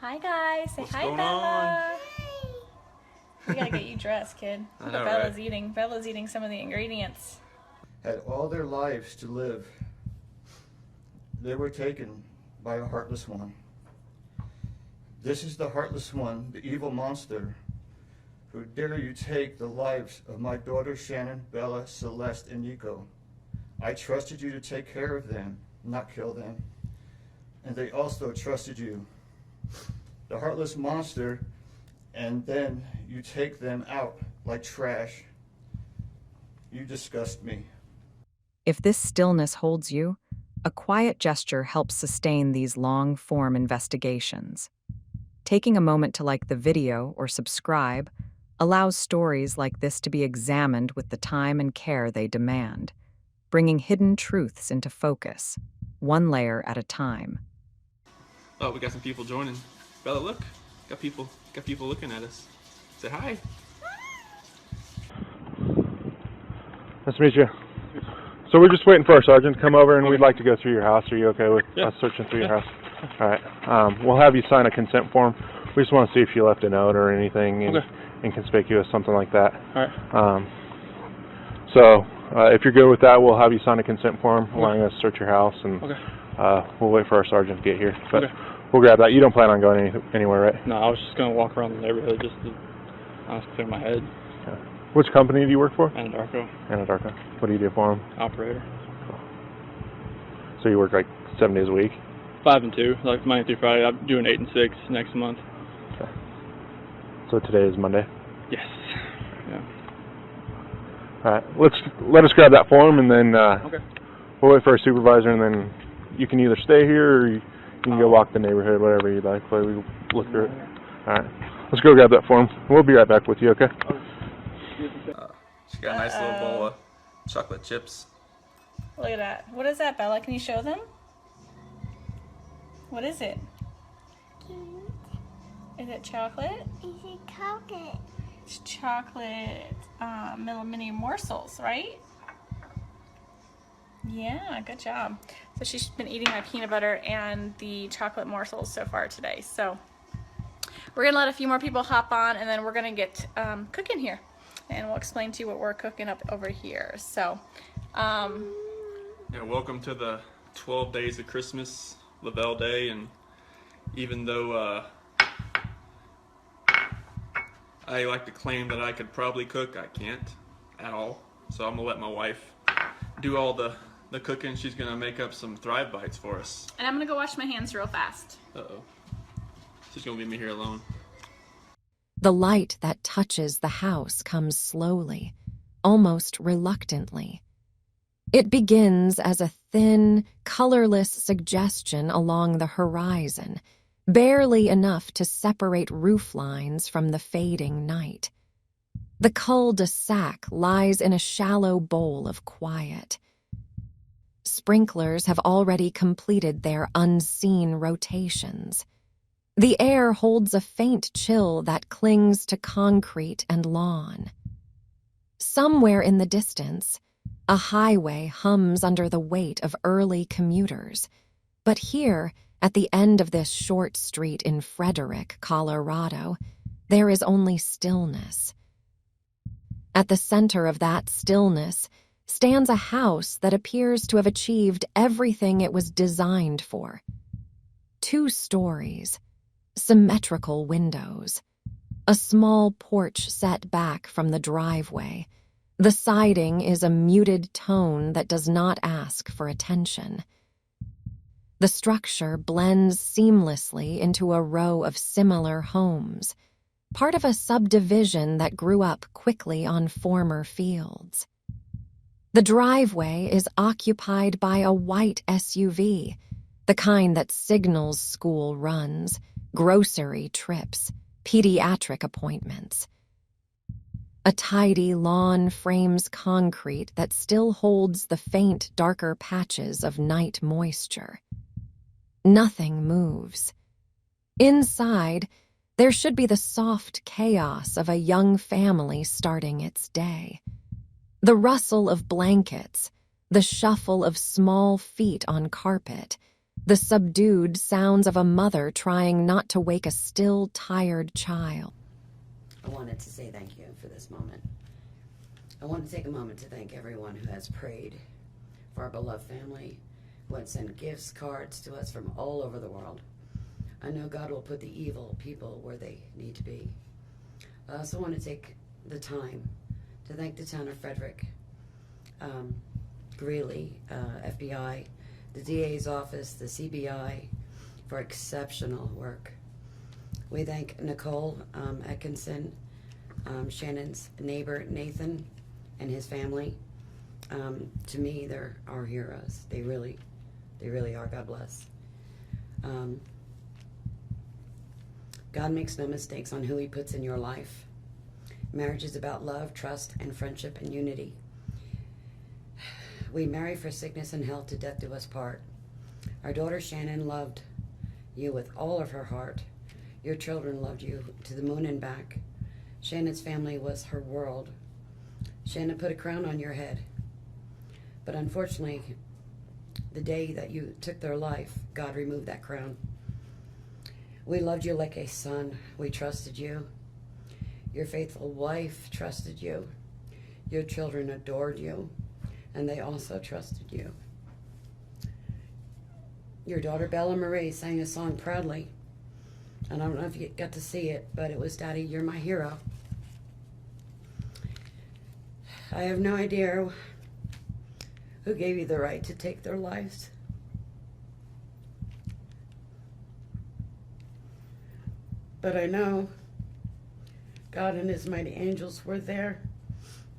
Hi guys, say What's hi going Bella. We gotta get you dressed, kid. I Look know, what Bella's right? eating. Bella's eating some of the ingredients. Had all their lives to live. They were taken by a heartless one. This is the heartless one, the evil monster, who dare you take the lives of my daughters Shannon, Bella, Celeste, and Nico. I trusted you to take care of them, not kill them. And they also trusted you. The heartless monster, and then you take them out like trash. You disgust me. If this stillness holds you, a quiet gesture helps sustain these long-form investigations. Taking a moment to like the video or subscribe allows stories like this to be examined with the time and care they demand, bringing hidden truths into focus, one layer at a time. Oh, we got some people joining. Bella, look. Got people looking at us. Say hi. Nice to meet you. So we're just waiting for our sergeant to come over, and we'd like to go through your house. Are you okay with us searching through your house? All right. We'll have you sign a consent form. We just want to see if you left a note or anything inconspicuous, something like that. All right. So if you're good with that, we'll have you sign a consent form allowing us to search your house, and we'll wait for our sergeant to get here. But we'll grab that. You don't plan on going anywhere, right? No, I was just going to walk around the neighborhood just to honestly clear my head. Okay. Which company do you work for? Anadarko. Anadarko. What do you do for them? Operator. So you work like 7 days a week? 5 and 2, like Monday through Friday. I'm doing 8 and 6 next month. Okay. So today is Monday? Yes. Yeah. All right. Let us grab that form, and then we'll wait for our supervisor, and then you can either stay here or you can go walk the neighborhood, whatever you'd like. But we look through it. All right. Let's go grab that form. We'll be right back with you, okay? She got a nice little bowl of chocolate chips. Look at that. What is that, Bella? Can you show them? What is it? Is it chocolate? Is it chocolate? It's chocolate little mini morsels, right? Yeah, good job. So she's been eating my peanut butter and the chocolate morsels so far today. So we're gonna let a few more people hop on, and then we're gonna get cooking here, and we'll explain to you what we're cooking up over here. So Yeah, welcome to the 12 days of Christmas, Lavelle Day, and even though I like to claim that I could probably cook, I can't at all. So I'm gonna let my wife do all the cooking. She's gonna make up some Thrive Bites for us. and I'm gonna go wash my hands real fast. Uh-oh. She's gonna leave me here alone. The light that touches the house comes slowly, almost reluctantly. It begins as a thin, colorless suggestion along the horizon, barely enough to separate roof lines from the fading night. The cul-de-sac lies in a shallow bowl of quiet. Sprinklers have already completed their unseen rotations. The air holds a faint chill that clings to concrete and lawn. Somewhere in the distance, a highway hums under the weight of early commuters. But here, at the end of this short street in Frederick, Colorado, there is only stillness. At the center of that stillness stands a house that appears to have achieved everything it was designed for. 2 stories, symmetrical windows, a small porch set back from the driveway. The siding is a muted tone that does not ask for attention. The structure blends seamlessly into a row of similar homes, part of a subdivision that grew up quickly on former fields. The driveway is occupied by a white SUV, the kind that signals school runs, grocery trips, pediatric appointments. A tidy lawn frames concrete that still holds the faint, darker patches of night moisture. Nothing moves. Inside, there should be the soft chaos of a young family starting its day. The rustle of blankets, the shuffle of small feet on carpet, the subdued sounds of a mother trying not to wake a still, tired child. I wanted to say thank you for this moment. I want to take a moment to thank everyone who has prayed for our beloved family, who has sent gifts, cards to us from all over the world. I know God will put the evil people where they need to be. I also want to take the time to thank the town of Frederick, Greeley, FBI, the DA's office, the CBI, for exceptional work. We thank Nicole Atkinson, Shannon's neighbor Nathan, and his family. To me, they're our heroes. They really are. God bless. God makes no mistakes on who he puts in your life. Marriage is about love, trust, and friendship and unity. We marry for sickness and health, to death do us part. Our daughter Shannon loved you with all of her heart. Your children loved you to the moon and back. Shannon's family was her world. Shannon put a crown on your head. But unfortunately, the day that you took their life, God removed that crown. We loved you like a son. We trusted you. Your faithful wife trusted you. Your children adored you, and they also trusted you. Your daughter Bella Marie sang a song proudly. And I don't know if you got to see it, but it was, "Daddy, you're my hero." I have no idea who gave you the right to take their lives. But I know God and his mighty angels were there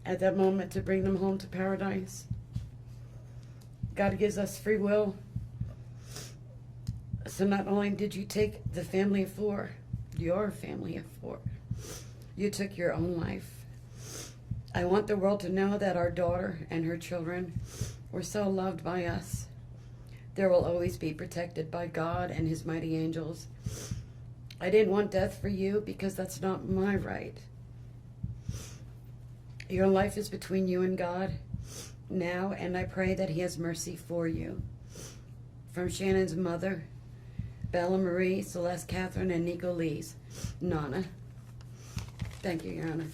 at that moment to bring them home to paradise. God gives us free will. So not only did you take the family of four, your family of four, you took your own life. I want the world to know that our daughter and her children were so loved by us. There will always be protected by God and his mighty angels. I didn't want death for you because that's not my right. Your life is between you and God now, and I pray that he has mercy for you. From Shannon's mother, Bella Marie, Celeste Catherine, and Nico Lee's, Nana. Thank you, Your Honor.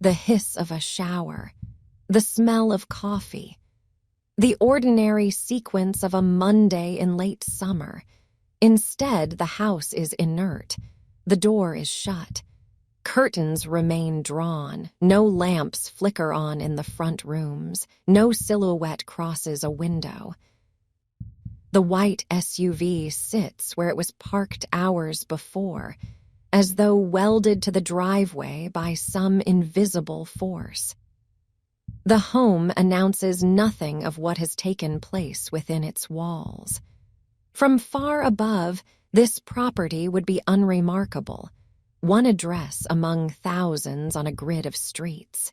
The hiss of a shower, the smell of coffee, the ordinary sequence of a Monday in late summer. Instead, the house is inert. The door is shut. Curtains remain drawn. No lamps flicker on in the front rooms. No silhouette crosses a window. The white SUV sits where it was parked hours before, as though welded to the driveway by some invisible force. The home announces nothing of what has taken place within its walls. From far above, this property would be unremarkable, one address among thousands on a grid of streets.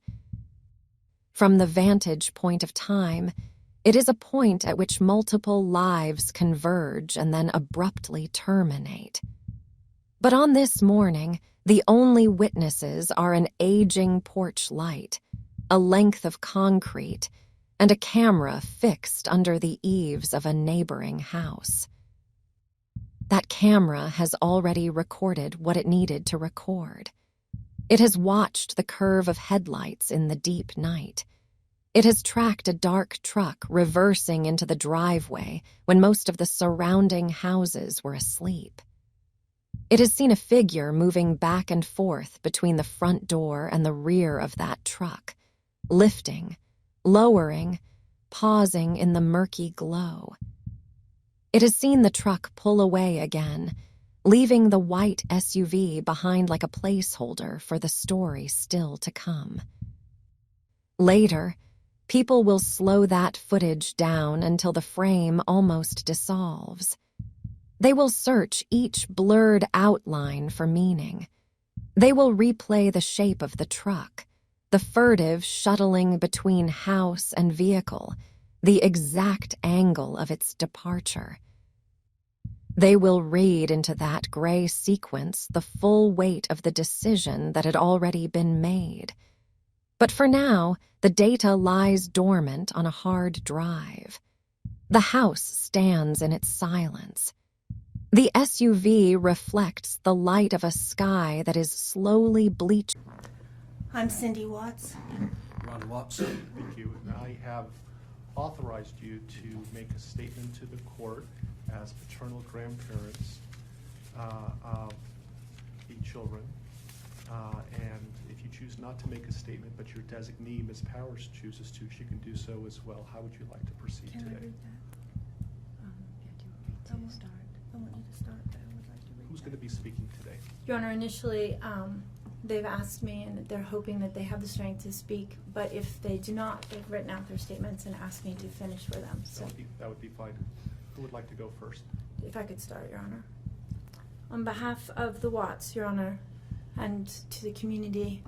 From the vantage point of time, it is a point at which multiple lives converge and then abruptly terminate. But on this morning, the only witnesses are an aging porch light, a length of concrete, and a camera fixed under the eaves of a neighboring house. That camera has already recorded what it needed to record. It has watched the curve of headlights in the deep night. It has tracked a dark truck reversing into the driveway when most of the surrounding houses were asleep. It has seen a figure moving back and forth between the front door and the rear of that truck, lifting, lowering, pausing in the murky glow. It has seen the truck pull away again, leaving the white SUV behind like a placeholder for the story still to come. Later, people will slow that footage down until the frame almost dissolves. They will search each blurred outline for meaning. They will replay the shape of the truck, the furtive shuttling between house and vehicle, the exact angle of its departure. They will read into that gray sequence the full weight of the decision that had already been made. But for now, the data lies dormant on a hard drive. The house stands in its silence. The SUV reflects the light of a sky that is slowly bleaching. I'm Cindy Watts. Ron Watson. Thank you. And I have authorized you to make a statement to the court as paternal grandparents of the children. And if you choose not to make a statement, but your designee, Ms. Powers, chooses to, she can do so as well. How would you like to proceed Can today? I read that? I want you to start, but I would like to read Who's that. going to be speaking today? Your Honor, initially, they've asked me, and they're hoping that they have the strength to speak, but if they do not, they've written out their statements and asked me to finish for them. So That would be fine. Who would like to go first? if I could start, Your Honor. On behalf of the Watts, Your Honor, and to the community,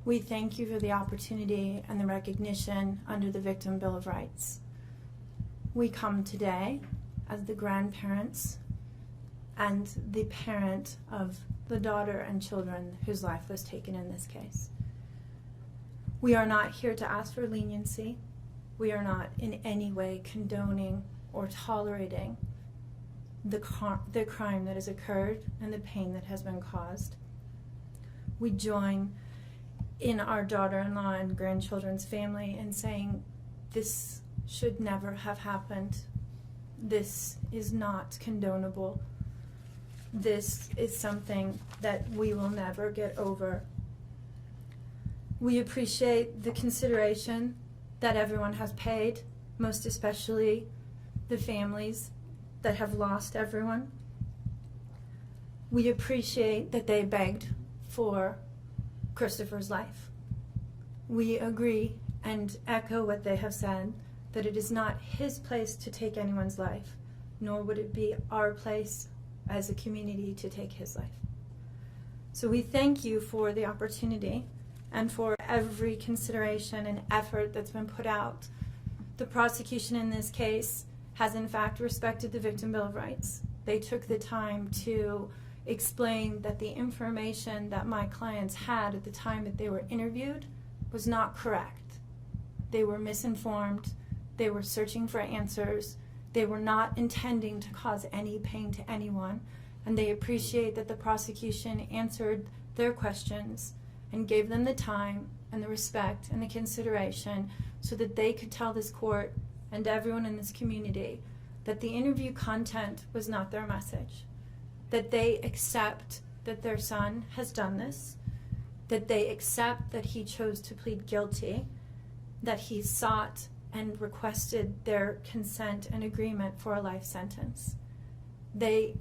we thank you for the opportunity and the recognition under the Victim Bill of Rights. We come today as the grandparents and the parent of the daughter and children whose life was taken in this case. We are not here to ask for leniency. We are not in any way condoning or tolerating the crime that has occurred and the pain that has been caused. We join in our daughter-in-law and grandchildren's family in saying this should never have happened. This is not condonable. This is something that we will never get over. We appreciate the consideration that everyone has paid, most especially the families that have lost everyone. We appreciate that they begged for Christopher's life. We agree and echo what they have said, that it is not his place to take anyone's life, nor would it be our place as a community to take his life. So we thank you for the opportunity and for every consideration and effort that's been put out. The prosecution in this case has in fact respected the Victim Bill of Rights. They took the time to explain that the information that my clients had at the time that they were interviewed was not correct. They were misinformed. They were searching for answers. They were not intending to cause any pain to anyone, and they appreciate that the prosecution answered their questions and gave them the time and the respect and the consideration so that they could tell this court and everyone in this community that the interview content was not their message, that they accept that their son has done this, that they accept that he chose to plead guilty, that he sought and requested their consent and agreement for a life sentence. They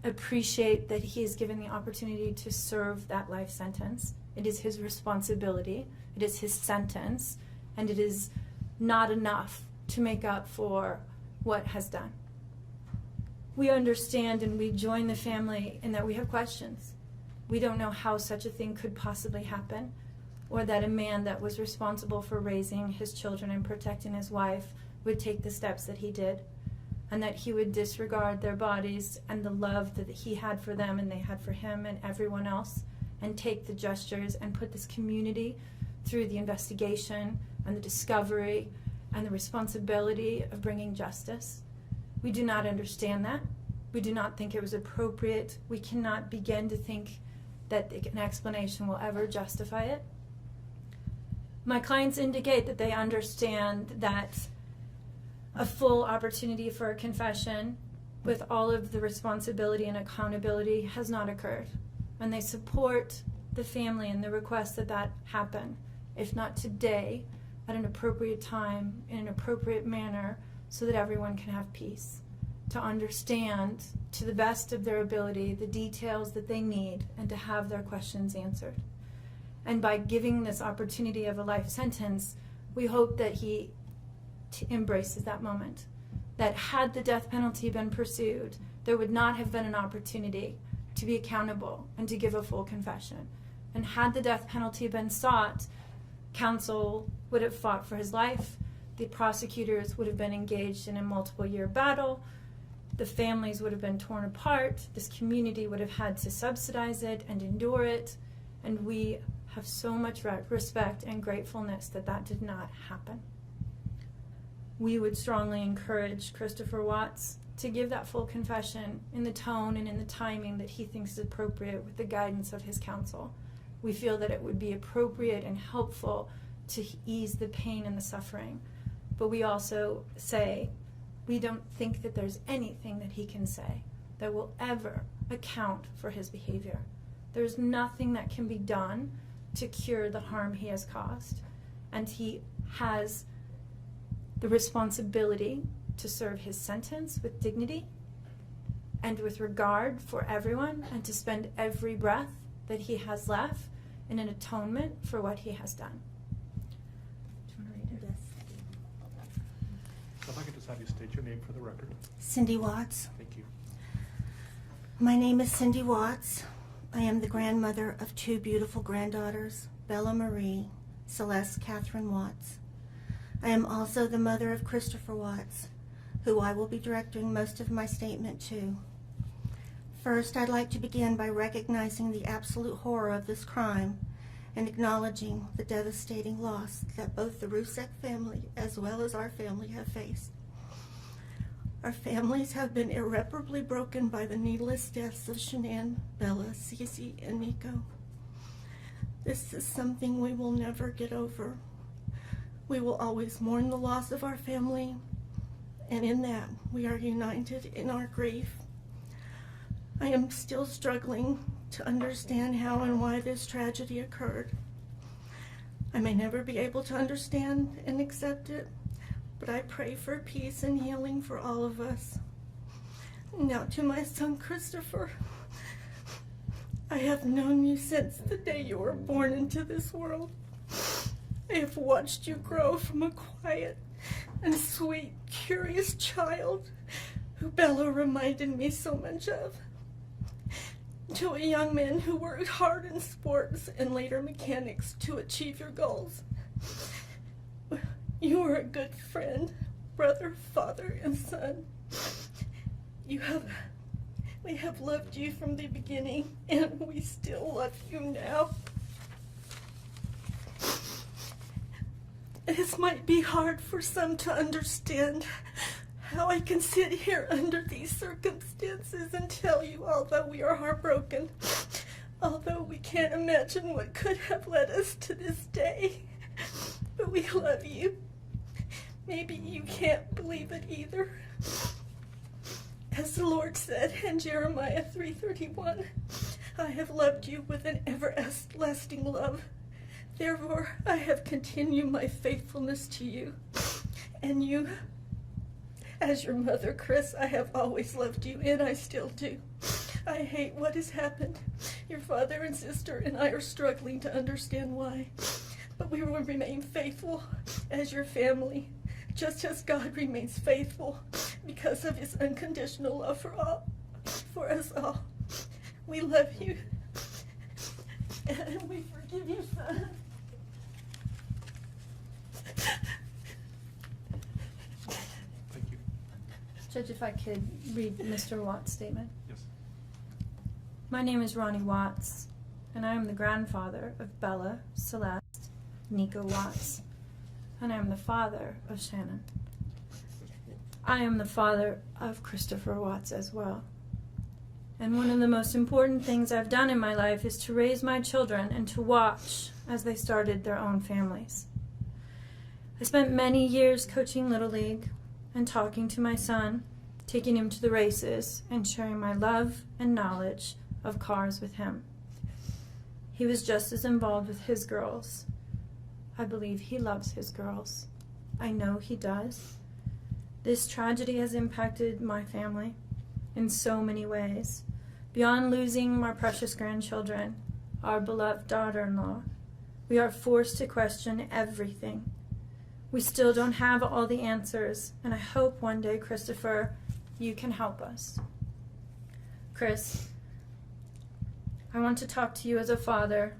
appreciate that he is given the opportunity to serve that life sentence. It is his responsibility, it is his sentence, and it is not enough to make up for what has done. We understand and we join the family in that we have questions. We don't know how such a thing could possibly happen, or that a man that was responsible for raising his children and protecting his wife would take the steps that he did, and that he would disregard their bodies and the love that he had for them and they had for him and everyone else, and take the gestures and put this community through the investigation and the discovery and the responsibility of bringing justice. We do not understand that. We do not think it was appropriate. We cannot begin to think that an explanation will ever justify it. My clients indicate that they understand that a full opportunity for a confession with all of the responsibility and accountability has not occurred. And they support the family and the request that that happen, if not today, at an appropriate time, in an appropriate manner, so that everyone can have peace, to understand to the best of their ability the details that they need and to have their questions answered. And by giving this opportunity of a life sentence, we hope that he embraces that moment. That had the death penalty been pursued, there would not have been an opportunity to be accountable and to give a full confession. And had the death penalty been sought, counsel would have fought for his life, the prosecutors would have been engaged in a multiple-year battle, the families would have been torn apart, this community would have had to subsidize it and endure it, and we have so much respect and gratefulness that that did not happen. We would strongly encourage Christopher Watts to give that full confession in the tone and in the timing that he thinks is appropriate with the guidance of his counsel. We feel that it would be appropriate and helpful to ease the pain and the suffering. But we also say we don't think that there's anything that he can say that will ever account for his behavior. There's nothing that can be done to cure the harm he has caused. And he has the responsibility to serve his sentence with dignity and with regard for everyone, and to spend every breath that he has left in an atonement for what he has done. Do you want to read it? So if I could just have you state your name for the record. Cindy Watts. Thank you. My name is Cindy Watts. I am the grandmother of two beautiful granddaughters, Bella Marie, Celeste Catherine Watts. I am also the mother of Christopher Watts, who I will be directing most of my statement to. First, I'd like to begin by recognizing the absolute horror of this crime and acknowledging the devastating loss that both the Rusek family as well as our family have faced. Our families have been irreparably broken by the needless deaths of Shanann, Bella, Cece, and Nico. This is something we will never get over. We will always mourn the loss of our family, and in that we are united in our grief. I am still struggling to understand how and why this tragedy occurred. I may never be able to understand and accept it, but I pray for peace and healing for all of us. Now to my son Christopher. I have known you since the day you were born into this world. I have watched you grow from a quiet and sweet, curious child who Bella reminded me so much of, to a young man who worked hard in sports and later mechanics to achieve your goals. You are a good friend, brother, father, and son. We have loved you from the beginning, and we still love you now. This might be hard for some to understand, how I can sit here under these circumstances and tell you, although we are heartbroken, although we can't imagine what could have led us to this day, but we love you. Maybe you can't believe it either. As the Lord said in Jeremiah 3:31, I have loved you with an everlasting love. Therefore, I have continued my faithfulness to you. And you, as your mother, Chris, I have always loved you, and I still do. I hate what has happened. Your father and sister and I are struggling to understand why. But we will remain faithful as your family, just as God remains faithful because of his unconditional love for us all. We love you, and we forgive you, son. Thank you. Judge, if I could read Mr. Watts' statement. Yes. My name is Ronnie Watts, and I am the grandfather of Bella, Celeste, Nico Watts, and I am the father of Shannon. I am the father of Christopher Watts as well. And one of the most important things I've done in my life is to raise my children and to watch as they started their own families. I spent many years coaching Little League and talking to my son, taking him to the races, and sharing my love and knowledge of cars with him. He was just as involved with his girls. I believe he loves his girls. I know he does. This tragedy has impacted my family in so many ways. Beyond losing my precious grandchildren, our beloved daughter-in-law, we are forced to question everything. We still don't have all the answers, and I hope one day, Christopher, you can help us. Chris, I want to talk to you as a father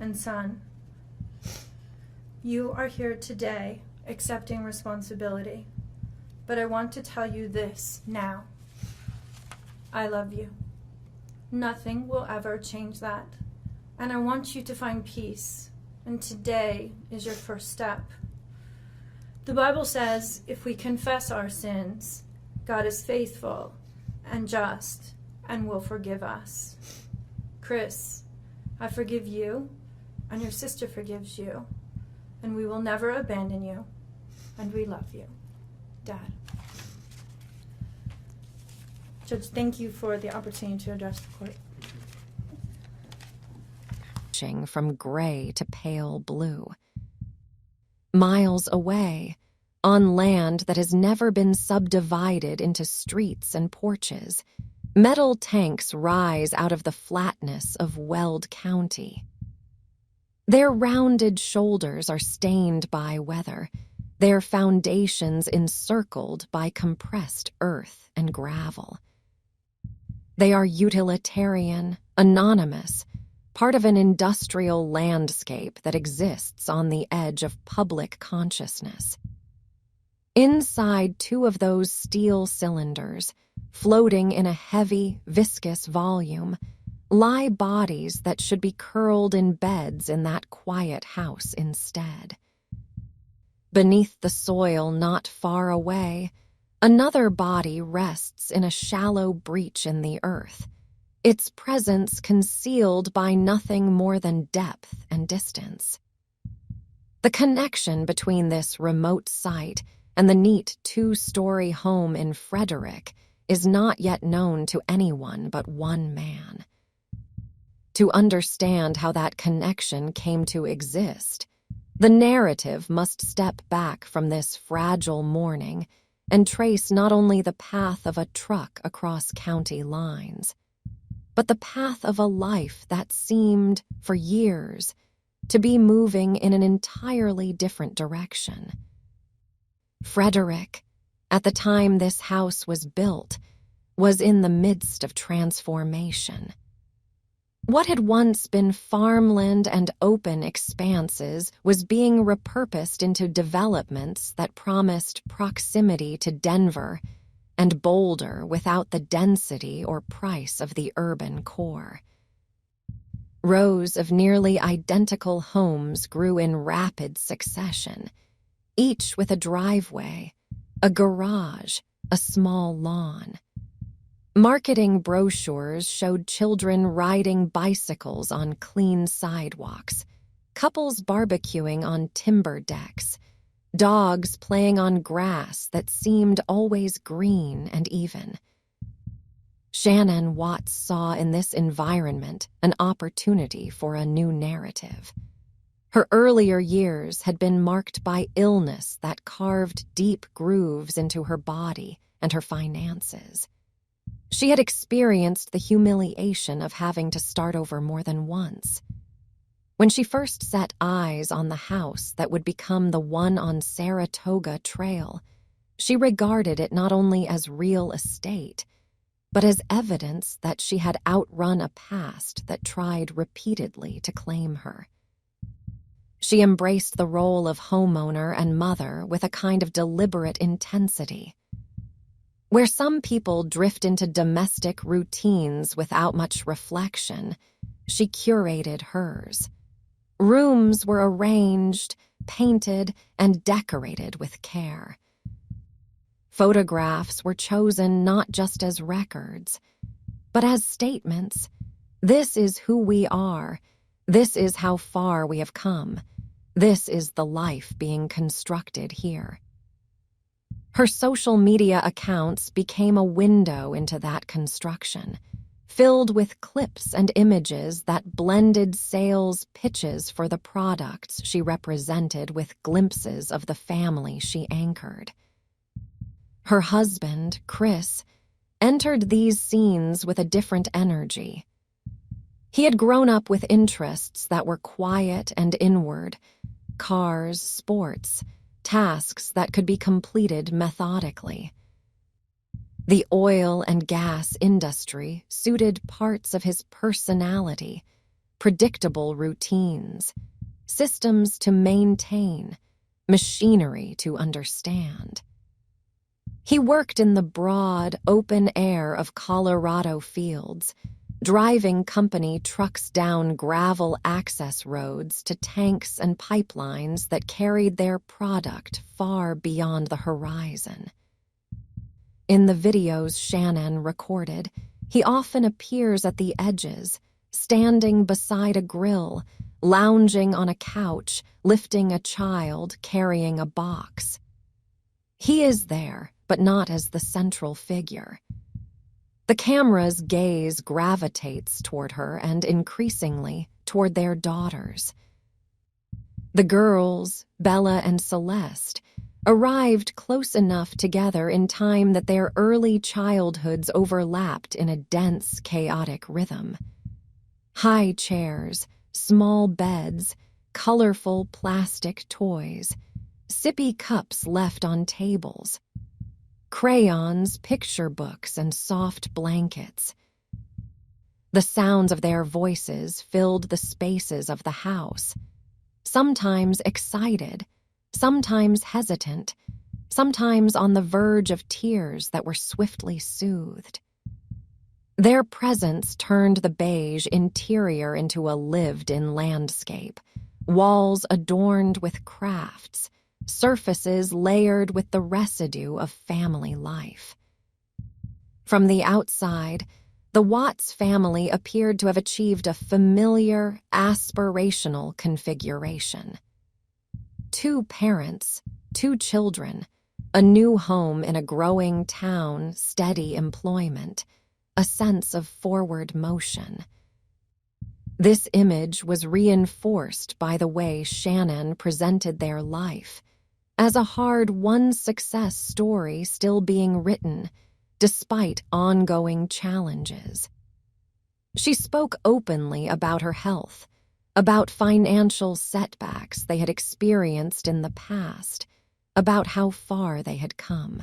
and son. You are here today accepting responsibility, but I want to tell you this now. I love you. Nothing will ever change that. and I want you to find peace. And today is your first step. The Bible says if we confess our sins, God is faithful and just and will forgive us. Chris, I forgive you, and your sister forgives you, and we will never abandon you, and we love you. Dad. Judge, thank you for the opportunity to address the court. From gray to pale blue. Miles away, on land that has never been subdivided into streets and porches, metal tanks rise out of the flatness of Weld County. Their rounded shoulders are stained by weather, their foundations encircled by compressed earth and gravel. They are utilitarian, anonymous, part of an industrial landscape that exists on the edge of public consciousness. Inside two of those steel cylinders, floating in a heavy, viscous volume, lie bodies that should be curled in beds in that quiet house instead. Beneath the soil not far away, another body rests in a shallow breach in the earth, its presence concealed by nothing more than depth and distance. The connection between this remote site and the neat two-story home in Frederick is not yet known to anyone but one man. To understand how that connection came to exist, the narrative must step back from this fragile morning and trace not only the path of a truck across county lines, but the path of a life that seemed, for years, to be moving in an entirely different direction. Frederick, at the time this house was built, was in the midst of transformation. What had once been farmland and open expanses was being repurposed into developments that promised proximity to Denver and Boulder without the density or price of the urban core. Rows of nearly identical homes grew in rapid succession, each with a driveway, a garage, a small lawn. Marketing brochures showed children riding bicycles on clean sidewalks, couples barbecuing on timber decks, dogs playing on grass that seemed always green and even. Shannon Watts saw in this environment an opportunity for a new narrative. Her earlier years had been marked by illness that carved deep grooves into her body and her finances. She had experienced the humiliation of having to start over more than once. When she first set eyes on the house that would become the one on Saratoga Trail, she regarded it not only as real estate, but as evidence that she had outrun a past that tried repeatedly to claim her. She embraced the role of homeowner and mother with a kind of deliberate intensity. Where some people drift into domestic routines without much reflection, she curated hers. Rooms were arranged, painted, and decorated with care. Photographs were chosen not just as records, but as statements. This is who we are. This is how far we have come. This is the life being constructed here. Her social media accounts became a window into that construction, filled with clips and images that blended sales pitches for the products she represented with glimpses of the family she anchored. Her husband, Chris, entered these scenes with a different energy. He had grown up with interests that were quiet and inward: cars, sports, tasks that could be completed methodically. The oil and gas industry suited parts of his personality, predictable routines, systems to maintain, machinery to understand. He worked in the broad, open air of Colorado fields, driving company trucks down gravel access roads to tanks and pipelines that carried their product far beyond the horizon. In the videos Shannon recorded, he often appears at the edges, standing beside a grill, lounging on a couch, lifting a child, carrying a box. He is there, but not as the central figure. The camera's gaze gravitates toward her and, increasingly, toward their daughters. The girls, Bella and Celeste, arrived close enough together in time that their early childhoods overlapped in a dense, chaotic rhythm. High chairs, small beds, colorful plastic toys, sippy cups left on tables, crayons, picture books, and soft blankets. The sounds of their voices filled the spaces of the house, sometimes excited, sometimes hesitant, sometimes on the verge of tears that were swiftly soothed. Their presence turned the beige interior into a lived-in landscape, walls adorned with crafts, surfaces layered with the residue of family life. From the outside, the Watts family appeared to have achieved a familiar, aspirational configuration. 2 parents, 2 children, a new home in a growing town, steady employment, a sense of forward motion. This image was reinforced by the way Shannon presented their life, as a hard-won success story still being written, despite ongoing challenges. She spoke openly about her health, about financial setbacks they had experienced in the past, about how far they had come.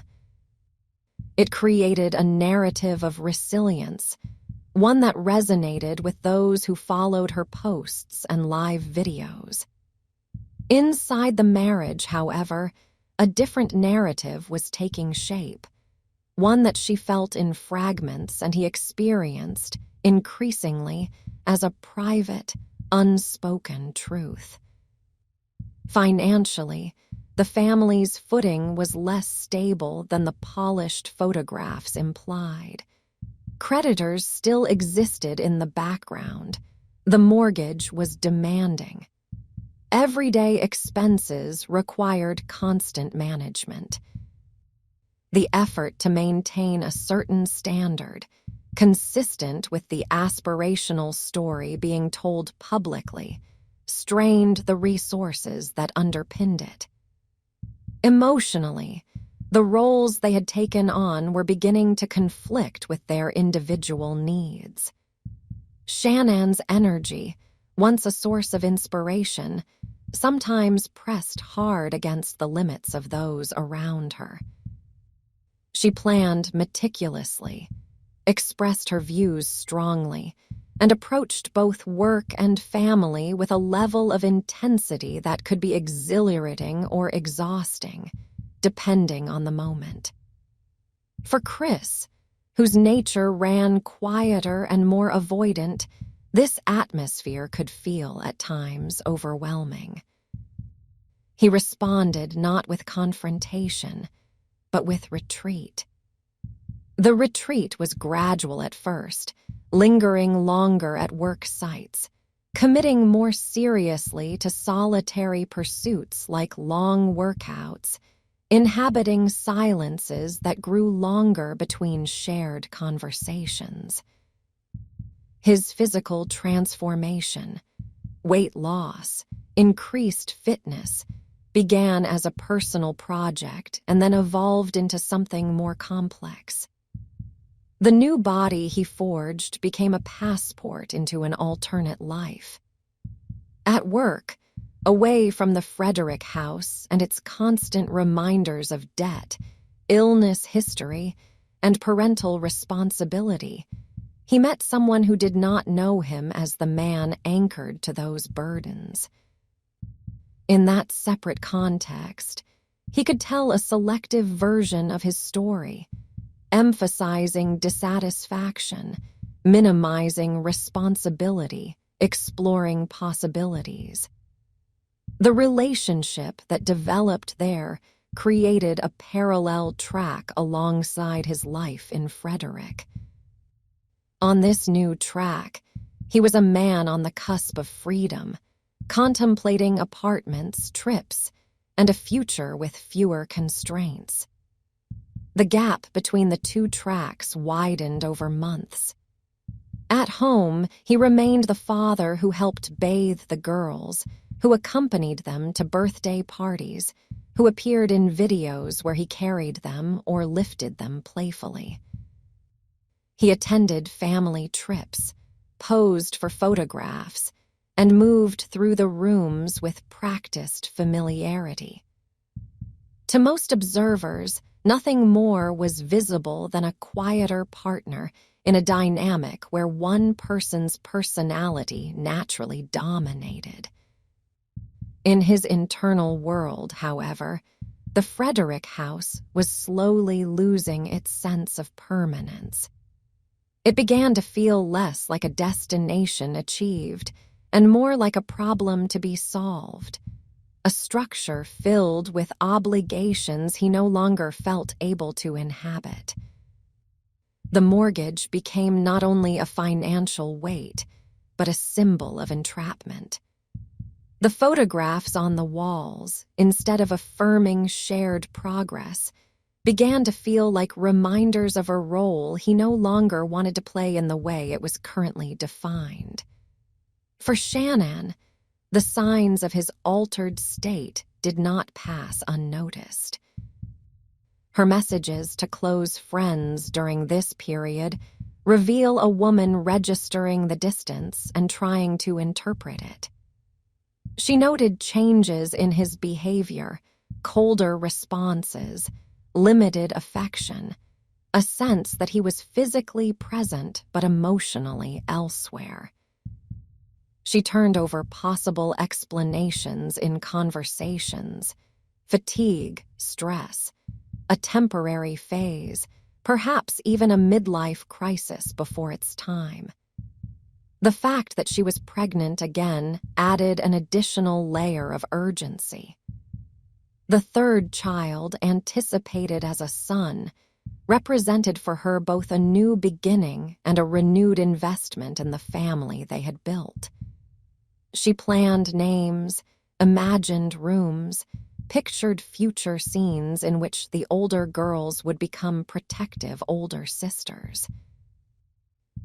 It created a narrative of resilience, one that resonated with those who followed her posts and live videos. Inside the marriage, however, a different narrative was taking shape, one that she felt in fragments and he experienced, increasingly, as a private, unspoken truth. Financially, the family's footing was less stable than the polished photographs implied. Creditors still existed in the background. The mortgage was demanding. Everyday expenses required constant management. The effort to maintain a certain standard, consistent with the aspirational story being told publicly, strained the resources that underpinned it. Emotionally, the roles they had taken on were beginning to conflict with their individual needs. Shannon's energy, once a source of inspiration, sometimes pressed hard against the limits of those around her. She planned meticulously, expressed her views strongly, and approached both work and family with a level of intensity that could be exhilarating or exhausting, depending on the moment. For Chris, whose nature ran quieter and more avoidant, this atmosphere could feel, at times, overwhelming. He responded not with confrontation, but with retreat. The retreat was gradual at first, lingering longer at work sites, committing more seriously to solitary pursuits like long workouts, inhabiting silences that grew longer between shared conversations. His physical transformation, weight loss, increased fitness, began as a personal project and then evolved into something more complex. The new body he forged became a passport into an alternate life. At work, away from the Frederick house and its constant reminders of debt, illness history, and parental responsibility, he met someone who did not know him as the man anchored to those burdens. In that separate context, he could tell a selective version of his story, emphasizing dissatisfaction, minimizing responsibility, exploring possibilities. The relationship that developed there created a parallel track alongside his life in Frederick. On this new track, he was a man on the cusp of freedom, contemplating apartments, trips, and a future with fewer constraints. The gap between the two tracks widened over months. At home, he remained the father who helped bathe the girls, who accompanied them to birthday parties, who appeared in videos where he carried them or lifted them playfully. He attended family trips, posed for photographs, and moved through the rooms with practiced familiarity. To most observers, nothing more was visible than a quieter partner in a dynamic where one person's personality naturally dominated. In his internal world, however, the Frederick house was slowly losing its sense of permanence. It began to feel less like a destination achieved and more like a problem to be solved, a structure filled with obligations he no longer felt able to inhabit. The mortgage became not only a financial weight, but a symbol of entrapment. The photographs on the walls, instead of affirming shared progress, began to feel like reminders of a role he no longer wanted to play in the way it was currently defined. For Shannon, the signs of his altered state did not pass unnoticed. Her messages to close friends during this period reveal a woman registering the distance and trying to interpret it. She noted changes in his behavior, colder responses, limited affection, a sense that he was physically present but emotionally elsewhere. She turned over possible explanations in conversations: fatigue, stress, a temporary phase, perhaps even a midlife crisis before its time. The fact that she was pregnant again added an additional layer of urgency. The third child, anticipated as a son, represented for her both a new beginning and a renewed investment in the family they had built. She planned names, imagined rooms, pictured future scenes in which the older girls would become protective older sisters.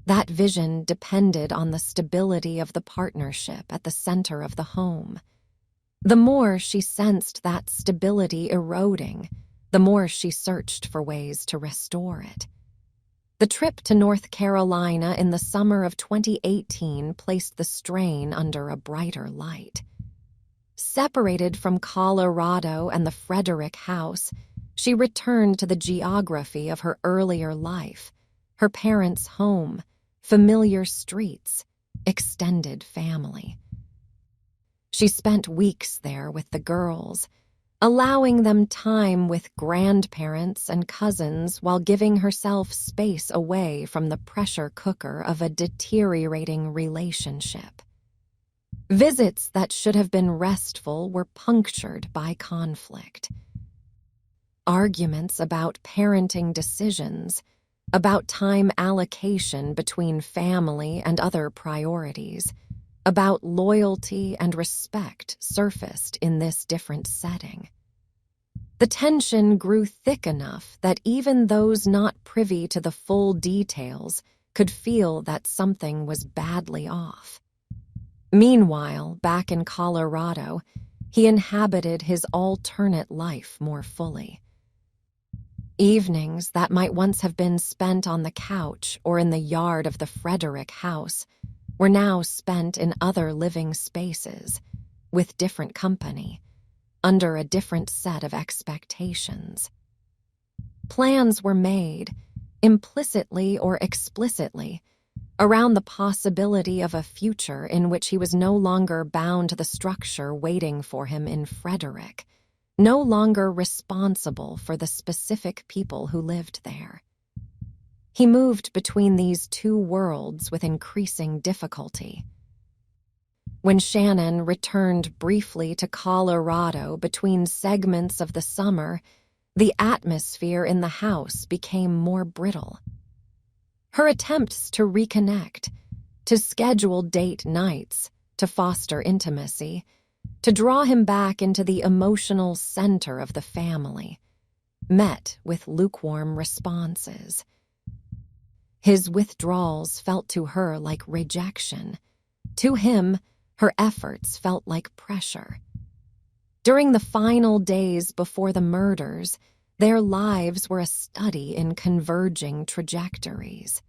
That vision depended on the stability of the partnership at the center of the home. The more she sensed that stability eroding, the more she searched for ways to restore it. The trip to North Carolina in the summer of 2018 placed the strain under a brighter light. Separated from Colorado and the Frederick house, she returned to the geography of her earlier life, her parents' home, familiar streets, extended family. She spent weeks there with the girls, allowing them time with grandparents and cousins while giving herself space away from the pressure cooker of a deteriorating relationship. Visits that should have been restful were punctured by conflict. Arguments about parenting decisions, about time allocation between family and other priorities, about loyalty and respect surfaced in this different setting. The tension grew thick enough that even those not privy to the full details could feel that something was badly off. Meanwhile, back in Colorado, he inhabited his alternate life more fully. Evenings that might once have been spent on the couch or in the yard of the Frederick house were now spent in other living spaces, with different company, under a different set of expectations. Plans were made, implicitly or explicitly, around the possibility of a future in which he was no longer bound to the structure waiting for him in Frederick, no longer responsible for the specific people who lived there. He moved between these two worlds with increasing difficulty. When Shannon returned briefly to Colorado between segments of the summer, the atmosphere in the house became more brittle. Her attempts to reconnect, to schedule date nights, to foster intimacy, to draw him back into the emotional center of the family, met with lukewarm responses. His withdrawals felt to her like rejection. To him, her efforts felt like pressure. During the final days before the murders, their lives were a study in converging trajectories.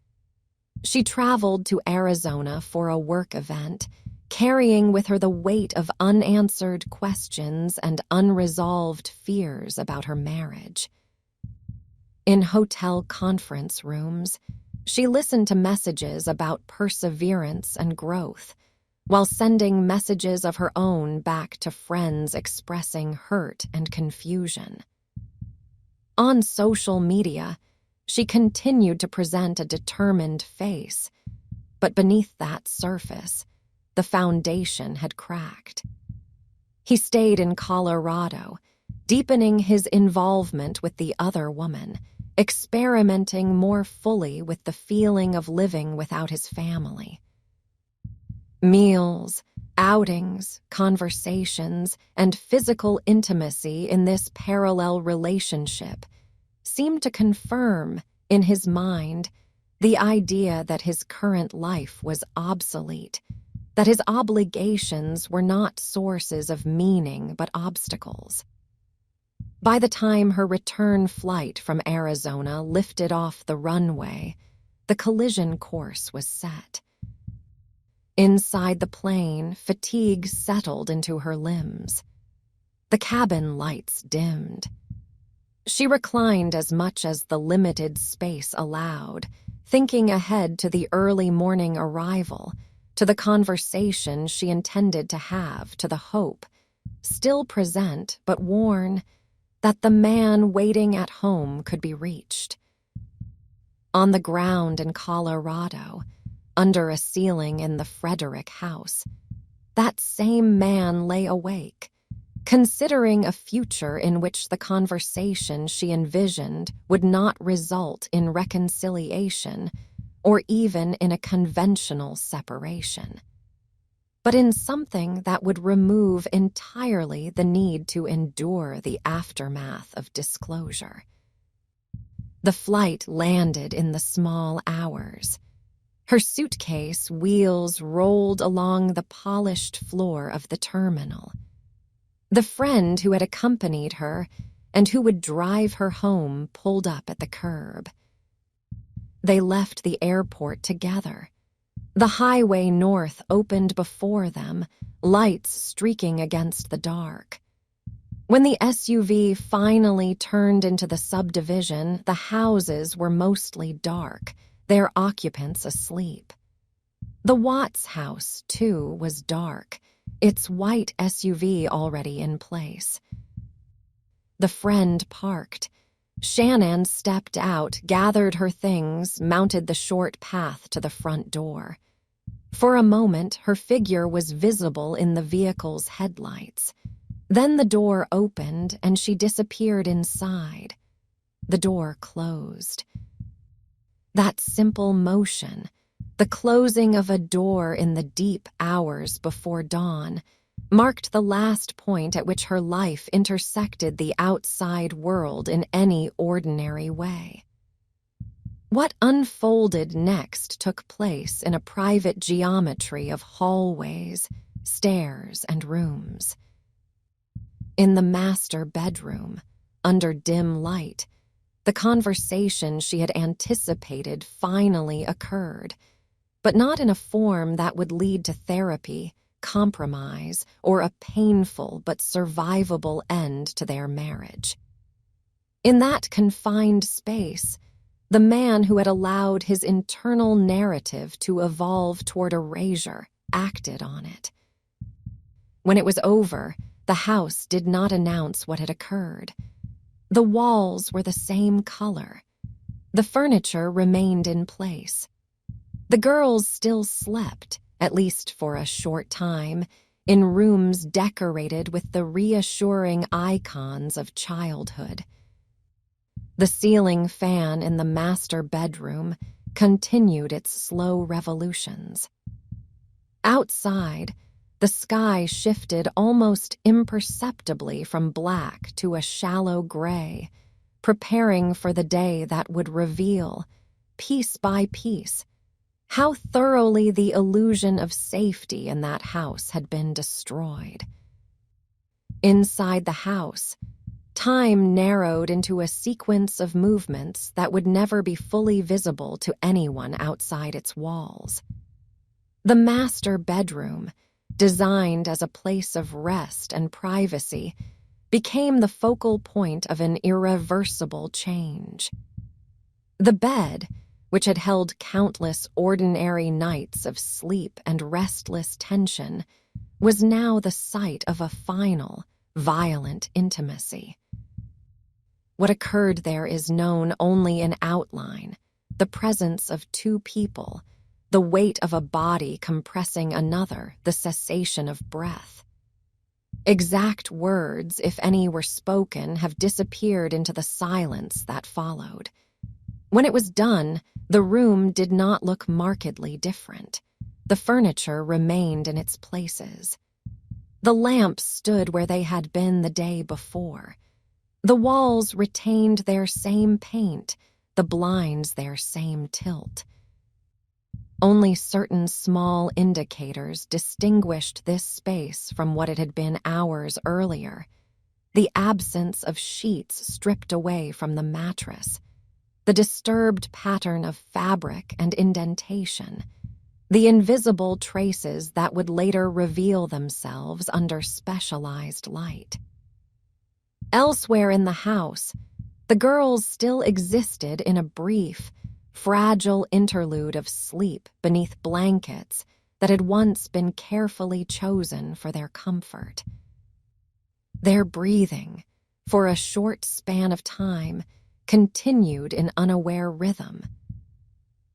She traveled to Arizona for a work event, carrying with her the weight of unanswered questions and unresolved fears about her marriage. In hotel conference rooms, she listened to messages about perseverance and growth, while sending messages of her own back to friends expressing hurt and confusion. On social media, she continued to present a determined face, but beneath that surface, the foundation had cracked. He stayed in Colorado, deepening his involvement with the other woman, experimenting more fully with the feeling of living without his family. Meals, outings, conversations, and physical intimacy in this parallel relationship seemed to confirm, in his mind, the idea that his current life was obsolete, that his obligations were not sources of meaning but obstacles. By the time her return flight from Arizona lifted off the runway, the collision course was set. Inside the plane, fatigue settled into her limbs. The cabin lights dimmed. She reclined as much as the limited space allowed, thinking ahead to the early morning arrival, to the conversation she intended to have, to the hope, still present but worn, that the man waiting at home could be reached. On the ground in Colorado, under a ceiling in the Frederick house, that same man lay awake, considering a future in which the conversation she envisioned would not result in reconciliation or even in a conventional separation, but in something that would remove entirely the need to endure the aftermath of disclosure. The flight landed in the small hours. Her suitcase wheels rolled along the polished floor of the terminal. The friend who had accompanied her and who would drive her home pulled up at the curb. They left the airport together. The highway north opened before them, lights streaking against the dark. When the SUV finally turned into the subdivision, the houses were mostly dark, their occupants asleep. The Watts house, too, was dark, its white SUV already in place. The friend parked. Shannon stepped out, gathered her things, mounted the short path to the front door. For a moment, her figure was visible in the vehicle's headlights. Then the door opened and she disappeared inside. The door closed. That simple motion, the closing of a door in the deep hours before dawn, marked the last point at which her life intersected the outside world in any ordinary way. What unfolded next took place in a private geometry of hallways, stairs, and rooms. In the master bedroom, under dim light, the conversation she had anticipated finally occurred, but not in a form that would lead to therapy, compromise, or a painful but survivable end to their marriage. In that confined space, the man who had allowed his internal narrative to evolve toward erasure acted on it. When it was over, the house did not announce what had occurred. The walls were the same color. The furniture remained in place. The girls still slept, at least for a short time, in rooms decorated with the reassuring icons of childhood. The ceiling fan in the master bedroom continued its slow revolutions. Outside, the sky shifted almost imperceptibly from black to a shallow gray, preparing for the day that would reveal, piece by piece, how thoroughly the illusion of safety in that house had been destroyed. Inside the house, time narrowed into a sequence of movements that would never be fully visible to anyone outside its walls. The master bedroom, designed as a place of rest and privacy, became the focal point of an irreversible change. The bed, which had held countless ordinary nights of sleep and restless tension, was now the site of a final, violent intimacy. What occurred there is known only in outline, the presence of two people, the weight of a body compressing another, the cessation of breath. Exact words, if any were spoken, have disappeared into the silence that followed. When it was done, the room did not look markedly different. The furniture remained in its places. The lamps stood where they had been the day before. The walls retained their same paint, the blinds their same tilt. Only certain small indicators distinguished this space from what it had been hours earlier. The absence of sheets stripped away from the mattress, the disturbed pattern of fabric and indentation, the invisible traces that would later reveal themselves under specialized light. Elsewhere in the house, the girls still existed in a brief, fragile interlude of sleep beneath blankets that had once been carefully chosen for their comfort. Their breathing, for a short span of time, continued in unaware rhythm.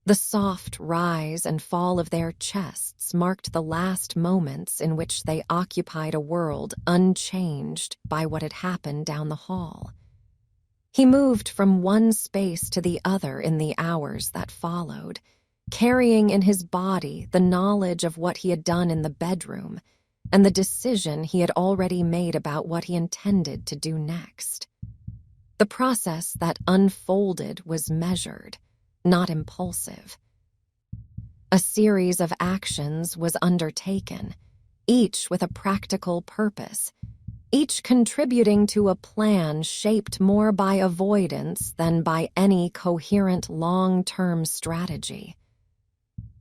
The soft rise and fall of their chests marked the last moments in which they occupied a world unchanged by what had happened down the hall. He moved from one space to the other in the hours that followed, carrying in his body the knowledge of what he had done in the bedroom and the decision he had already made about what he intended to do next. The process that unfolded was measured, not impulsive. A series of actions was undertaken, each with a practical purpose, each contributing to a plan shaped more by avoidance than by any coherent long-term strategy.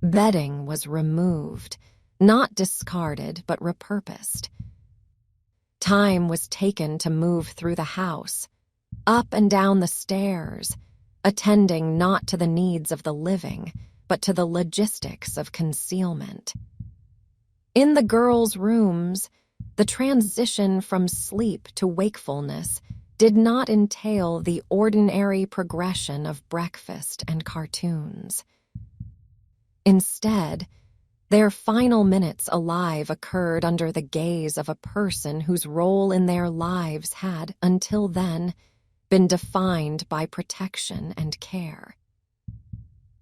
Bedding was removed, not discarded but repurposed. Time was taken to move through the house, up and down the stairs, attending not to the needs of the living, but to the logistics of concealment. In the girls' rooms, the transition from sleep to wakefulness did not entail the ordinary progression of breakfast and cartoons. Instead, their final minutes alive occurred under the gaze of a person whose role in their lives had, until then, been defined by protection and care.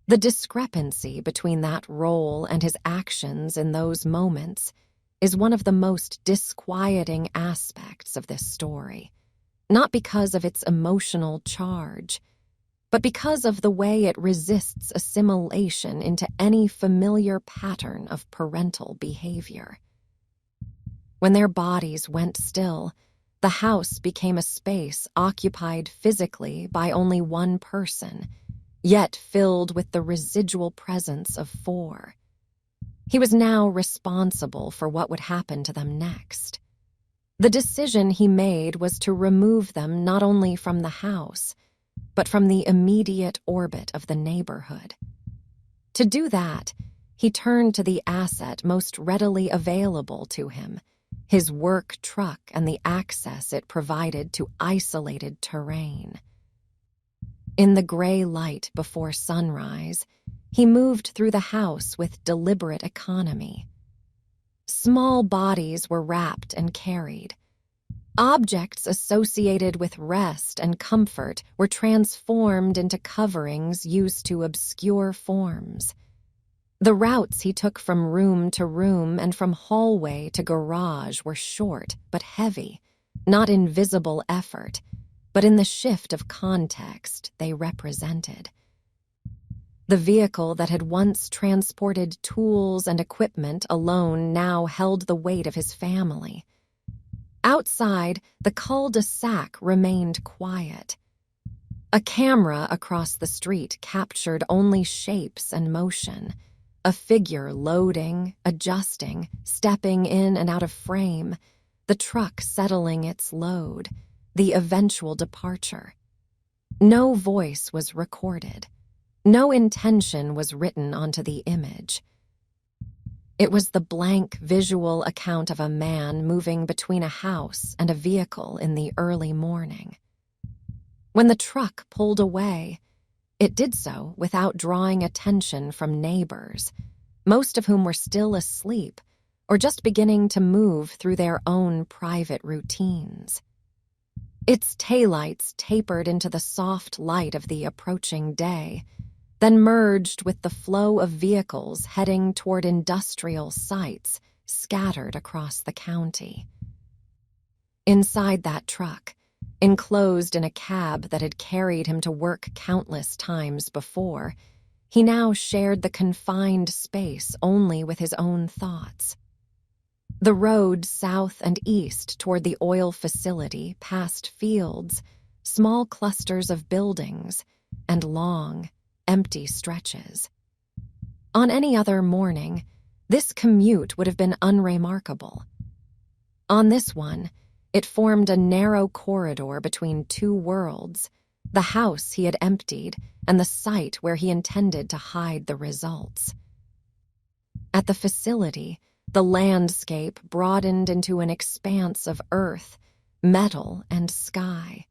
The discrepancy between that role and his actions in those moments is one of the most disquieting aspects of this story, not because of its emotional charge, but because of the way it resists assimilation into any familiar pattern of parental behavior. When their bodies went still, the house became a space occupied physically by only one person, yet filled with the residual presence of four. He was now responsible for what would happen to them next. The decision he made was to remove them not only from the house, but from the immediate orbit of the neighborhood. To do that, he turned to the asset most readily available to him, his work truck and the access it provided to isolated terrain. In the gray light before sunrise, he moved through the house with deliberate economy. Small bodies were wrapped and carried. Objects associated with rest and comfort were transformed into coverings used to obscure forms. The routes he took from room to room and from hallway to garage were short but heavy, not in visible effort, but in the shift of context they represented. The vehicle that had once transported tools and equipment alone now held the weight of his family. Outside, the cul-de-sac remained quiet. A camera across the street captured only shapes and motion, a figure loading, adjusting, stepping in and out of frame, the truck settling its load, the eventual departure. No voice was recorded. No intention was written onto the image. It was the blank visual account of a man moving between a house and a vehicle in the early morning. When the truck pulled away, it did so without drawing attention from neighbors, most of whom were still asleep or just beginning to move through their own private routines. Its taillights tapered into the soft light of the approaching day, then merged with the flow of vehicles heading toward industrial sites scattered across the county. Inside that truck, enclosed in a cab that had carried him to work countless times before, he now shared the confined space only with his own thoughts. The road south and east toward the oil facility passed fields, small clusters of buildings, and long, empty stretches. On any other morning, this commute would have been unremarkable. On this one, it formed a narrow corridor between two worlds, the house he had emptied and the site where he intended to hide the results. At the facility, the landscape broadened into an expanse of earth, metal, and sky.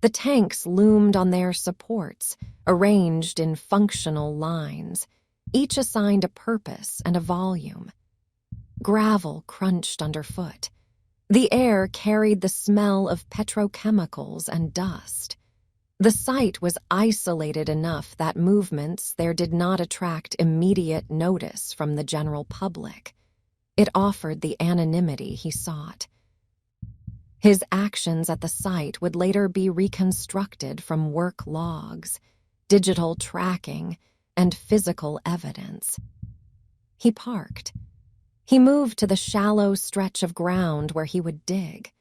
The tanks loomed on their supports, arranged in functional lines, each assigned a purpose and a volume. Gravel crunched underfoot. The air carried the smell of petrochemicals and dust. The site was isolated enough that movements there did not attract immediate notice from the general public. It offered the anonymity he sought. His actions at the site would later be reconstructed from work logs, digital tracking, and physical evidence. He parked. He moved to the shallow stretch of ground where he would dig.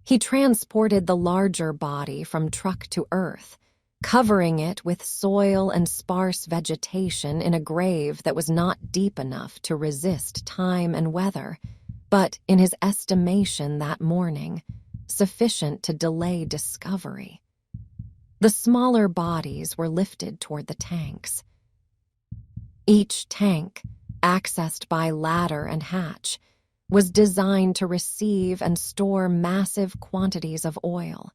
He transported the larger body from truck to earth, covering it with soil and sparse vegetation in a grave that was not deep enough to resist time and weather, but, in his estimation that morning, sufficient to delay discovery. The smaller bodies were lifted toward the tanks. Each tank, accessed by ladder and hatch, was designed to receive and store massive quantities of oil.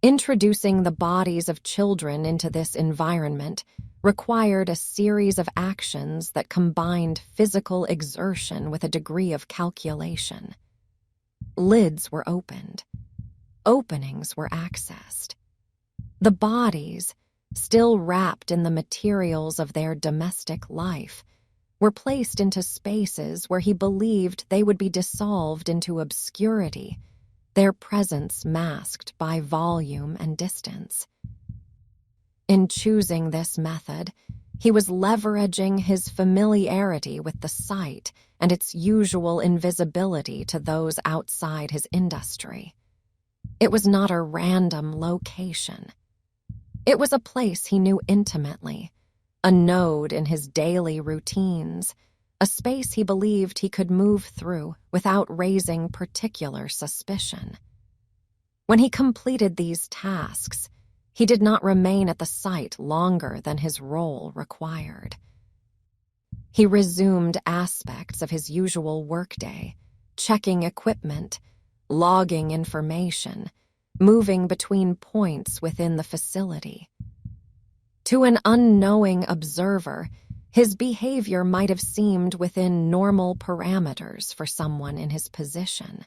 Introducing the bodies of children into this environment required a series of actions that combined physical exertion with a degree of calculation. Lids were opened. Openings were accessed. The bodies, still wrapped in the materials of their domestic life, were placed into spaces where he believed they would be dissolved into obscurity, their presence masked by volume and distance. In choosing this method, he was leveraging his familiarity with the site and its usual invisibility to those outside his industry. It was not a random location. It was a place he knew intimately, a node in his daily routines, a space he believed he could move through without raising particular suspicion. When he completed these tasks, he did not remain at the site longer than his role required. He resumed aspects of his usual workday, checking equipment, logging information, moving between points within the facility. To an unknowing observer, his behavior might have seemed within normal parameters for someone in his position.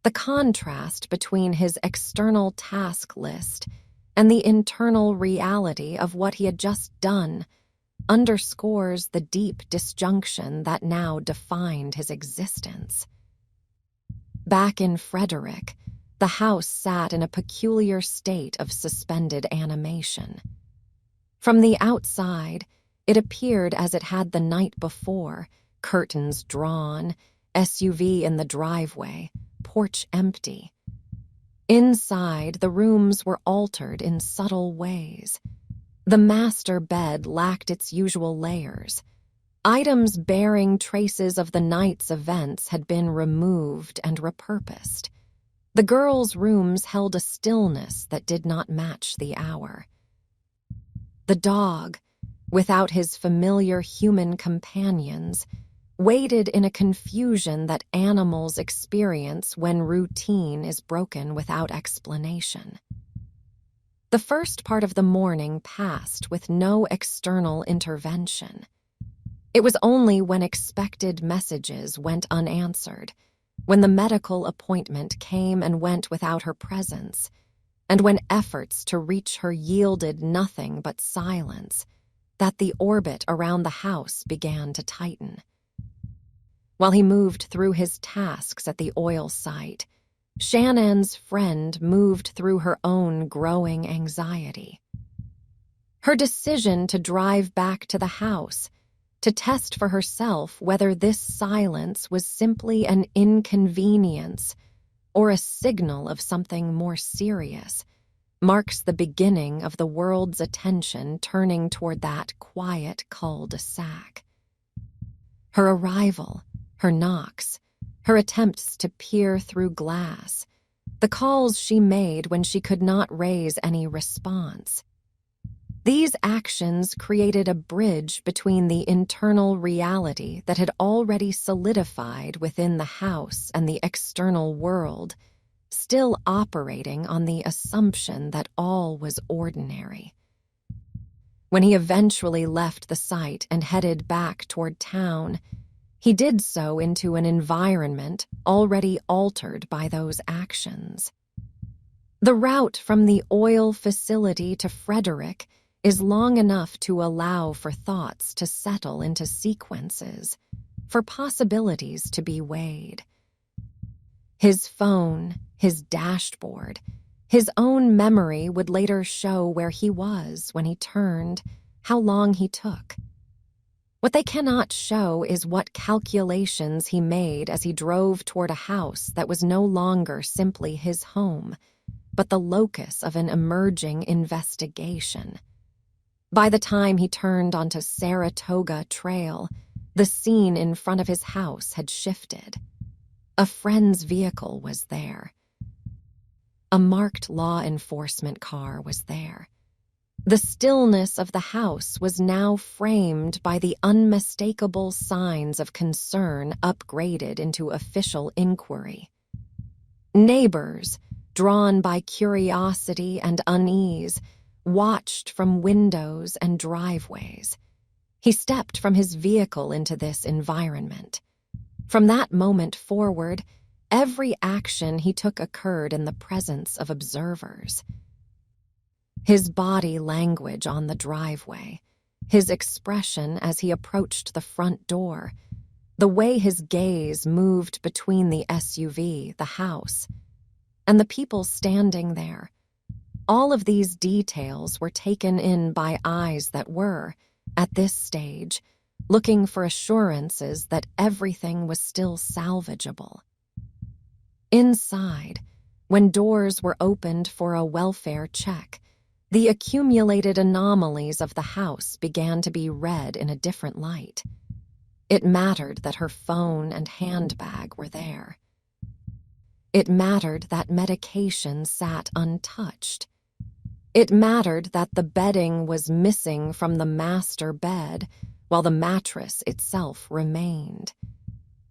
The contrast between his external task list and the internal reality of what he had just done underscores the deep disjunction that now defined his existence. Back in Frederick, the house sat in a peculiar state of suspended animation. From the outside, it appeared as it had the night before, curtains drawn, SUV in the driveway, porch empty. Inside, the rooms were altered in subtle ways. The master bed lacked its usual layers. Items bearing traces of the night's events had been removed and repurposed. The girls' rooms held a stillness that did not match the hour. The dog, without his familiar human companions, waited in a confusion that animals experience when routine is broken without explanation. The first part of the morning passed with no external intervention. It was only when expected messages went unanswered, when the medical appointment came and went without her presence, and when efforts to reach her yielded nothing but silence, that the orbit around the house began to tighten. While he moved through his tasks at the oil site, Shannon's friend moved through her own growing anxiety. Her decision to drive back to the house, to test for herself whether this silence was simply an inconvenience or a signal of something more serious, marks the beginning of the world's attention turning toward that quiet cul-de-sac. Her arrival, her knocks, her attempts to peer through glass, the calls she made when she could not raise any response. These actions created a bridge between the internal reality that had already solidified within the house and the external world, still operating on the assumption that all was ordinary. When he eventually left the site and headed back toward town, he did so into an environment already altered by those actions. The route from the oil facility to Frederick is long enough to allow for thoughts to settle into sequences, for possibilities to be weighed. His phone, his dashboard, his own memory would later show where he was when he turned, how long he took. What they cannot show is what calculations he made as he drove toward a house that was no longer simply his home, but the locus of an emerging investigation. By the time he turned onto Saratoga Trail, the scene in front of his house had shifted. A friend's vehicle was there. A marked law enforcement car was there. The stillness of the house was now framed by the unmistakable signs of concern upgraded into official inquiry. Neighbors, drawn by curiosity and unease, watched from windows and driveways. He stepped from his vehicle into this environment. From that moment forward, every action he took occurred in the presence of observers. His body language on the driveway, his expression as he approached the front door, the way his gaze moved between the SUV, the house, and the people standing there. All of these details were taken in by eyes that were, at this stage, looking for assurances that everything was still salvageable. Inside, when doors were opened for a welfare check, the accumulated anomalies of the house began to be read in a different light. It mattered that her phone and handbag were there. It mattered that medication sat untouched. It mattered that the bedding was missing from the master bed, while the mattress itself remained.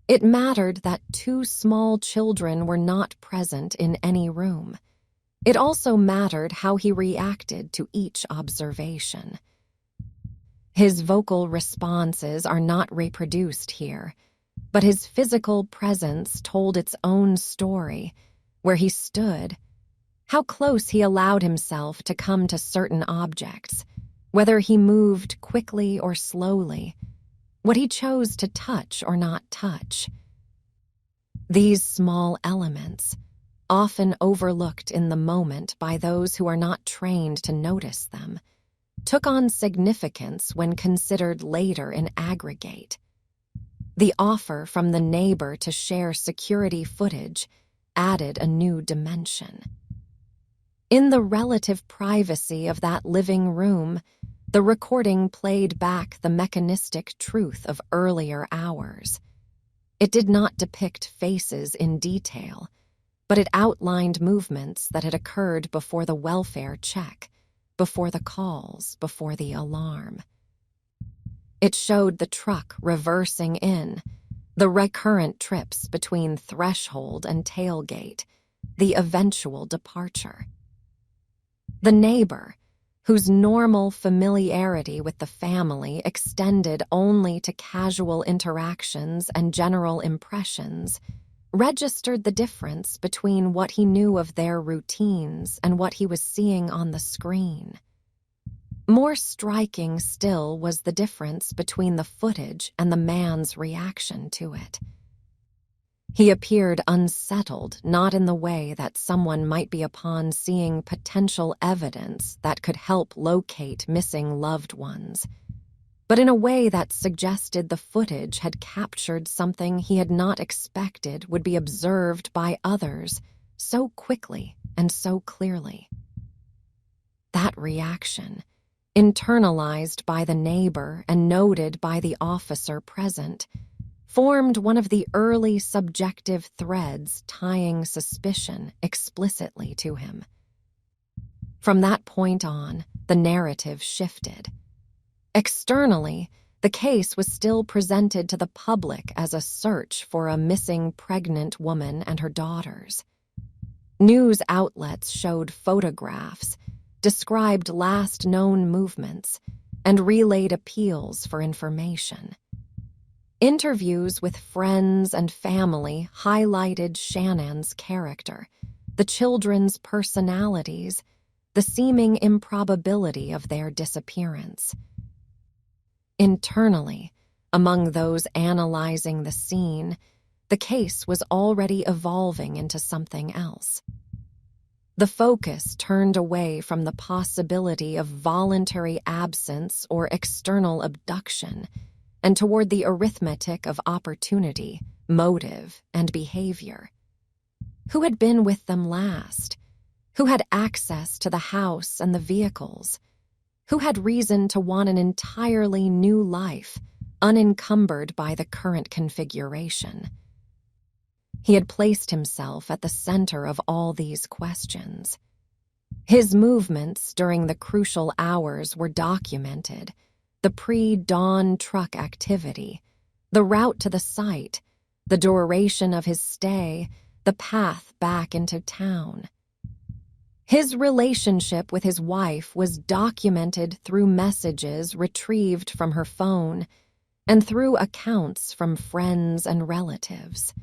It mattered that 2 small children were not present in any room. It also mattered how he reacted to each observation. His vocal responses are not reproduced here, but his physical presence told its own story, where he stood, how close he allowed himself to come to certain objects, whether he moved quickly or slowly, what he chose to touch or not touch. These small elements, often overlooked in the moment by those who are not trained to notice them, took on significance when considered later in aggregate. The offer from the neighbor to share security footage added a new dimension. In the relative privacy of that living room, the recording played back the mechanistic truth of earlier hours. It did not depict faces in detail, but it outlined movements that had occurred before the welfare check, before the calls, before the alarm. It showed the truck reversing in, the recurrent trips between threshold and tailgate, the eventual departure. The neighbor, whose normal familiarity with the family extended only to casual interactions and general impressions, registered the difference between what he knew of their routines and what he was seeing on the screen. More striking still was the difference between the footage and the man's reaction to it. He appeared unsettled, not in the way that someone might be upon seeing potential evidence that could help locate missing loved ones, but in a way that suggested the footage had captured something he had not expected would be observed by others so quickly and so clearly. That reaction, internalized by the neighbor and noted by the officer present, formed one of the early subjective threads tying suspicion explicitly to him. From that point on, the narrative shifted. Externally, the case was still presented to the public as a search for a missing pregnant woman and her daughters. News outlets showed photographs, described last known movements, and relayed appeals for information. Interviews with friends and family highlighted Shannon's character, the children's personalities, the seeming improbability of their disappearance. Internally, among those analyzing the scene, the case was already evolving into something else. The focus turned away from the possibility of voluntary absence or external abduction and toward the arithmetic of opportunity, motive, and behavior. Who had been with them last? Who had access to the house and the vehicles? Who had reason to want an entirely new life, unencumbered by the current configuration? He had placed himself at the center of all these questions. His movements during the crucial hours were documented: the pre-dawn truck activity, the route to the site, the duration of his stay, the path back into town. His relationship with his wife was documented through messages retrieved from her phone and through accounts from friends and relatives.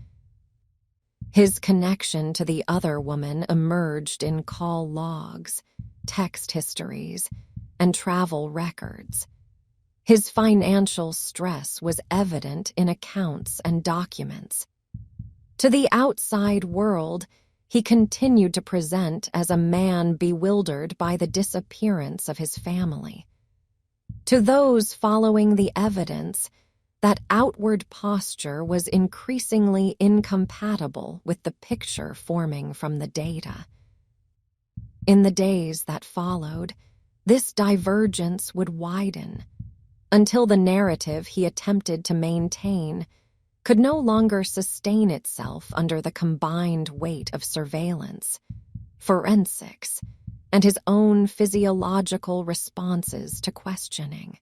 His connection to the other woman emerged in call logs, text histories, and travel records. His financial stress was evident in accounts and documents. To the outside world, he continued to present as a man bewildered by the disappearance of his family. To those following the evidence, that outward posture was increasingly incompatible with the picture forming from the data. In the days that followed, this divergence would widen, until the narrative he attempted to maintain could no longer sustain itself under the combined weight of surveillance, forensics, and his own physiological responses to questioning.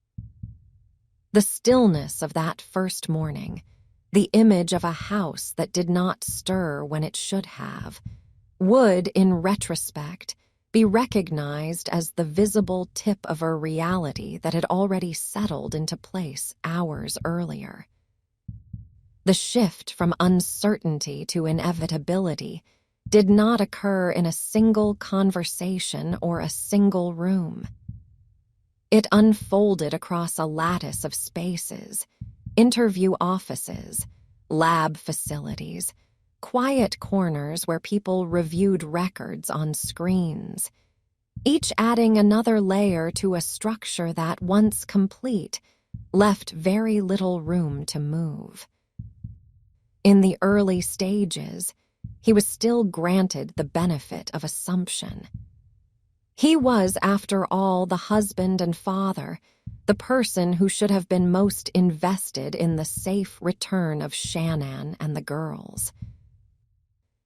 The stillness of that first morning, the image of a house that did not stir when it should have, would, in retrospect, be recognized as the visible tip of a reality that had already settled into place hours earlier. The shift from uncertainty to inevitability did not occur in a single conversation or a single room. It unfolded across a lattice of spaces, interview offices, lab facilities, quiet corners where people reviewed records on screens, each adding another layer to a structure that, once complete, left very little room to move. In the early stages, he was still granted the benefit of assumption. He was, after all, the husband and father, the person who should have been most invested in the safe return of Shannon and the girls.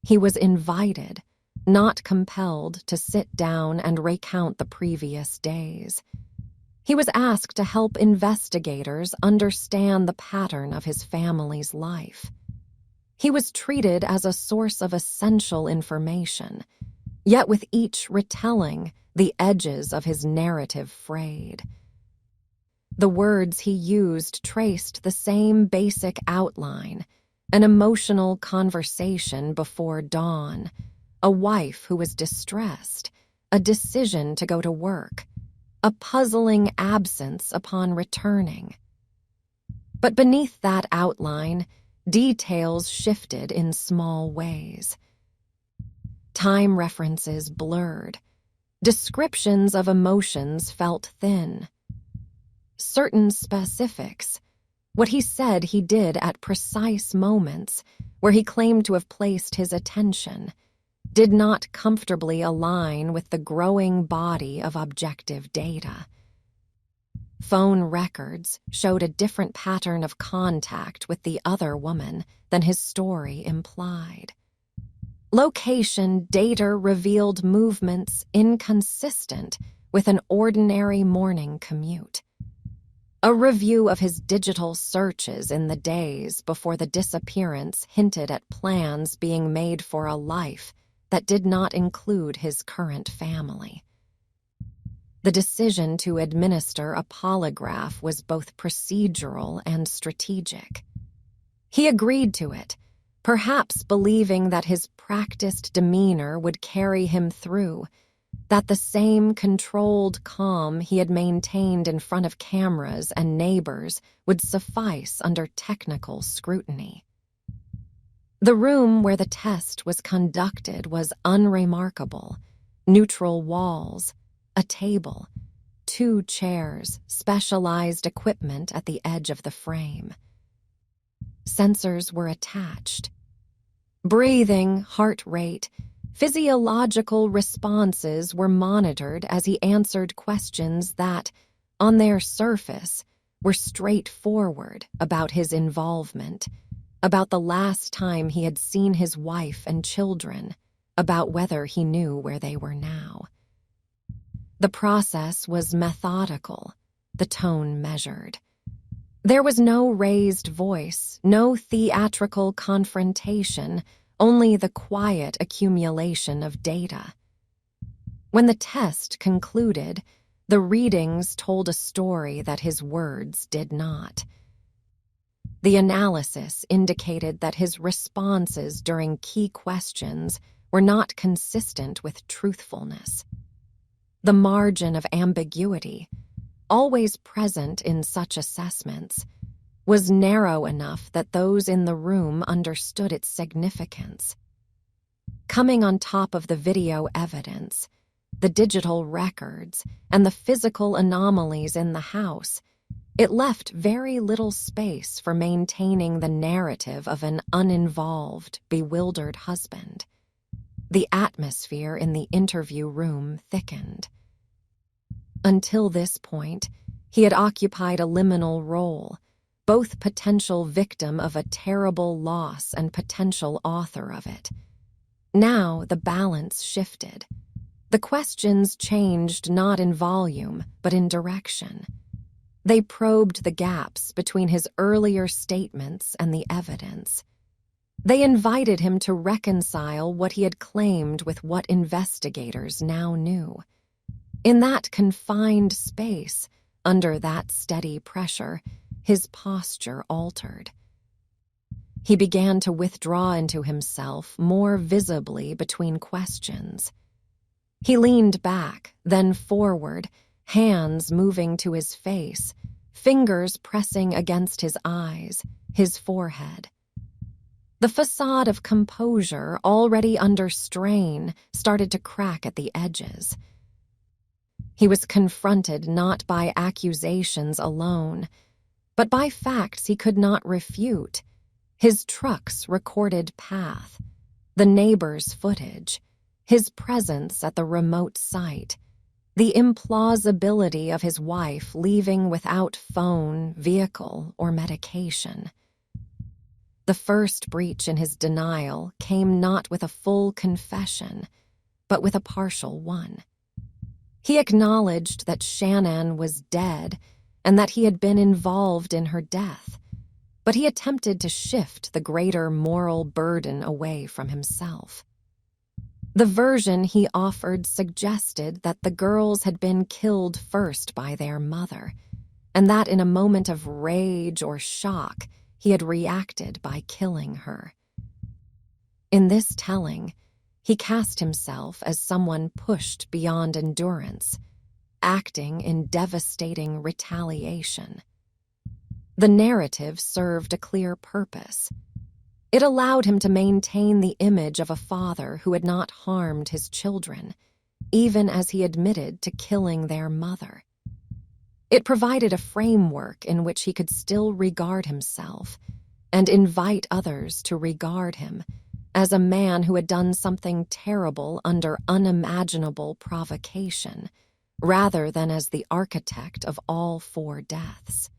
He was invited, not compelled, to sit down and recount the previous days. He was asked to help investigators understand the pattern of his family's life. He was treated as a source of essential information, yet with each retelling, the edges of his narrative frayed. The words he used traced the same basic outline: an emotional conversation before dawn, a wife who was distressed, a decision to go to work, a puzzling absence upon returning. But beneath that outline, details shifted in small ways. Time references blurred. Descriptions of emotions felt thin. Certain specifics, what he said he did at precise moments where he claimed to have placed his attention, did not comfortably align with the growing body of objective data. Phone records showed a different pattern of contact with the other woman than his story implied. Location data revealed movements inconsistent with an ordinary morning commute. A review of his digital searches in the days before the disappearance hinted at plans being made for a life that did not include his current family. The decision to administer a polygraph was both procedural and strategic. He agreed to it, perhaps believing that his practiced demeanor would carry him through, that the same controlled calm he had maintained in front of cameras and neighbors would suffice under technical scrutiny. The room where the test was conducted was unremarkable: neutral walls, a table, 2 chairs, specialized equipment at the edge of the frame. Sensors were attached. Breathing, heart rate, physiological responses were monitored as he answered questions that, on their surface, were straightforward about his involvement, about the last time he had seen his wife and children, about whether he knew where they were now. The process was methodical, the tone measured. There was no raised voice, no theatrical confrontation, only the quiet accumulation of data. When the test concluded, the readings told a story that his words did not. The analysis indicated that his responses during key questions were not consistent with truthfulness. The margin of ambiguity, always present in such assessments, was narrow enough that those in the room understood its significance. Coming on top of the video evidence, the digital records, and the physical anomalies in the house, it left very little space for maintaining the narrative of an uninvolved, bewildered husband. The atmosphere in the interview room thickened. Until this point, he had occupied a liminal role, both potential victim of a terrible loss and potential author of it. Now the balance shifted. The questions changed not in volume, but in direction. They probed the gaps between his earlier statements and the evidence. They invited him to reconcile what he had claimed with what investigators now knew. In that confined space, under that steady pressure, his posture altered. He began to withdraw into himself more visibly between questions. He leaned back, then forward, hands moving to his face, fingers pressing against his eyes, his forehead. The facade of composure, already under strain, started to crack at the edges. He was confronted not by accusations alone, but by facts he could not refute. His truck's recorded path, the neighbor's footage, his presence at the remote site, the implausibility of his wife leaving without phone, vehicle, or medication. The first breach in his denial came not with a full confession, but with a partial one. He acknowledged that Shannon was dead and that he had been involved in her death, but he attempted to shift the greater moral burden away from himself. The version he offered suggested that the girls had been killed first by their mother, and that in a moment of rage or shock, he had reacted by killing her. In this telling, he cast himself as someone pushed beyond endurance, acting in devastating retaliation. The narrative served a clear purpose. It allowed him to maintain the image of a father who had not harmed his children, even as he admitted to killing their mother. It provided a framework in which he could still regard himself and invite others to regard him as a man who had done something terrible under unimaginable provocation, rather than as the architect of all 4 deaths.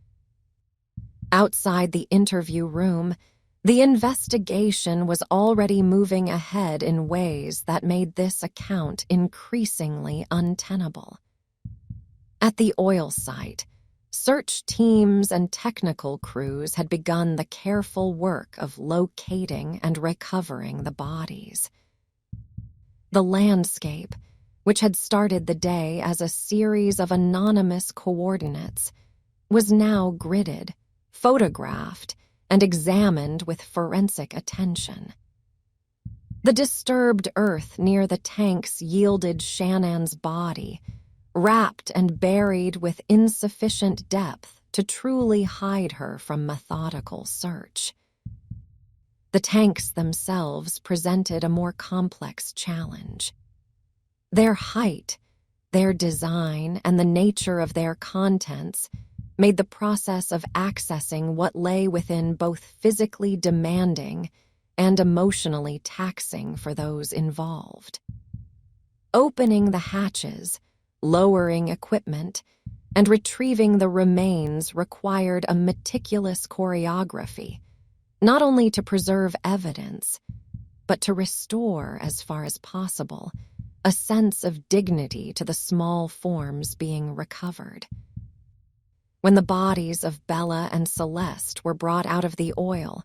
Outside the interview room, the investigation was already moving ahead in ways that made this account increasingly untenable. At the oil site, search teams and technical crews had begun the careful work of locating and recovering the bodies. The landscape, which had started the day as a series of anonymous coordinates, was now gridded, photographed, and examined with forensic attention. The disturbed earth near the tanks yielded Shannon's body, wrapped and buried with insufficient depth to truly hide her from methodical search. The tanks themselves presented a more complex challenge. Their height, their design, and the nature of their contents made the process of accessing what lay within both physically demanding and emotionally taxing for those involved. Opening the hatches, lowering equipment, and retrieving the remains required a meticulous choreography, not only to preserve evidence, but to restore, as far as possible, a sense of dignity to the small forms being recovered. When the bodies of Bella and Celeste were brought out of the oil,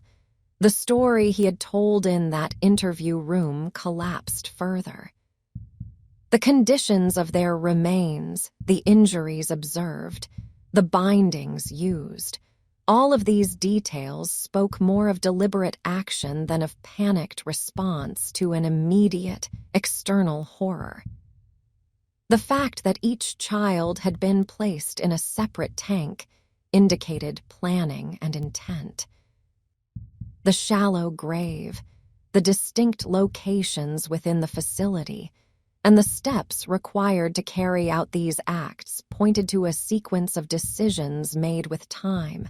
the story he had told in that interview room collapsed further. The conditions of their remains, the injuries observed, the bindings used, all of these details spoke more of deliberate action than of panicked response to an immediate, external horror. The fact that each child had been placed in a separate tank indicated planning and intent. The shallow grave, the distinct locations within the facility, and the steps required to carry out these acts pointed to a sequence of decisions made with time,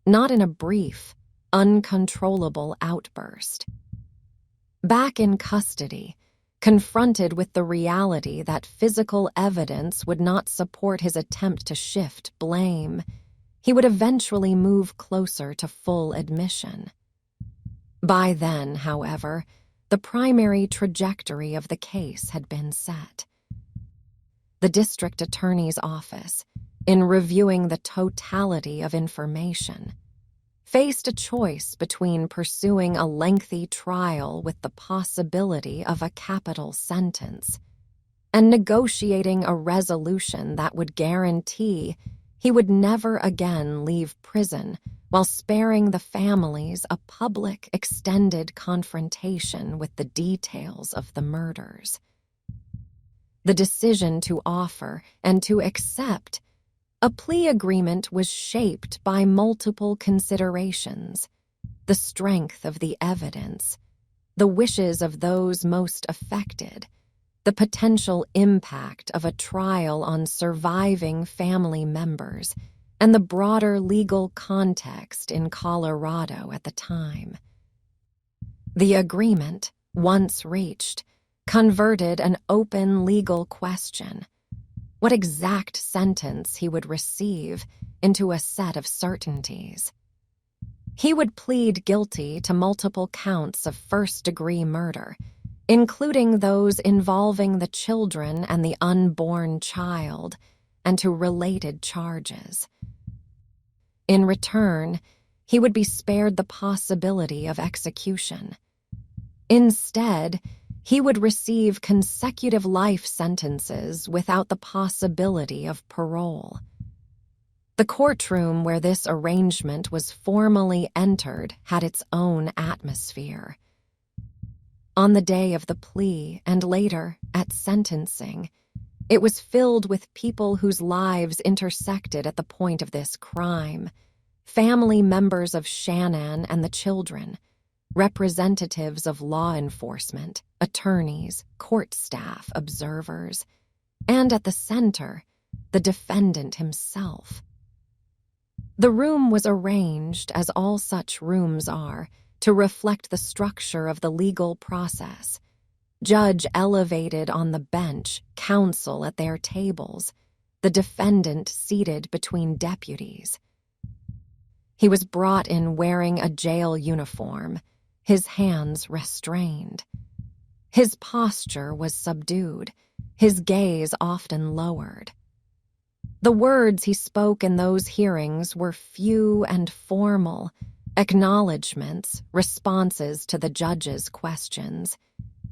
not in a brief, uncontrollable outburst. Back in custody, confronted with the reality that physical evidence would not support his attempt to shift blame, he would eventually move closer to full admission. By then, however, the primary trajectory of the case had been set. The district attorney's office, in reviewing the totality of information, faced a choice between pursuing a lengthy trial with the possibility of a capital sentence and negotiating a resolution that would guarantee he would never again leave prison while sparing the families a public, extended confrontation with the details of the murders. The decision to offer and to accept a plea agreement was shaped by multiple considerations: the strength of the evidence, the wishes of those most affected, the potential impact of a trial on surviving family members, and the broader legal context in Colorado at the time. The agreement, once reached, converted an open legal question: what exact sentence he would receive, into a set of certainties. He would plead guilty to multiple counts of first-degree murder, including those involving the children and the unborn child, and to related charges. In return, he would be spared the possibility of execution. Instead, he would receive consecutive life sentences without the possibility of parole. The courtroom where this arrangement was formally entered had its own atmosphere. On the day of the plea and later at sentencing, it was filled with people whose lives intersected at the point of this crime: family members of Shannon and the children, representatives of law enforcement, attorneys, court staff, observers, and at the center, the defendant himself. The room was arranged, as all such rooms are, to reflect the structure of the legal process. Judge elevated on the bench, counsel at their tables, the defendant seated between deputies. He was brought in wearing a jail uniform, his hands restrained. His posture was subdued, his gaze often lowered. The words he spoke in those hearings were few and formal, acknowledgments, responses to the judge's questions,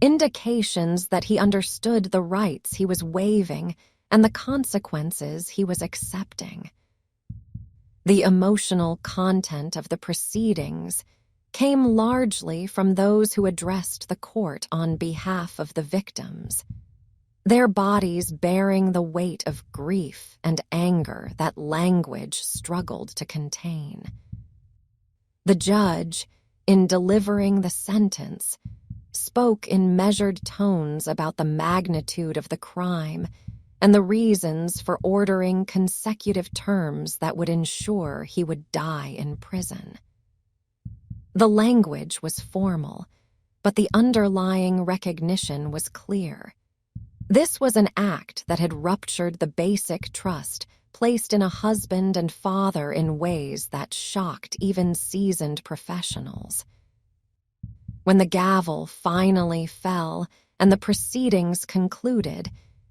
indications that he understood the rights he was waiving and the consequences he was accepting. The emotional content of the proceedings came largely from those who addressed the court on behalf of the victims, their bodies bearing the weight of grief and anger that language struggled to contain. The judge, in delivering the sentence, spoke in measured tones about the magnitude of the crime and the reasons for ordering consecutive terms that would ensure he would die in prison. The language was formal, but the underlying recognition was clear. This was an act that had ruptured the basic trust placed in a husband and father in ways that shocked even seasoned professionals. When the gavel finally fell and the proceedings concluded,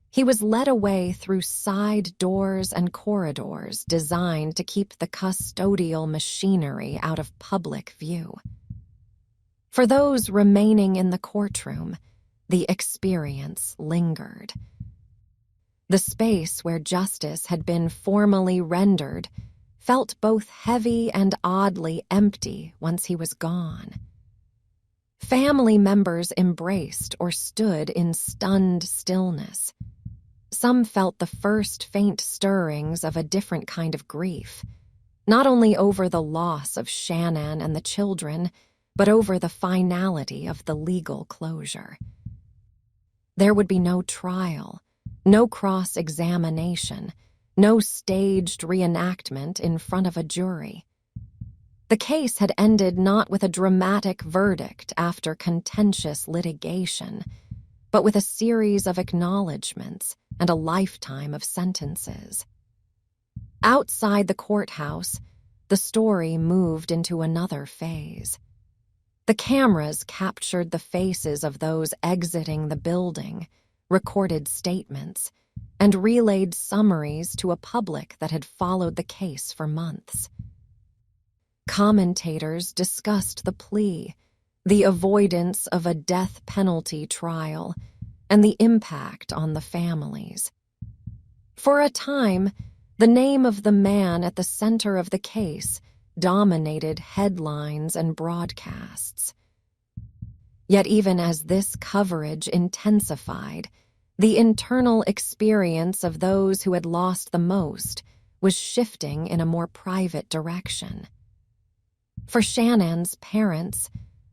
he was led away through side doors and corridors designed to keep the custodial machinery out of public view. For those remaining in the courtroom, the experience lingered. The space where justice had been formally rendered felt both heavy and oddly empty once he was gone. Family members embraced or stood in stunned stillness. Some felt the first faint stirrings of a different kind of grief, not only over the loss of Shannon and the children, but over the finality of the legal closure. There would be no trial, no cross-examination, no staged reenactment in front of a jury. The case had ended not with a dramatic verdict after contentious litigation, but with a series of acknowledgments and a lifetime of sentences. Outside the courthouse, the story moved into another phase. The cameras captured the faces of those exiting the building, recorded statements, and relayed summaries to a public that had followed the case for months. Commentators discussed the plea, the avoidance of a death penalty trial, and the impact on the families. For a time, the name of the man at the center of the case dominated headlines and broadcasts. Yet even as this coverage intensified, the internal experience of those who had lost the most was shifting in a more private direction. For Shannon's parents,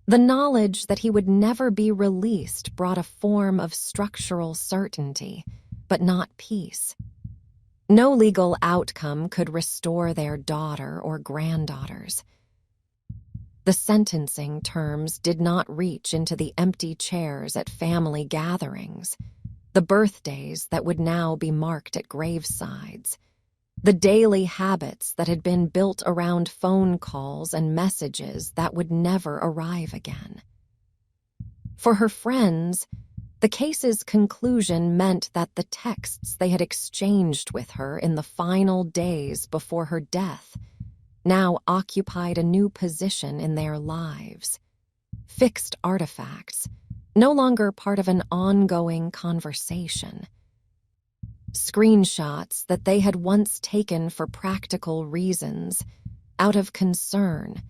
the knowledge that he would never be released brought a form of structural certainty, but not peace. No legal outcome could restore their daughter or granddaughters. The sentencing terms did not reach into the empty chairs at family gatherings, the birthdays that would now be marked at gravesides, the daily habits that had been built around phone calls and messages that would never arrive again. For her friends, the case's conclusion meant that the texts they had exchanged with her in the final days before her death now occupied a new position in their lives. Fixed artifacts, no longer part of an ongoing conversation. Screenshots that they had once taken for practical reasons, out of concern,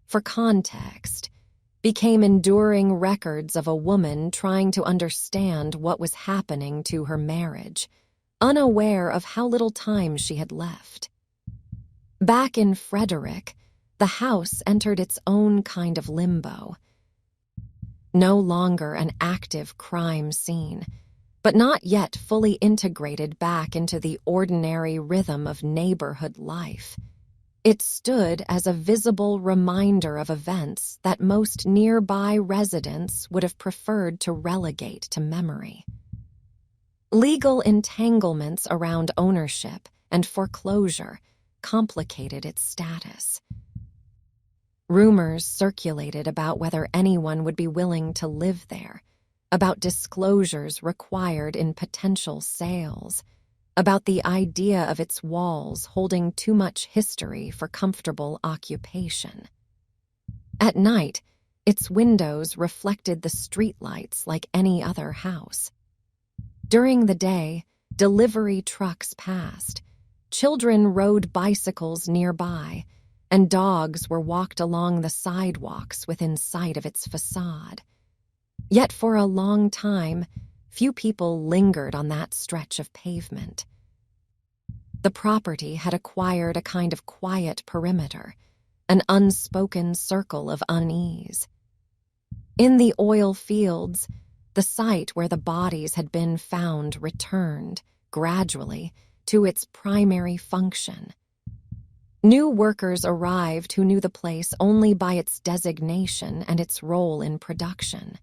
for context, became enduring records of a woman trying to understand what was happening to her marriage, unaware of how little time she had left. Back in Frederick, the house entered its own kind of limbo. No longer an active crime scene, but not yet fully integrated back into the ordinary rhythm of neighborhood life. It stood as a visible reminder of events that most nearby residents would have preferred to relegate to memory. Legal entanglements around ownership and foreclosure complicated its status. Rumors circulated about whether anyone would be willing to live there, about disclosures required in potential sales, about the idea of its walls holding too much history for comfortable occupation. At night, its windows reflected the streetlights like any other house. During the day, delivery trucks passed, children rode bicycles nearby, and dogs were walked along the sidewalks within sight of its facade. Yet for a long time, few people lingered on that stretch of pavement. The property had acquired a kind of quiet perimeter, an unspoken circle of unease. In the oil fields, the site where the bodies had been found returned, gradually, to its primary function. New workers arrived who knew the place only by its designation and its role in production.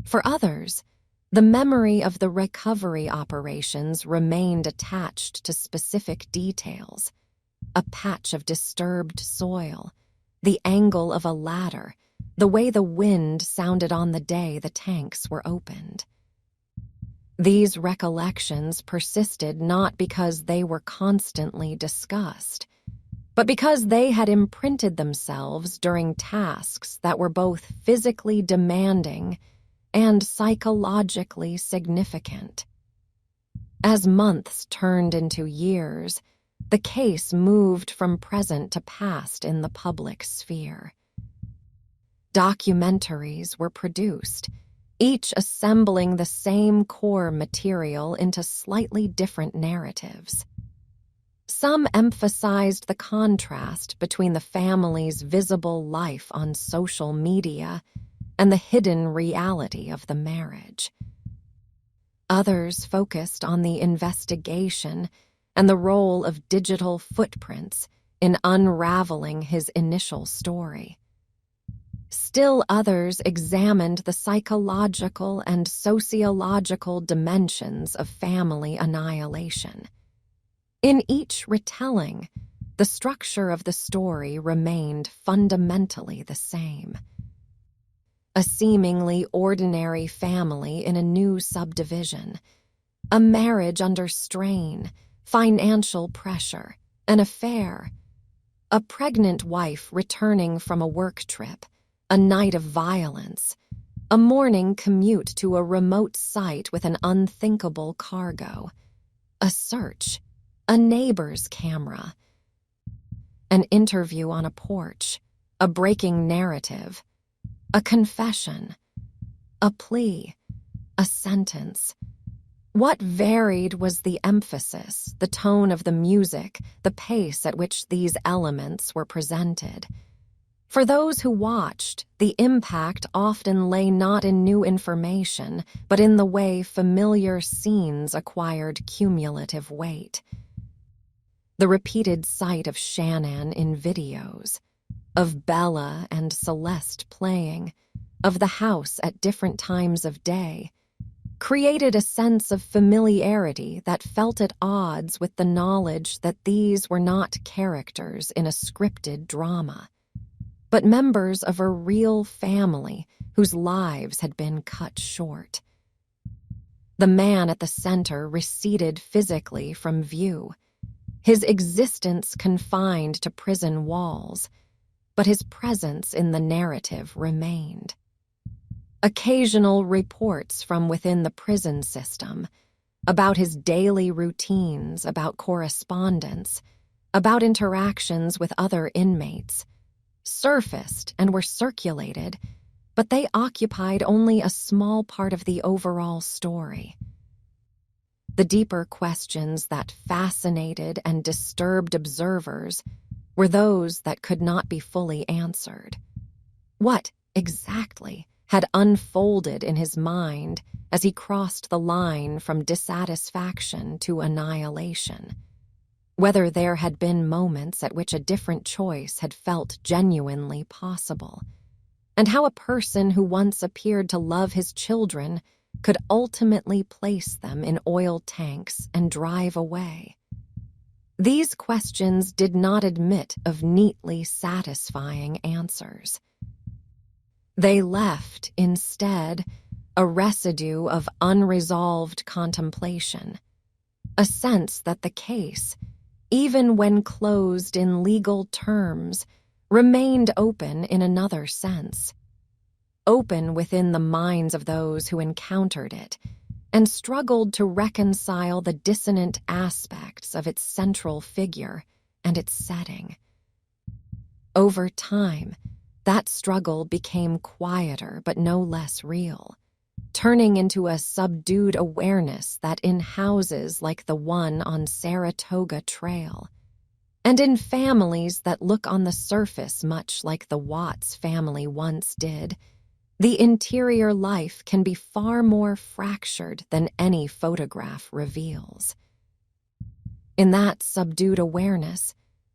For others, the memory of the recovery operations remained attached to specific details: a patch of disturbed soil, the angle of a ladder, the way the wind sounded on the day the tanks were opened. These recollections persisted not because they were constantly discussed, but because they had imprinted themselves during tasks that were both physically demanding and psychologically significant. As months turned into years, the case moved from present to past in the public sphere. Documentaries were produced, each assembling the same core material into slightly different narratives. Some emphasized the contrast between the family's visible life on social media and the hidden reality of the marriage. Others focused on the investigation and the role of digital footprints in unraveling his initial story. Still others examined the psychological and sociological dimensions of family annihilation. In each retelling, the structure of the story remained fundamentally the same. A seemingly ordinary family in a new subdivision, A marriage under strain, financial pressure, an affair. A pregnant wife returning from a work trip, a night of violence, a morning commute to a remote site with an unthinkable cargo, a search, a neighbor's camera, an interview on a porch, a breaking narrative, a confession, a plea, a sentence. What varied was the emphasis, the tone of the music, the pace at which these elements were presented. For those who watched, the impact often lay not in new information, but in the way familiar scenes acquired cumulative weight. The repeated sight of Shannon in videos, of Bella and Celeste playing, of the house at different times of day, created a sense of familiarity that felt at odds with the knowledge that these were not characters in a scripted drama, but members of a real family whose lives had been cut short. The man at the center receded physically from view, his existence confined to prison walls, but his presence in the narrative remained. Occasional reports from within the prison system about his daily routines, about correspondence, about interactions with other inmates, surfaced and were circulated, but they occupied only a small part of the overall story. The deeper questions that fascinated and disturbed observers were those that could not be fully answered. What, exactly, had unfolded in his mind as he crossed the line from dissatisfaction to annihilation? Whether there had been moments at which a different choice had felt genuinely possible, and how a person who once appeared to love his children could ultimately place them in oil tanks and drive away. These questions did not admit of neatly satisfying answers. They left, instead, a residue of unresolved contemplation, a sense that the case, even when closed in legal terms, remained open in another sense, open within the minds of those who encountered it and struggled to reconcile the dissonant aspects of its central figure and its setting. Over time, that struggle became quieter but no less real, turning into a subdued awareness that in houses like the one on Saratoga Trail, and in families that look on the surface much like the Watts family once did, the interior life can be far more fractured than any photograph reveals. In that subdued awareness,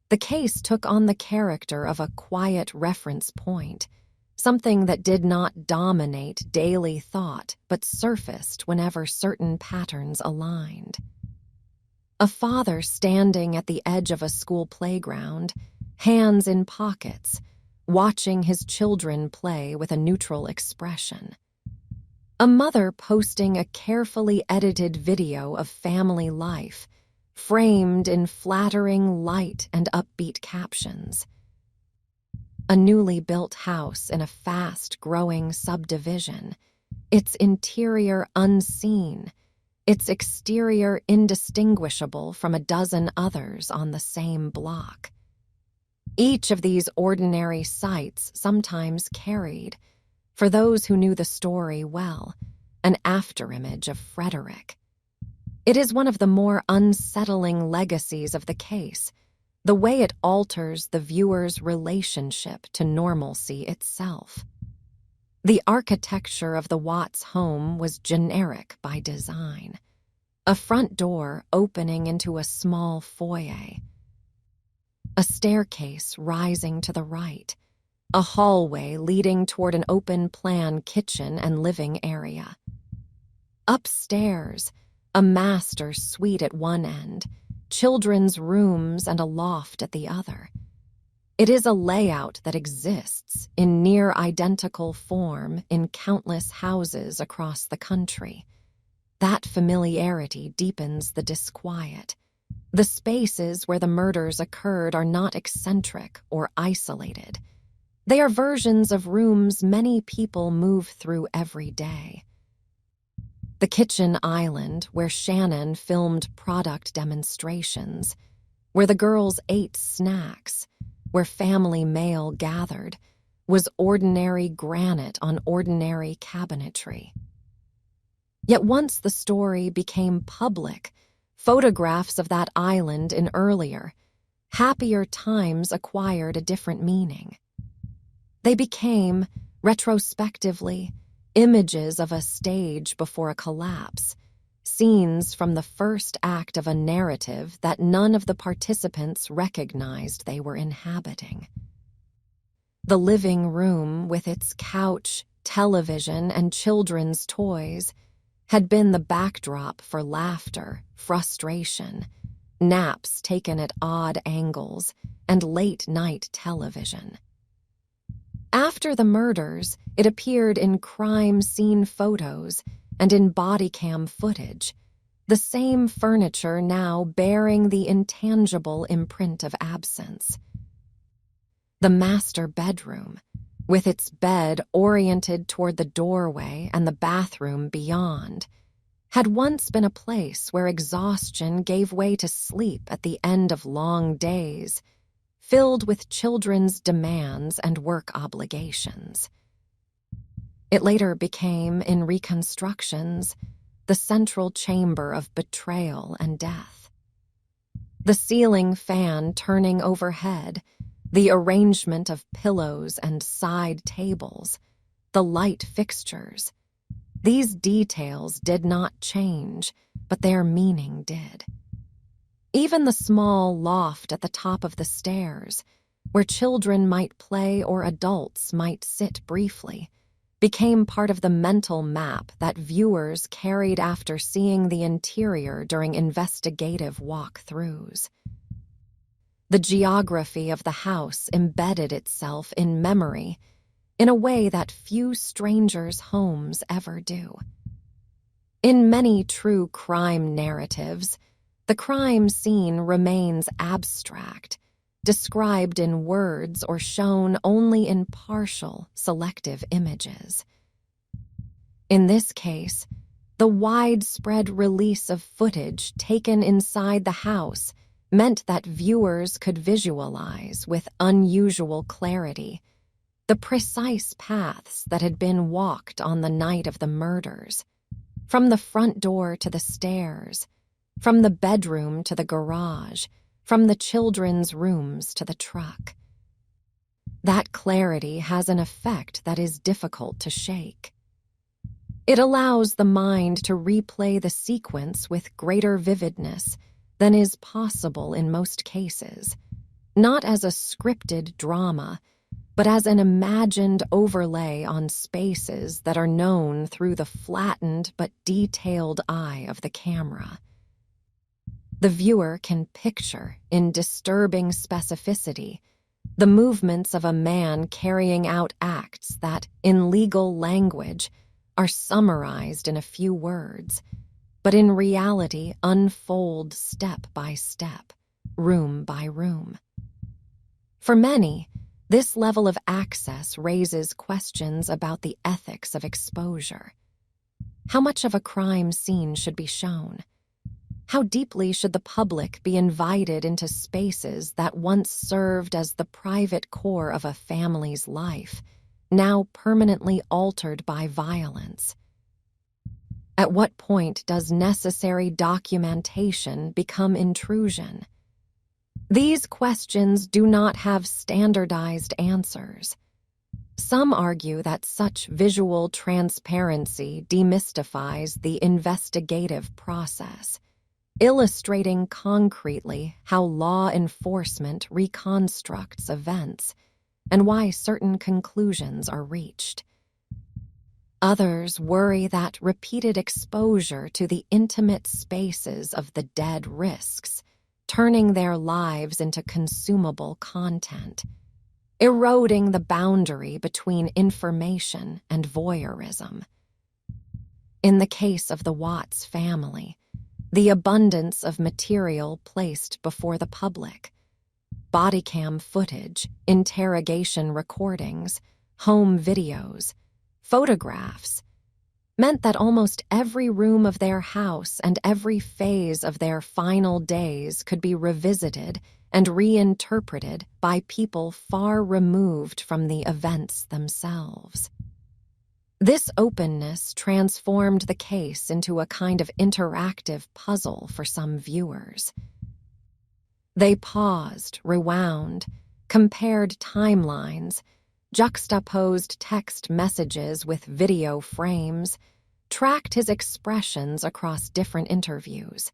the case took on the character of a quiet reference point, something that did not dominate daily thought but surfaced whenever certain patterns aligned. A father standing at the edge of a school playground, hands in pockets, watching his children play with a neutral expression. A mother posting a carefully edited video of family life, framed in flattering light and upbeat captions. A newly built house in a fast-growing subdivision, its interior unseen, its exterior indistinguishable from a dozen others on the same block. Each of these ordinary sights sometimes carried, for those who knew the story well, an afterimage of Frederick. It is one of the more unsettling legacies of the case, the way it alters the viewer's relationship to normalcy itself. The architecture of the Watts home was generic by design. A front door opening into a small foyer, a staircase rising to the right, a hallway leading toward an open-plan kitchen and living area. Upstairs, a master suite at one end, children's rooms and a loft at the other. It is a layout that exists in near identical form in countless houses across the country. That familiarity deepens the disquiet. The spaces where the murders occurred are not eccentric or isolated. They are versions of rooms many people move through every day. The kitchen island where Shannon filmed product demonstrations, where the girls ate snacks, where family mail gathered, was ordinary granite on ordinary cabinetry. Yet once the story became public, photographs of that island in earlier, happier times acquired a different meaning. They became, retrospectively, images of a stage before a collapse, scenes from the first act of a narrative that none of the participants recognized they were inhabiting. The living room, with its couch, television, and children's toys, had been the backdrop for laughter, frustration, naps taken at odd angles, and late-night television. After the murders, it appeared in crime scene photos and in body cam footage, the same furniture now bearing the intangible imprint of absence. The master bedroom, with its bed oriented toward the doorway and the bathroom beyond, had once been a place where exhaustion gave way to sleep at the end of long days, filled with children's demands and work obligations. It later became, in reconstructions, the central chamber of betrayal and death. The ceiling fan turning overhead, the arrangement of pillows and side tables, the light fixtures. These details did not change, but their meaning did. Even the small loft at the top of the stairs, where children might play or adults might sit briefly, became part of the mental map that viewers carried after seeing the interior during investigative walkthroughs. The geography of the house embedded itself in memory in a way that few strangers' homes ever do. In many true crime narratives, the crime scene remains abstract, described in words or shown only in partial, selective images. In this case, the widespread release of footage taken inside the house meant that viewers could visualize with unusual clarity the precise paths that had been walked on the night of the murders, from the front door to the stairs, from the bedroom to the garage, from the children's rooms to the truck. That clarity has an effect that is difficult to shake. It allows the mind to replay the sequence with greater vividness than is possible in most cases, not as a scripted drama, but as an imagined overlay on spaces that are known through the flattened but detailed eye of the camera. The viewer can picture, in disturbing specificity, the movements of a man carrying out acts that, in legal language, are summarized in a few words, but in reality unfold step by step, room by room. For many, this level of access raises questions about the ethics of exposure. How much of a crime scene should be shown? How deeply should the public be invited into spaces that once served as the private core of a family's life, now permanently altered by violence? At what point does necessary documentation become intrusion? These questions do not have standardized answers. Some argue that such visual transparency demystifies the investigative process, illustrating concretely how law enforcement reconstructs events and why certain conclusions are reached. Others worry that repeated exposure to the intimate spaces of the dead risks, turning their lives into consumable content, eroding the boundary between information and voyeurism. In the case of the Watts family, the abundance of material placed before the public, body cam footage, interrogation recordings, home videos, photographs, meant that almost every room of their house and every phase of their final days could be revisited and reinterpreted by people far removed from the events themselves. This openness transformed the case into a kind of interactive puzzle for some viewers. They paused, rewound, compared timelines, juxtaposed text messages with video frames, tracked his expressions across different interviews.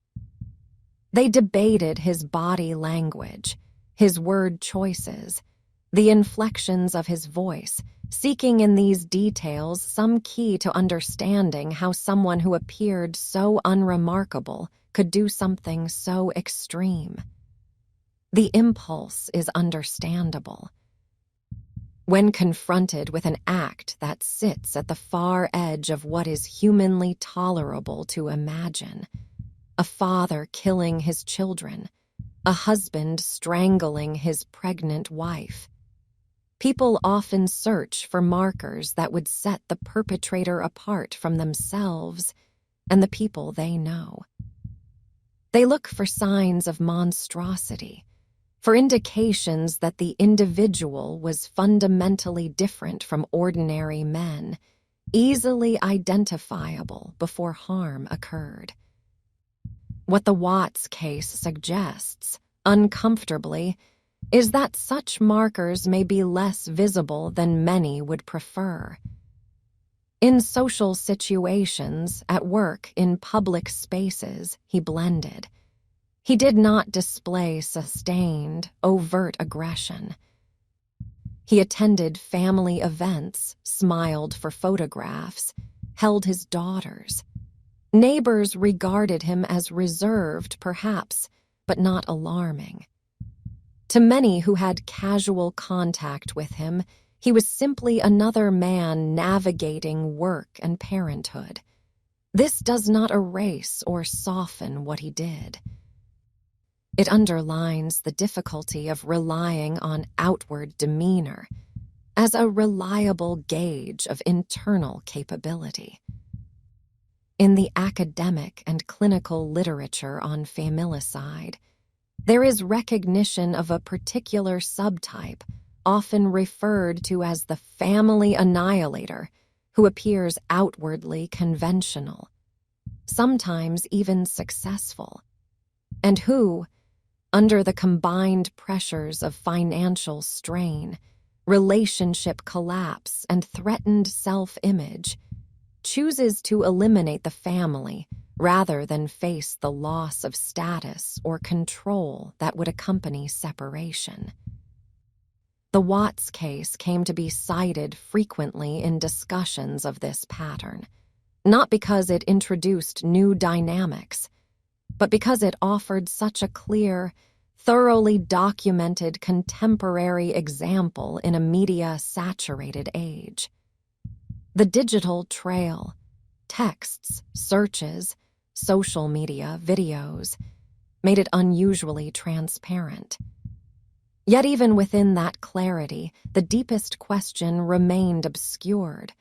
They debated his body language, his word choices, the inflections of his voice, seeking in these details some key to understanding how someone who appeared so unremarkable could do something so extreme. The impulse is understandable. When confronted with an act that sits at the far edge of what is humanly tolerable to imagine, a father killing his children, a husband strangling his pregnant wife, people often search for markers that would set the perpetrator apart from themselves and the people they know. They look for signs of monstrosity, for indications that the individual was fundamentally different from ordinary men, easily identifiable before harm occurred. What the Watts case suggests, uncomfortably, is that such markers may be less visible than many would prefer. In social situations, at work, in public spaces, he blended. He did not display sustained, overt aggression. He attended family events, smiled for photographs, held his daughters. Neighbors regarded him as reserved, perhaps, but not alarming. To many who had casual contact with him, he was simply another man navigating work and parenthood. This does not erase or soften what he did. It underlines the difficulty of relying on outward demeanor as a reliable gauge of internal capability. In the academic and clinical literature on familicide, there is recognition of a particular subtype, often referred to as the family annihilator, who appears outwardly conventional, sometimes even successful, and who, under the combined pressures of financial strain, relationship collapse, and threatened self-image, chooses to eliminate the family rather than face the loss of status or control that would accompany separation. The Watts case came to be cited frequently in discussions of this pattern, not because it introduced new dynamics, but because it offered such a clear, thoroughly documented contemporary example in a media-saturated age. The digital trail, texts, searches, social media, videos, made it unusually transparent. Yet even within that clarity, the deepest question remained obscured.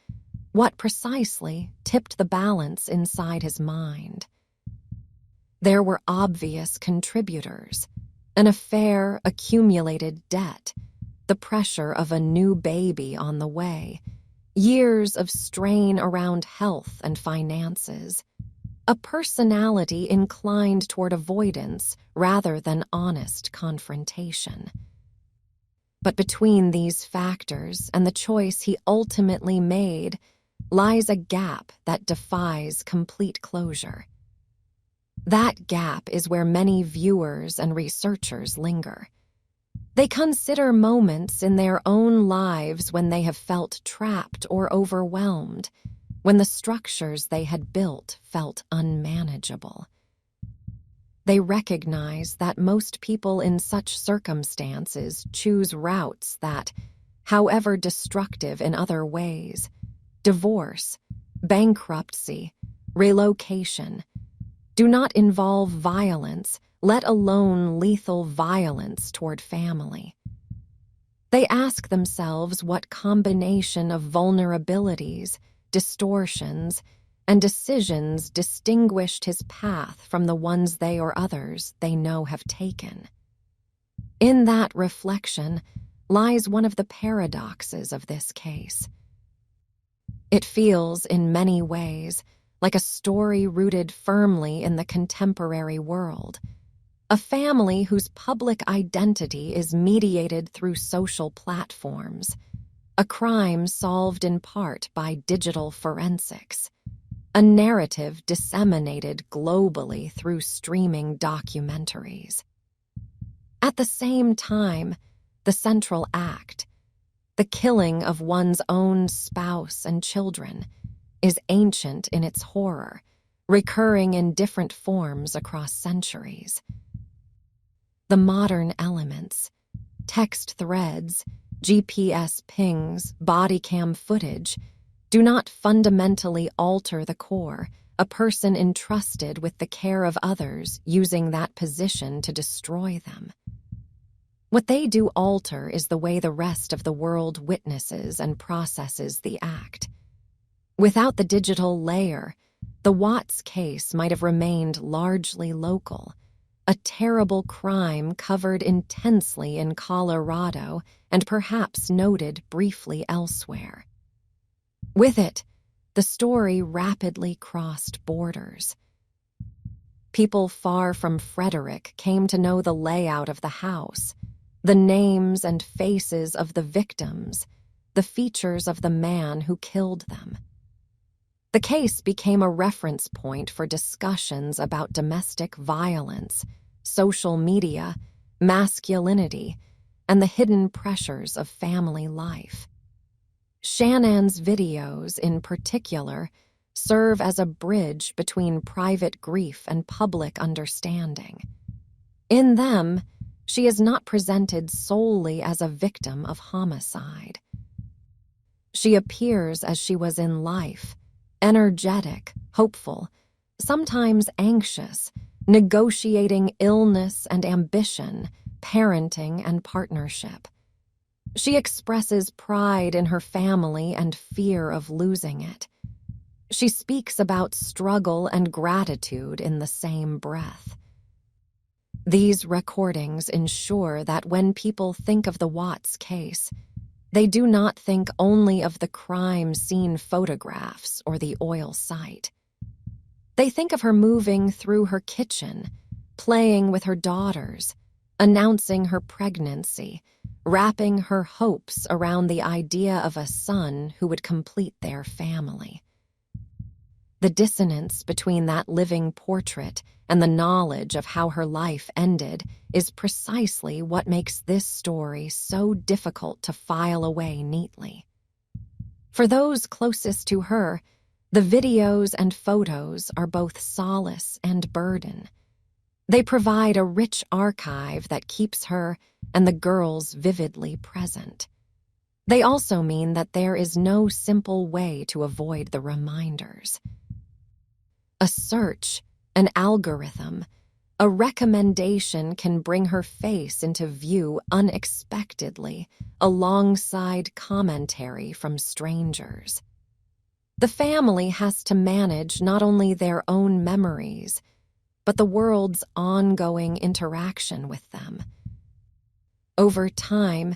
What precisely tipped the balance inside his mind? There were obvious contributors: an affair, accumulated debt, the pressure of a new baby on the way, years of strain around health and finances, a personality inclined toward avoidance rather than honest confrontation. But between these factors and the choice he ultimately made lies a gap that defies complete closure. That gap is where many viewers and researchers linger. They consider moments in their own lives when they have felt trapped or overwhelmed, when the structures they had built felt unmanageable. They recognize that most people in such circumstances choose routes that, however destructive in other ways, divorce, bankruptcy, relocation, do not involve violence, let alone lethal violence toward family. They ask themselves what combination of vulnerabilities, distortions, and decisions distinguished his path from the ones they or others they know have taken. In that reflection lies one of the paradoxes of this case. It feels, in many ways, like a story rooted firmly in the contemporary world, a family whose public identity is mediated through social platforms, a crime solved in part by digital forensics, a narrative disseminated globally through streaming documentaries. At the same time, the central act, the killing of one's own spouse and children, is ancient in its horror, recurring in different forms across centuries. The modern elements, text threads, GPS pings, body cam footage, do not fundamentally alter the core, a person entrusted with the care of others using that position to destroy them. What they do alter is the way the rest of the world witnesses and processes the act. Without the digital layer, the Watts case might have remained largely local, a terrible crime covered intensely in Colorado and perhaps noted briefly elsewhere. With it, the story rapidly crossed borders. People far from Frederick came to know the layout of the house, the names and faces of the victims, the features of the man who killed them. The case became a reference point for discussions about domestic violence, social media, masculinity, and the hidden pressures of family life. Shannon's videos, in particular, serve as a bridge between private grief and public understanding. In them, she is not presented solely as a victim of homicide. She appears as she was in life, energetic, hopeful, sometimes anxious, negotiating illness and ambition, parenting and partnership. She expresses pride in her family and fear of losing it. She speaks about struggle and gratitude in the same breath. These recordings ensure that when people think of the Watts case, they do not think only of the crime scene photographs or the oil site. They think of her moving through her kitchen, playing with her daughters, announcing her pregnancy, wrapping her hopes around the idea of a son who would complete their family. The dissonance between that living portrait and the knowledge of how her life ended is precisely what makes this story so difficult to file away neatly. For those closest to her, the videos and photos are both solace and burden. They provide a rich archive that keeps her and the girls vividly present. They also mean that there is no simple way to avoid the reminders. A search, an algorithm, a recommendation can bring her face into view unexpectedly, alongside commentary from strangers. The family has to manage not only their own memories, but the world's ongoing interaction with them. Over time,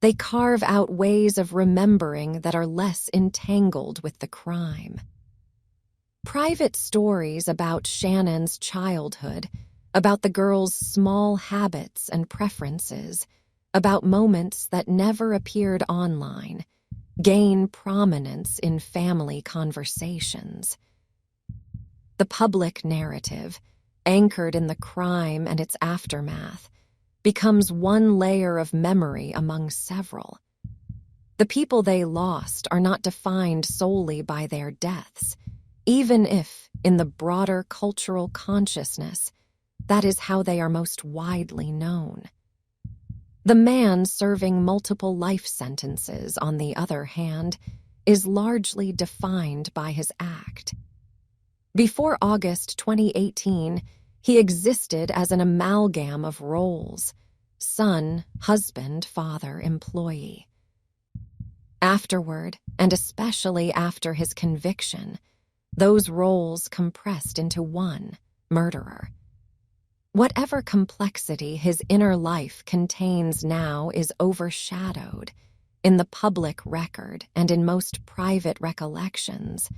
they carve out ways of remembering that are less entangled with the crime. Private stories about Shannon's childhood, about the girl's small habits and preferences, about moments that never appeared online, gain prominence in family conversations. The public narrative, anchored in the crime and its aftermath, becomes one layer of memory among several. The people they lost are not defined solely by their deaths, even if, in the broader cultural consciousness, that is how they are most widely known. The man serving multiple life sentences, on the other hand, is largely defined by his act. Before August 2018, he existed as an amalgam of roles: son, husband, father, employee. Afterward, and especially after his conviction, those roles compressed into one: murderer. Whatever complexity his inner life contains now is overshadowed, in the public record and in most private recollections,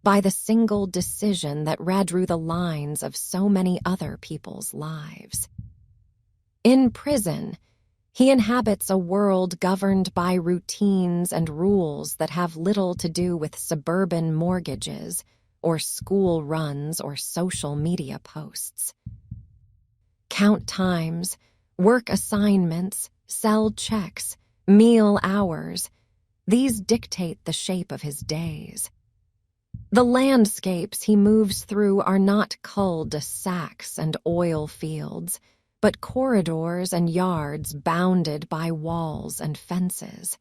by the single decision that redrew the lines of so many other people's lives. In prison, he inhabits a world governed by routines and rules that have little to do with suburban mortgages or school runs or social media posts. Count times, work assignments, sell checks, meal hours, these dictate the shape of his days. The landscapes he moves through are not cul-de-sacs and oil fields, but corridors and yards bounded by walls and fences.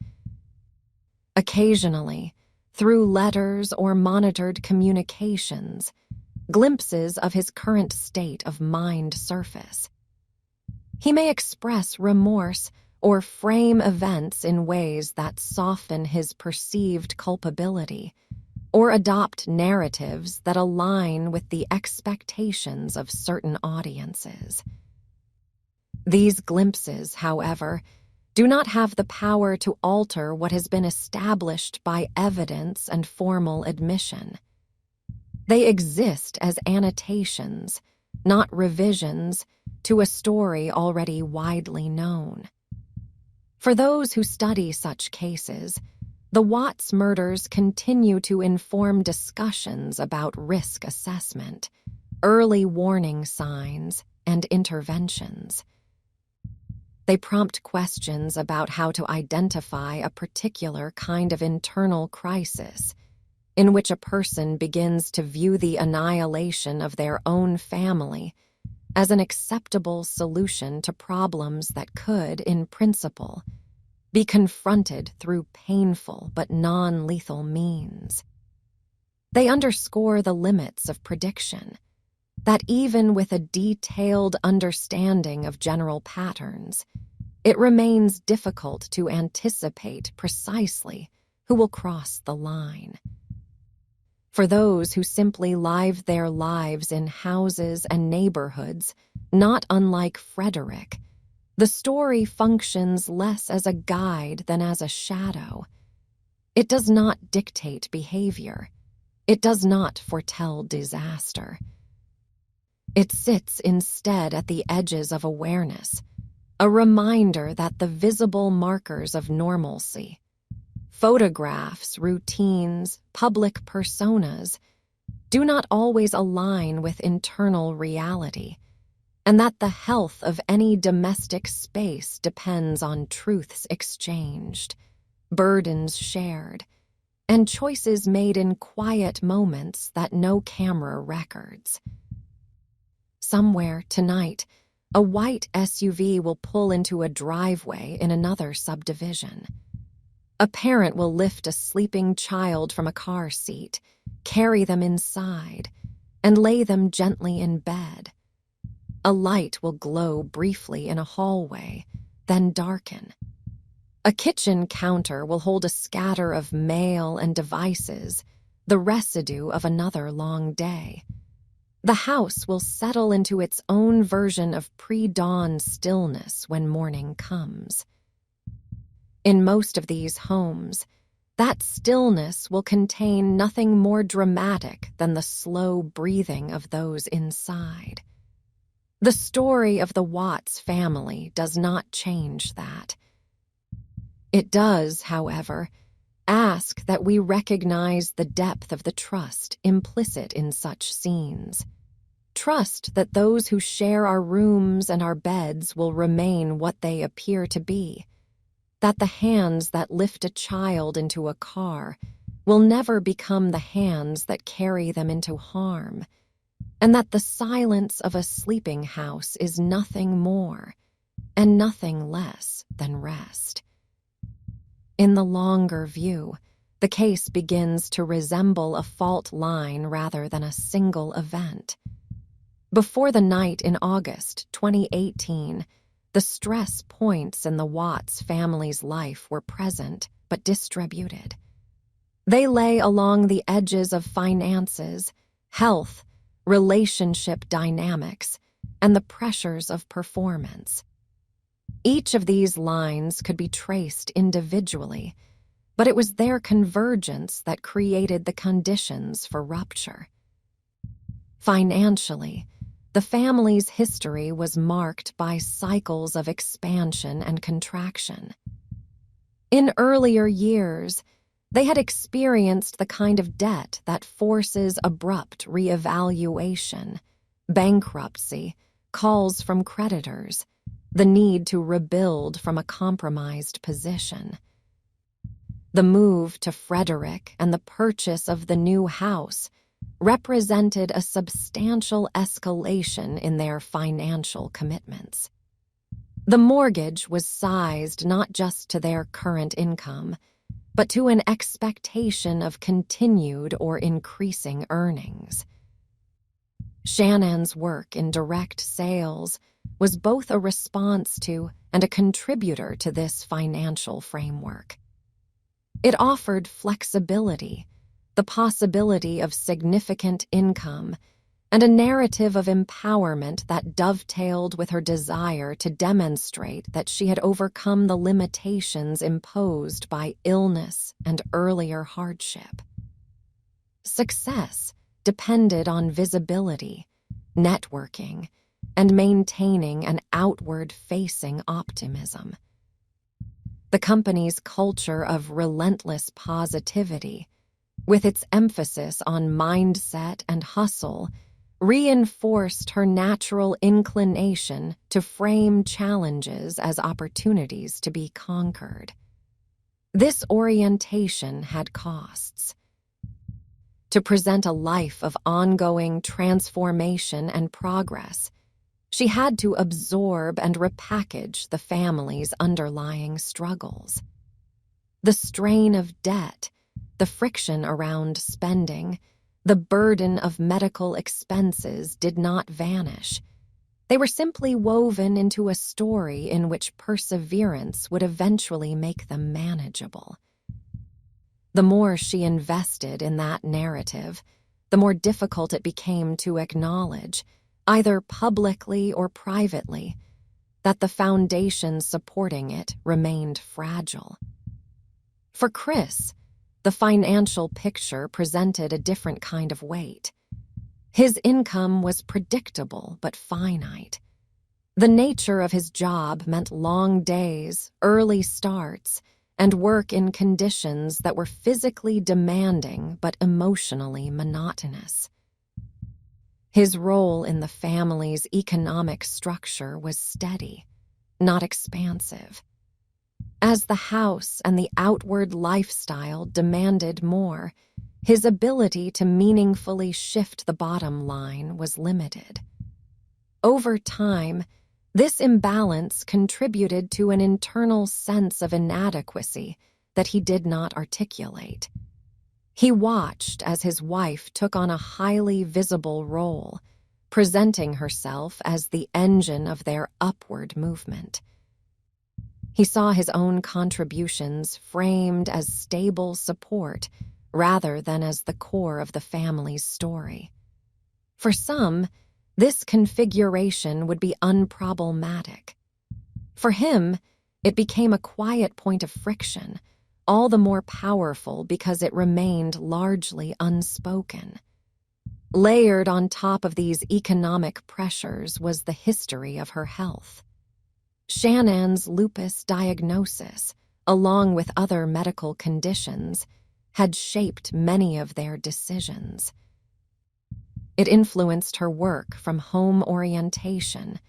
Occasionally, through letters or monitored communications, glimpses of his current state of mind surface. He may express remorse or frame events in ways that soften his perceived culpability, or adopt narratives that align with the expectations of certain audiences. These glimpses, however, do not have the power to alter what has been established by evidence and formal admission. They exist as annotations, not revisions, to a story already widely known. For those who study such cases, the Watts murders continue to inform discussions about risk assessment, early warning signs, and interventions. They prompt questions about how to identify a particular kind of internal crisis, in which a person begins to view the annihilation of their own family as an acceptable solution to problems that could, in principle, be confronted through painful but non-lethal means. They underscore the limits of prediction, that even with a detailed understanding of general patterns, it remains difficult to anticipate precisely who will cross the line. For those who simply live their lives in houses and neighborhoods, not unlike Frederick, the story functions less as a guide than as a shadow. It does not dictate behavior. It does not foretell disaster. It sits instead at the edges of awareness, a reminder that the visible markers of normalcy, photographs, routines, public personas, do not always align with internal reality, and that the health of any domestic space depends on truths exchanged, burdens shared, and choices made in quiet moments that no camera records. Somewhere tonight, a white SUV will pull into a driveway in another subdivision. A parent will lift a sleeping child from a car seat, carry them inside, and lay them gently in bed. A light will glow briefly in a hallway, then darken. A kitchen counter will hold a scatter of mail and devices, the residue of another long day. The house will settle into its own version of pre-dawn stillness when morning comes. In most of these homes, that stillness will contain nothing more dramatic than the slow breathing of those inside. The story of the Watts family does not change that. It does, however, ask that we recognize the depth of the trust implicit in such scenes. Trust that those who share our rooms and our beds will remain what they appear to be, that the hands that lift a child into a car will never become the hands that carry them into harm, and that the silence of a sleeping house is nothing more and nothing less than rest. In the longer view, The case begins to resemble a fault line rather than a single event. Before the night in August 2018, the stress points in the Watts family's life were present but distributed. They lay along the edges of finances, health, relationship dynamics, and the pressures of performance. Each of these lines could be traced individually, but it was their convergence that created the conditions for rupture. Financially, the family's history was marked by cycles of expansion and contraction. In earlier years, they had experienced the kind of debt that forces abrupt reevaluation, bankruptcy, calls from creditors, the need to rebuild from a compromised position. The move to Frederick and the purchase of the new house represented a substantial escalation in their financial commitments. The mortgage was sized not just to their current income, but to an expectation of continued or increasing earnings. Shannon's work in direct sales was both a response to and a contributor to this financial framework. It offered flexibility, the possibility of significant income, and a narrative of empowerment that dovetailed with her desire to demonstrate that she had overcome the limitations imposed by illness and earlier hardship. Success depended on visibility, networking, and maintaining an outward-facing optimism. The company's culture of relentless positivity, with its emphasis on mindset and hustle, reinforced her natural inclination to frame challenges as opportunities to be conquered. This orientation had costs. To present a life of ongoing transformation and progress, she had to absorb and repackage the family's underlying struggles. The strain of debt, the friction around spending, the burden of medical expenses did not vanish. They were simply woven into a story in which perseverance would eventually make them manageable. The more she invested in that narrative, the more difficult it became to acknowledge, either publicly or privately, that the foundation supporting it remained fragile. For Chris, the financial picture presented a different kind of weight. His income was predictable but finite. The nature of his job meant long days, early starts, and work in conditions that were physically demanding but emotionally monotonous. His role in the family's economic structure was steady, not expansive. As the house and the outward lifestyle demanded more, his ability to meaningfully shift the bottom line was limited. Over time, this imbalance contributed to an internal sense of inadequacy that he did not articulate. He watched as his wife took on a highly visible role, presenting herself as the engine of their upward movement. He saw his own contributions framed as stable support rather than as the core of the family's story. For some, this configuration would be unproblematic. For him, it became a quiet point of friction, all the more powerful because it remained largely unspoken. Layered on top of these economic pressures was the history of her health. Shannon's lupus diagnosis, along with other medical conditions, had shaped many of their decisions. It influenced her work from home orientation,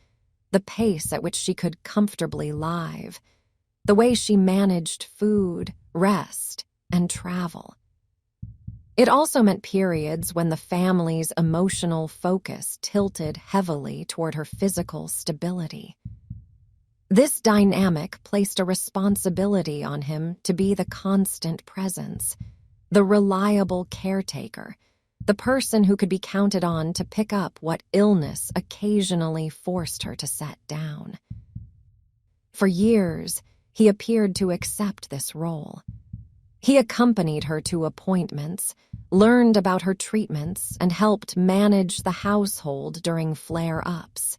the pace at which she could comfortably live, the way she managed food, rest, and travel. It also meant periods when the family's emotional focus tilted heavily toward her physical stability. This dynamic placed a responsibility on him to be the constant presence, the reliable caretaker, the person who could be counted on to pick up what illness occasionally forced her to set down. For years, he appeared to accept this role. He accompanied her to appointments, learned about her treatments, and helped manage the household during flare-ups.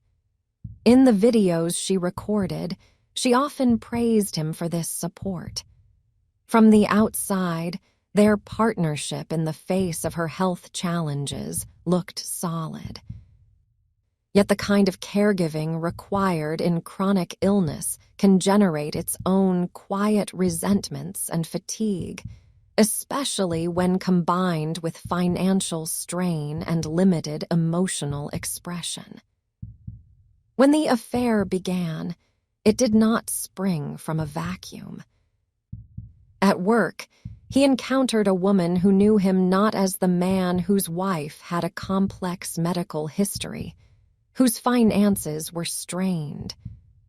In the videos she recorded, she often praised him for this support. From the outside, their partnership in the face of her health challenges looked solid. Yet the kind of caregiving required in chronic illness can generate its own quiet resentments and fatigue, especially when combined with financial strain and limited emotional expression. When the affair began, it did not spring from a vacuum. At work, he encountered a woman who knew him not as the man whose wife had a complex medical history, whose finances were strained,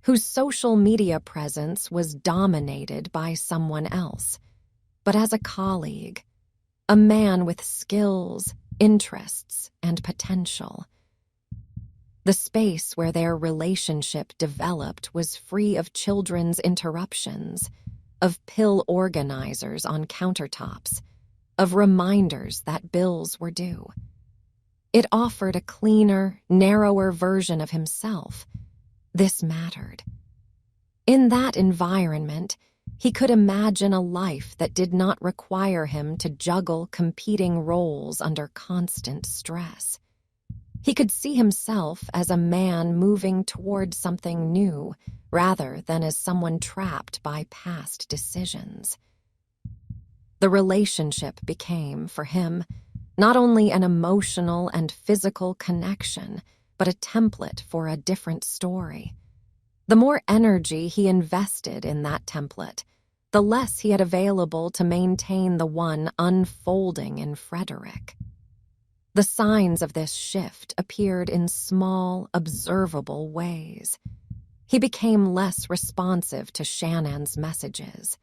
whose social media presence was dominated by someone else, but as a colleague, a man with skills, interests, and potential. The space where their relationship developed was free of children's interruptions, of pill organizers on countertops, of reminders that bills were due. It offered a cleaner, narrower version of himself. This mattered. In that environment, he could imagine a life that did not require him to juggle competing roles under constant stress. He could see himself as a man moving toward something new, rather than as someone trapped by past decisions. The relationship became, for him, not only an emotional and physical connection, but a template for a different story. The more energy he invested in that template, the less he had available to maintain the one unfolding in Frederick. The signs of this shift appeared in small, observable ways. He became less responsive to Shannon's messages.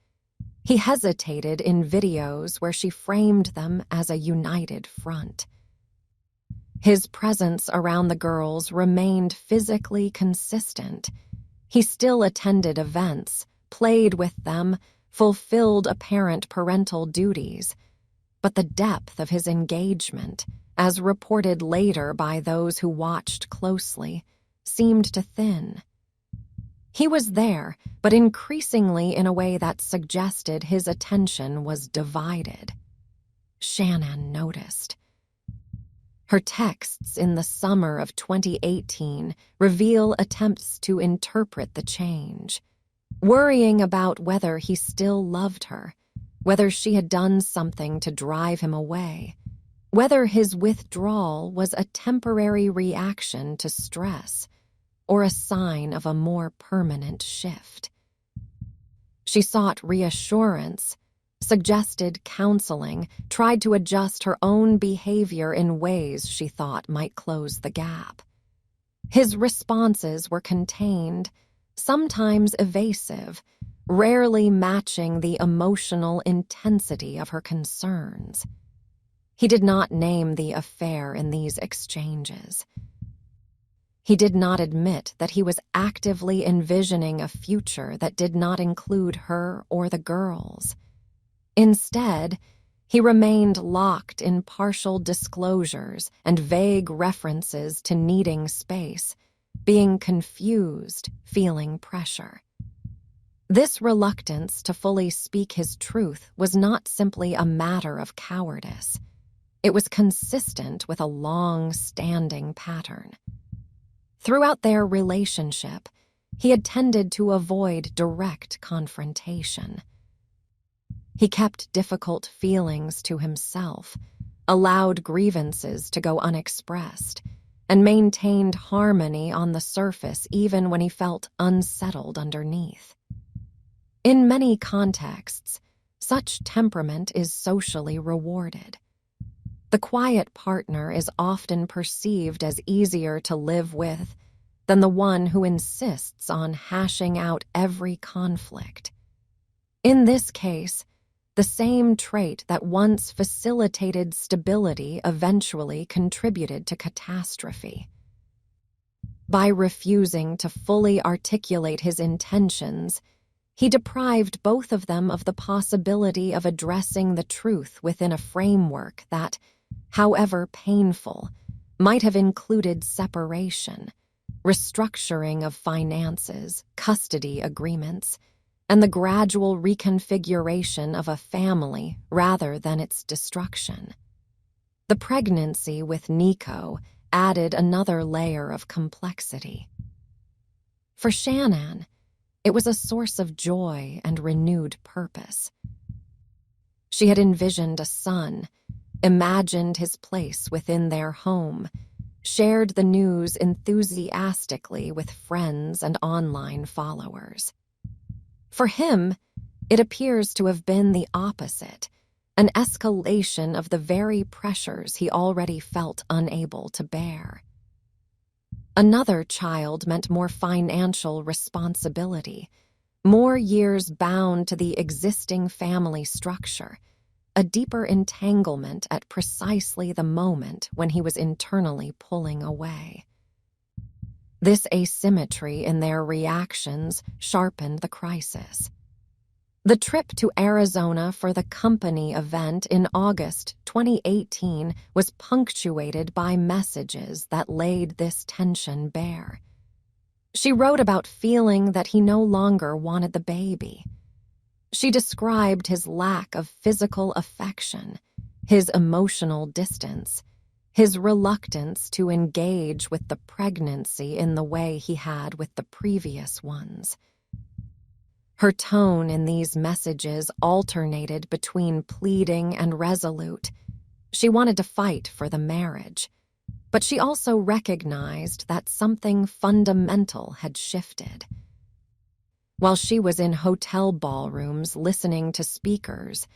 He hesitated in videos where she framed them as a united front. His presence around the girls remained physically consistent. He still attended events, played with them, fulfilled apparent parental duties. But the depth of his engagement, as reported later by those who watched closely, seemed to thin. He was there, but increasingly in a way that suggested his attention was divided. Shannon noticed. Her texts in the summer of 2018 reveal attempts to interpret the change, worrying about whether he still loved her, whether she had done something to drive him away, whether his withdrawal was a temporary reaction to stress or a sign of a more permanent shift. She sought reassurance, suggested counseling, tried to adjust her own behavior in ways she thought might close the gap. His responses were contained, sometimes evasive, rarely matching the emotional intensity of her concerns. He did not name the affair in these exchanges. He did not admit that he was actively envisioning a future that did not include her or the girls. Instead, he remained locked in partial disclosures and vague references to needing space, being confused, feeling pressure. This reluctance to fully speak his truth was not simply a matter of cowardice. It was consistent with a long-standing pattern. Throughout their relationship, he had tended to avoid direct confrontation. He kept difficult feelings to himself, allowed grievances to go unexpressed, and maintained harmony on the surface even when he felt unsettled underneath. In many contexts, such temperament is socially rewarded. The quiet partner is often perceived as easier to live with than the one who insists on hashing out every conflict. In this case, the same trait that once facilitated stability eventually contributed to catastrophe. By refusing to fully articulate his intentions, he deprived both of them of the possibility of addressing the truth within a framework that, however painful, might have included separation, restructuring of finances, custody agreements, and the gradual reconfiguration of a family rather than its destruction. The pregnancy with Nico added another layer of complexity. For Shannon, it was a source of joy and renewed purpose. She had envisioned a son, imagined his place within their home, shared the news enthusiastically with friends and online followers. For him, it appears to have been the opposite, an escalation of the very pressures he already felt unable to bear. Another child meant more financial responsibility, more years bound to the existing family structure, a deeper entanglement at precisely the moment when he was internally pulling away. This asymmetry in their reactions sharpened the crisis. The trip to Arizona for the company event in August 2018 was punctuated by messages that laid this tension bare. She wrote about feeling that he no longer wanted the baby. She described his lack of physical affection, his emotional distance, his reluctance to engage with the pregnancy in the way he had with the previous ones. Her tone in these messages alternated between pleading and resolute. She wanted to fight for the marriage, but she also recognized that something fundamental had shifted. While she was in hotel ballrooms listening to speakers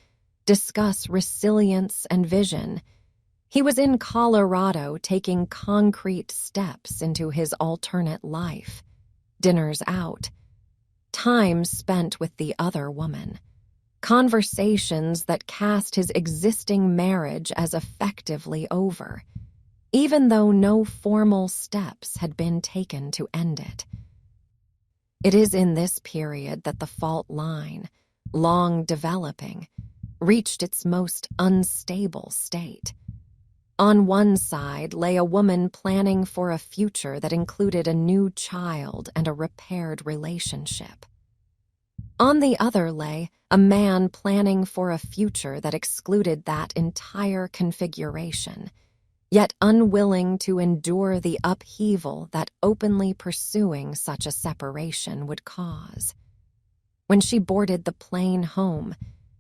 discuss resilience and vision, he was in Colorado taking concrete steps into his alternate life, dinners out, time spent with the other woman, conversations that cast his existing marriage as effectively over, even though no formal steps had been taken to end it. It is in this period that the fault line, long developing, reached its most unstable state. On one side lay a woman planning for a future that included a new child and a repaired relationship. On the other lay a man planning for a future that excluded that entire configuration, yet unwilling to endure the upheaval that openly pursuing such a separation would cause. When she boarded the plane home,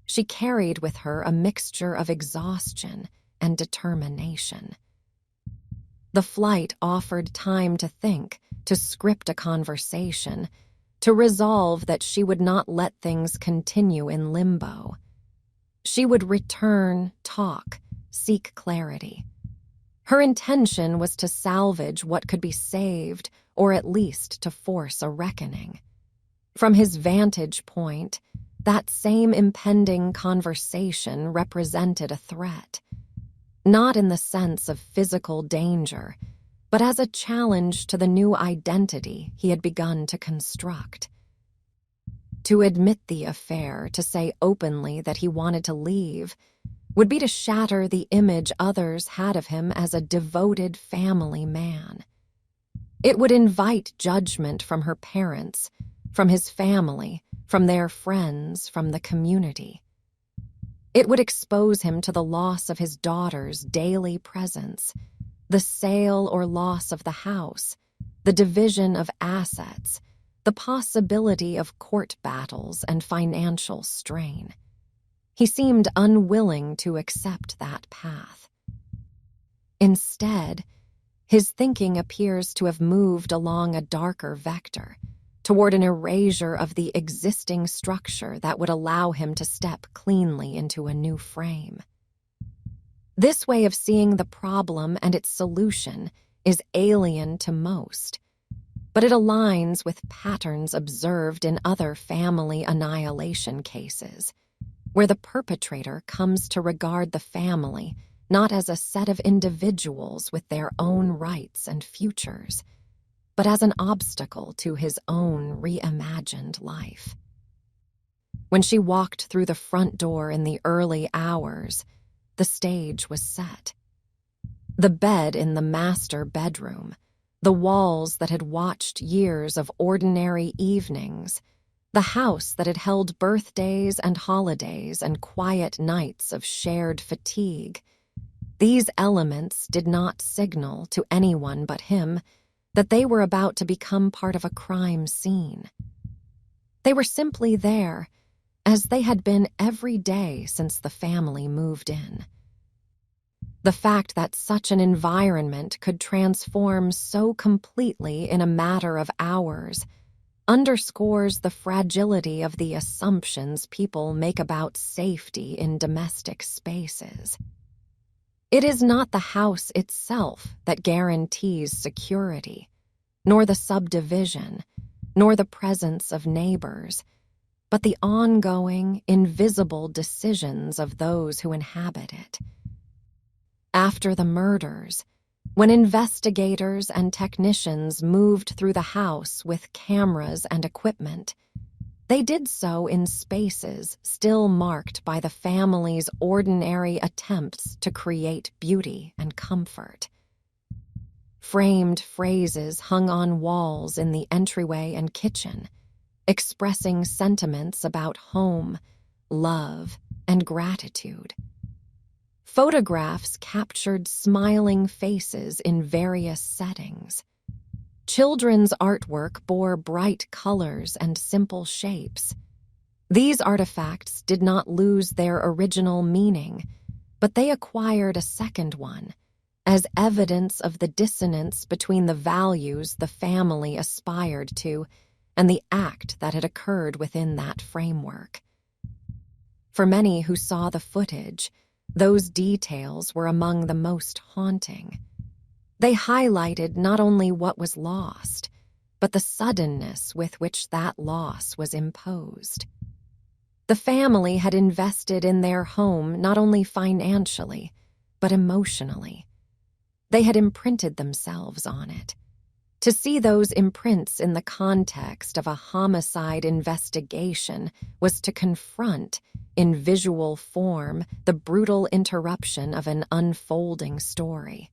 she carried with her a mixture of exhaustion and determination. The flight offered time to think, to script a conversation, to resolve that she would not let things continue in limbo. She would return, talk, seek clarity. Her intention was to salvage what could be saved, or at least to force a reckoning. From his vantage point, that same impending conversation represented a threat. Not in the sense of physical danger, but as a challenge to the new identity he had begun to construct. To admit the affair, to say openly that he wanted to leave, would be to shatter the image others had of him as a devoted family man. It would invite judgment from her parents, from his family, from their friends, from the community. It would expose him to the loss of his daughter's daily presence, the sale or loss of the house, the division of assets, the possibility of court battles and financial strain. He seemed unwilling to accept that path. Instead, his thinking appears to have moved along a darker vector, toward an erasure of the existing structure that would allow him to step cleanly into a new frame. This way of seeing the problem and its solution is alien to most, but it aligns with patterns observed in other family annihilation cases. where the perpetrator comes to regard the family not as a set of individuals with their own rights and futures, but as an obstacle to his own reimagined life. When she walked through the front door in the early hours, the stage was set. The bed in the master bedroom, the walls that had watched years of ordinary evenings, the house that had held birthdays and holidays and quiet nights of shared fatigue. These elements did not signal to anyone but him that they were about to become part of a crime scene. They were simply there, as they had been every day since the family moved in. The fact that such an environment could transform so completely in a matter of hours underscores the fragility of the assumptions people make about safety in domestic spaces. It is not the house itself that guarantees security, nor the subdivision, nor the presence of neighbors, but the ongoing, invisible decisions of those who inhabit it. After the murders, when investigators and technicians moved through the house with cameras and equipment, they did so in spaces still marked by the family's ordinary attempts to create beauty and comfort. Framed phrases hung on walls in the entryway and kitchen, expressing sentiments about home, love, and gratitude. Photographs captured smiling faces in various settings. Children's artwork bore bright colors and simple shapes. These artifacts did not lose their original meaning, but they acquired a second one, as evidence of the dissonance between the values the family aspired to and the act that had occurred within that framework. For many who saw the footage, those details were among the most haunting. They highlighted not only what was lost, but the suddenness with which that loss was imposed. The family had invested in their home not only financially, but emotionally. They had imprinted themselves on it. To see those imprints in the context of a homicide investigation was to confront, in visual form, the brutal interruption of an unfolding story.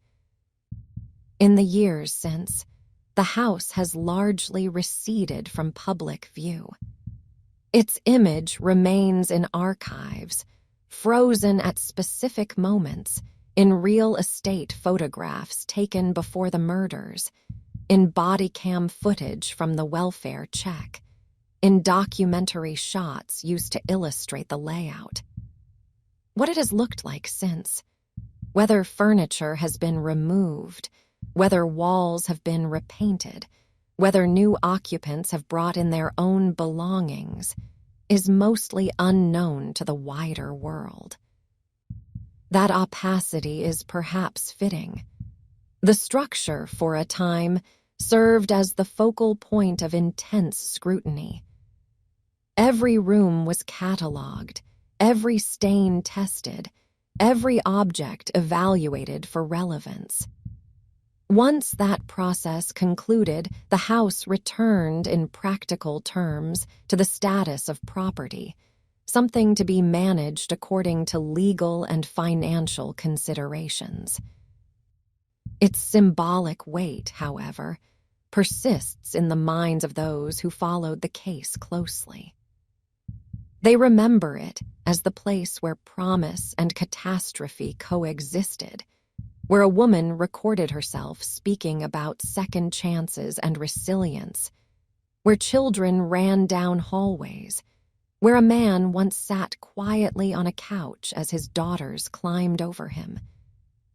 In the years since, the house has largely receded from public view. Its image remains in archives, frozen at specific moments, in real estate photographs taken before the murders, in body cam footage from the welfare check, in documentary shots used to illustrate the layout. What it has looked like since, whether furniture has been removed, whether walls have been repainted, whether new occupants have brought in their own belongings, is mostly unknown to the wider world. That opacity is perhaps fitting. The structure, for a time, served as the focal point of intense scrutiny. Every room was catalogued, every stain tested, every object evaluated for relevance. Once that process concluded, the house returned in practical terms to the status of property, something to be managed according to legal and financial considerations. Its symbolic weight, however, persists in the minds of those who followed the case closely. They remember it as the place where promise and catastrophe coexisted, where a woman recorded herself speaking about second chances and resilience, where children ran down hallways, where a man once sat quietly on a couch as his daughters climbed over him,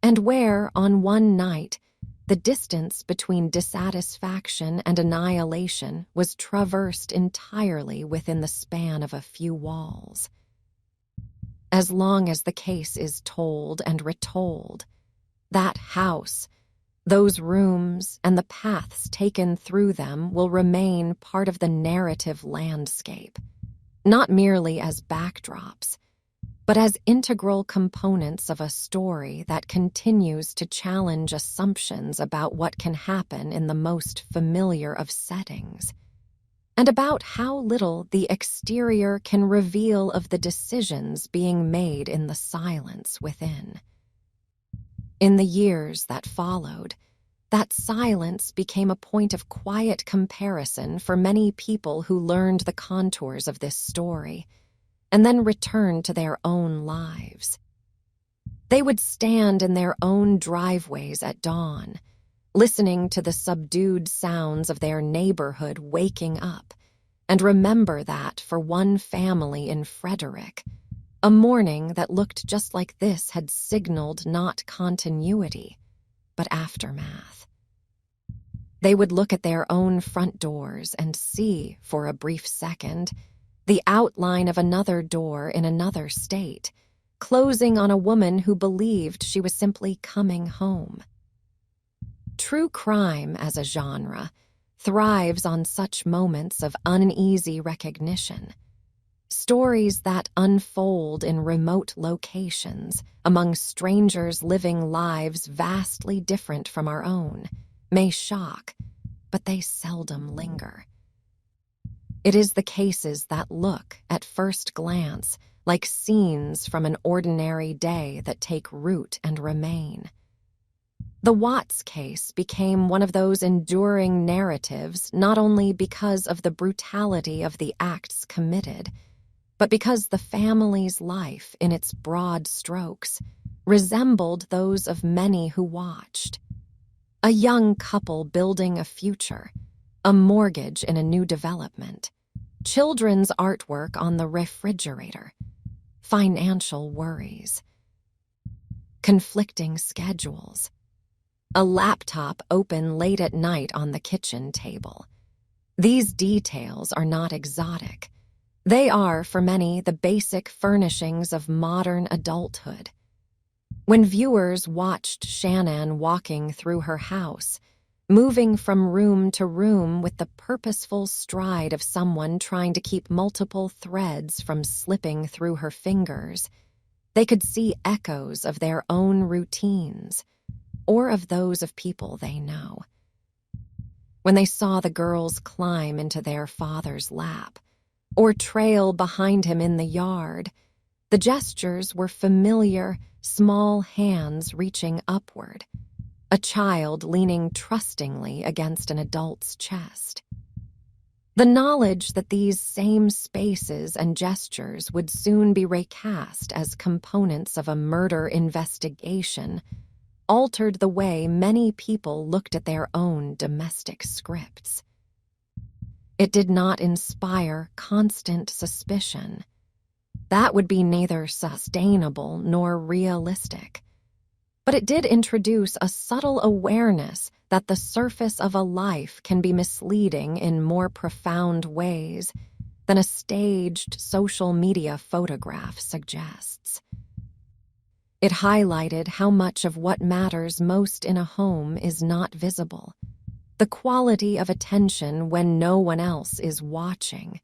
and where, on one night, the distance between dissatisfaction and annihilation was traversed entirely within the span of a few walls. As long as the case is told and retold, that house, those rooms, and the paths taken through them will remain part of the narrative landscape, not merely as backdrops, but as integral components of a story that continues to challenge assumptions about what can happen in the most familiar of settings, and about how little the exterior can reveal of the decisions being made in the silence within. In the years that followed, that silence became a point of quiet comparison for many people who learned the contours of this story and then returned to their own lives. They would stand in their own driveways at dawn, listening to the subdued sounds of their neighborhood waking up, and remember that for one family in Frederick, a morning that looked just like this had signaled not continuity, but aftermath. They would look at their own front doors and see, for a brief second, the outline of another door in another state, closing on a woman who believed she was simply coming home. True crime as a genre thrives on such moments of uneasy recognition. Stories that unfold in remote locations, among strangers living lives vastly different from our own, may shock, but they seldom linger. It is the cases that look, at first glance, like scenes from an ordinary day that take root and remain. The Watts case became one of those enduring narratives not only because of the brutality of the acts committed, but because the family's life, in its broad strokes, resembled those of many who watched. A young couple building a future, a mortgage in a new development, children's artwork on the refrigerator, financial worries, conflicting schedules, a laptop open late at night on the kitchen table. These details are not exotic. They are, for many, the basic furnishings of modern adulthood. When viewers watched Shannon walking through her house, moving from room to room with the purposeful stride of someone trying to keep multiple threads from slipping through her fingers, they could see echoes of their own routines, or of those of people they know. When they saw the girls climb into their father's lap, or trail behind him in the yard, the gestures were familiar, small hands reaching upward, a child leaning trustingly against an adult's chest. The knowledge that these same spaces and gestures would soon be recast as components of a murder investigation altered the way many people looked at their own domestic scripts. It did not inspire constant suspicion. That would be neither sustainable nor realistic. But it did introduce a subtle awareness that the surface of a life can be misleading in more profound ways than a staged social media photograph suggests. It highlighted how much of what matters most in a home is not visible. The quality of attention when no one else is watching,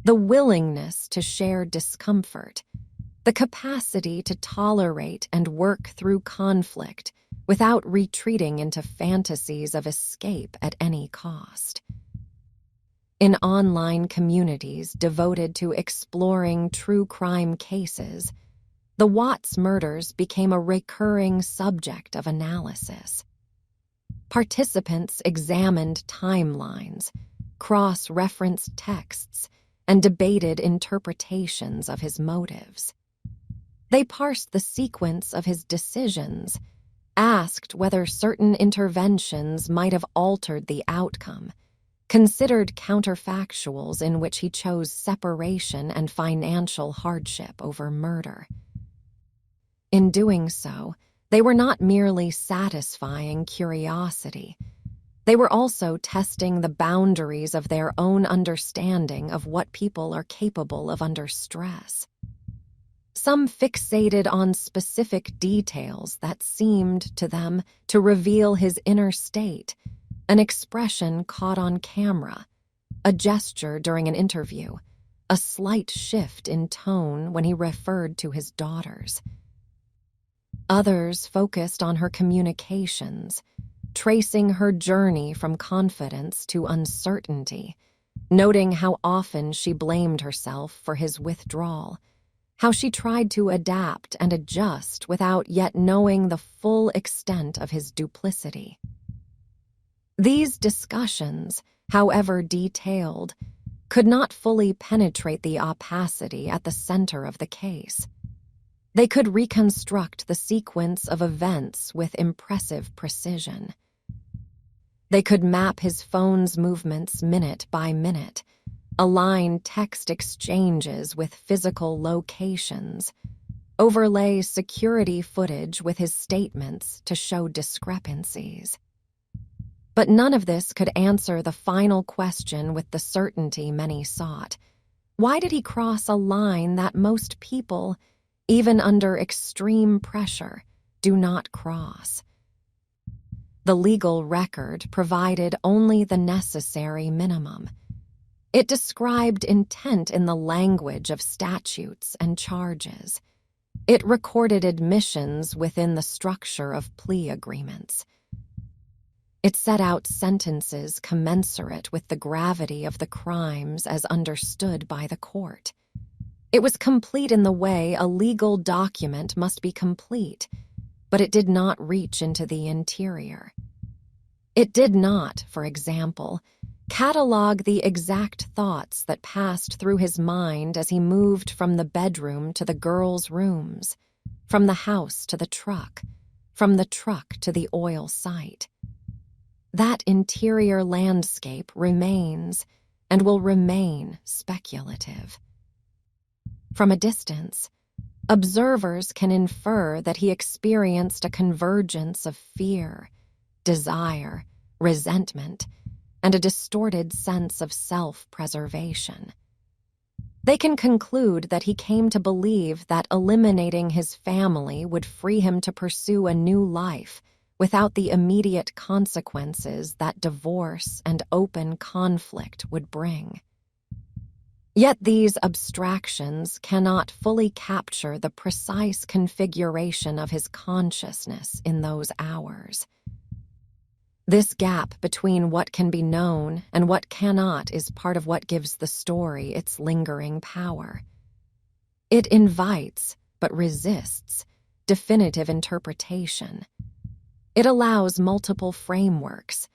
the willingness to share discomfort, the capacity to tolerate and work through conflict without retreating into fantasies of escape at any cost. In online communities devoted to exploring true crime cases, the Watts murders became a recurring subject of analysis. Participants examined timelines, cross-referenced texts, and debated interpretations of his motives. They parsed the sequence of his decisions, asked whether certain interventions might have altered the outcome, considered counterfactuals in which he chose separation and financial hardship over murder. In doing so, they were not merely satisfying curiosity. They were also testing the boundaries of their own understanding of what people are capable of under stress. Some fixated on specific details that seemed to them to reveal his inner state, an expression caught on camera, a gesture during an interview, a slight shift in tone when he referred to his daughters. Others focused on her communications, tracing her journey from confidence to uncertainty, noting how often she blamed herself for his withdrawal, how she tried to adapt and adjust without yet knowing the full extent of his duplicity. These discussions, however detailed, could not fully penetrate the opacity at the center of the case. They could reconstruct the sequence of events with impressive precision. They could map his phone's movements minute by minute, align text exchanges with physical locations, overlay security footage with his statements to show discrepancies. But none of this could answer the final question with the certainty many sought. Why did he cross a line that most people, even under extreme pressure, do not cross? The legal record provided only the necessary minimum. It described intent in the language of statutes and charges. It recorded admissions within the structure of plea agreements. It set out sentences commensurate with the gravity of the crimes as understood by the court. It was complete in the way a legal document must be complete, but it did not reach into the interior. It did not, for example, catalog the exact thoughts that passed through his mind as he moved from the bedroom to the girls' rooms, from the house to the truck, from the truck to the oil site. That interior landscape remains and will remain speculative. From a distance, observers can infer that he experienced a convergence of fear, desire, resentment, and a distorted sense of self-preservation. They can conclude that he came to believe that eliminating his family would free him to pursue a new life without the immediate consequences that divorce and open conflict would bring. Yet these abstractions cannot fully capture the precise configuration of his consciousness in those hours. This gap between what can be known and what cannot is part of what gives the story its lingering power. It invites, but resists, definitive interpretation. It allows multiple frameworks,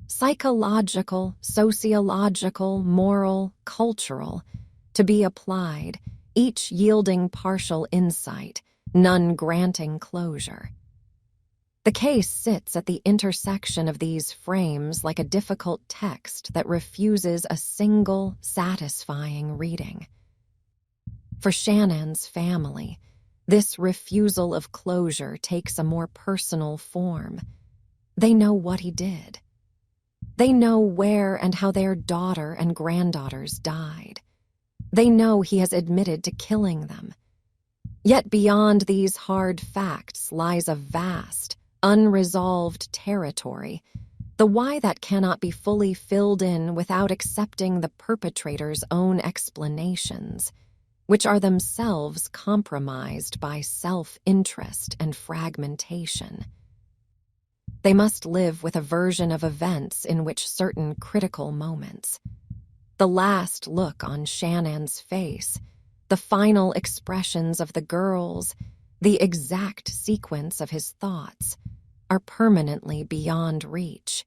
psychological, sociological, moral, cultural, to be applied, each yielding partial insight, none granting closure. The case sits at the intersection of these frames like a difficult text that refuses a single, satisfying reading. For Shannon's family, this refusal of closure takes a more personal form. They know what he did. They know where and how their daughter and granddaughters died. They know he has admitted to killing them. Yet beyond these hard facts lies a vast, unresolved territory, the why that cannot be fully filled in without accepting the perpetrator's own explanations, which are themselves compromised by self-interest and fragmentation. They must live with a version of events in which certain critical moments, the last look on Shannon's face, the final expressions of the girls, the exact sequence of his thoughts, are permanently beyond reach.